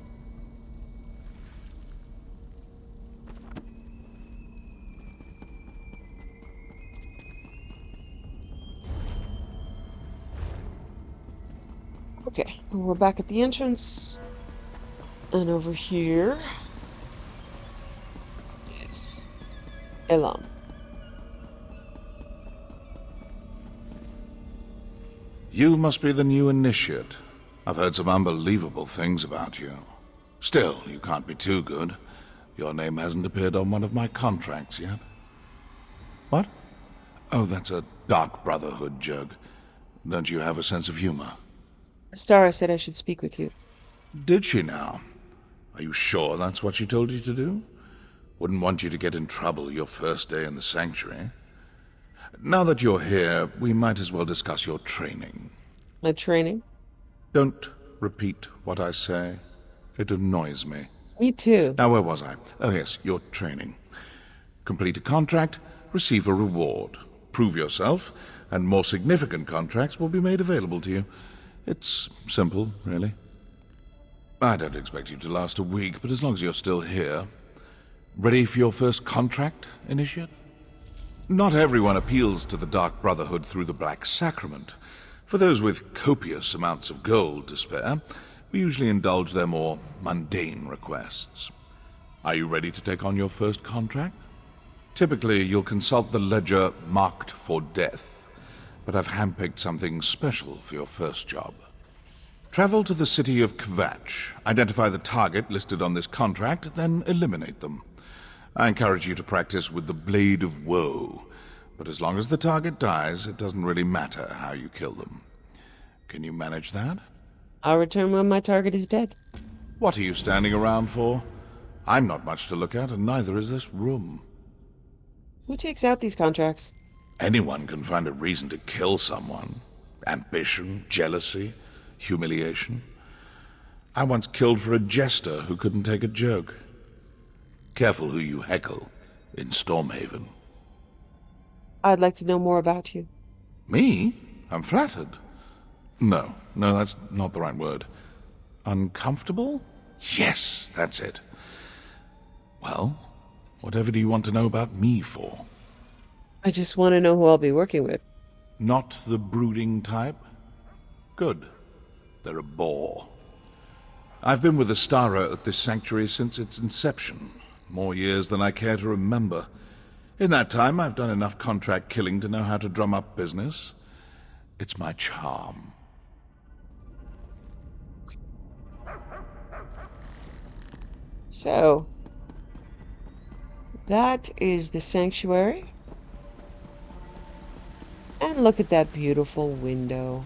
A: Okay, we're back at the entrance. And over here is Elam.
R: You must be the new initiate. I've heard some unbelievable things about you. Still, you can't be too good. Your name hasn't appeared on one of my contracts yet. What? Oh, that's a Dark Brotherhood joke. Don't you have a sense of humor?
A: Astara said I should speak with you.
R: Did she now? Are you sure that's what she told you to do? Wouldn't want you to get in trouble your first day in the sanctuary. Now that you're here, we might as well discuss your training.
A: My training?
R: Don't repeat what I say. It annoys me.
A: Me too.
R: Now, where was I? Oh, yes, your training. Complete a contract, receive a reward. Prove yourself, and more significant contracts will be made available to you. It's simple, really. I don't expect you to last a week, but as long as you're still here. Ready for your first contract, Initiate? Not everyone appeals to the Dark Brotherhood through the Black Sacrament. For those with copious amounts of gold to spare, we usually indulge their more mundane requests. Are you ready to take on your first contract? Typically, you'll consult the ledger marked for death, but I've handpicked something special for your first job. Travel to the city of Kvatch, identify the target listed on this contract, then eliminate them. I encourage you to practice with the Blade of Woe, but as long as the target dies, it doesn't really matter how you kill them. Can you manage that?
A: I'll return when my target is dead.
R: What are you standing around for? I'm not much to look at, and neither is this room.
A: Who takes out these contracts?
R: Anyone can find a reason to kill someone. Ambition, jealousy, humiliation. I once killed for a jester who couldn't take a joke. Careful who you heckle in Stormhaven.
A: I'd like to know more about you.
R: Me? I'm flattered. No, that's not the right word. Uncomfortable? Yes, that's it. Well, whatever do you want to know about me for?
A: I just want to know who I'll be working with.
R: Not the brooding type? Good. They're a bore. I've been with Astara at this sanctuary since its inception. More years than I care to remember. In that time, I've done enough contract killing to know how to drum up business. It's my charm.
A: So, that is the sanctuary. And look at that beautiful window.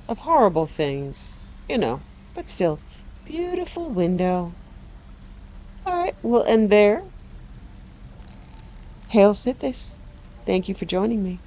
A: Of horrible things, you know, but still, beautiful window. Alright, we'll end there. Hail Sithis. Thank you for joining me.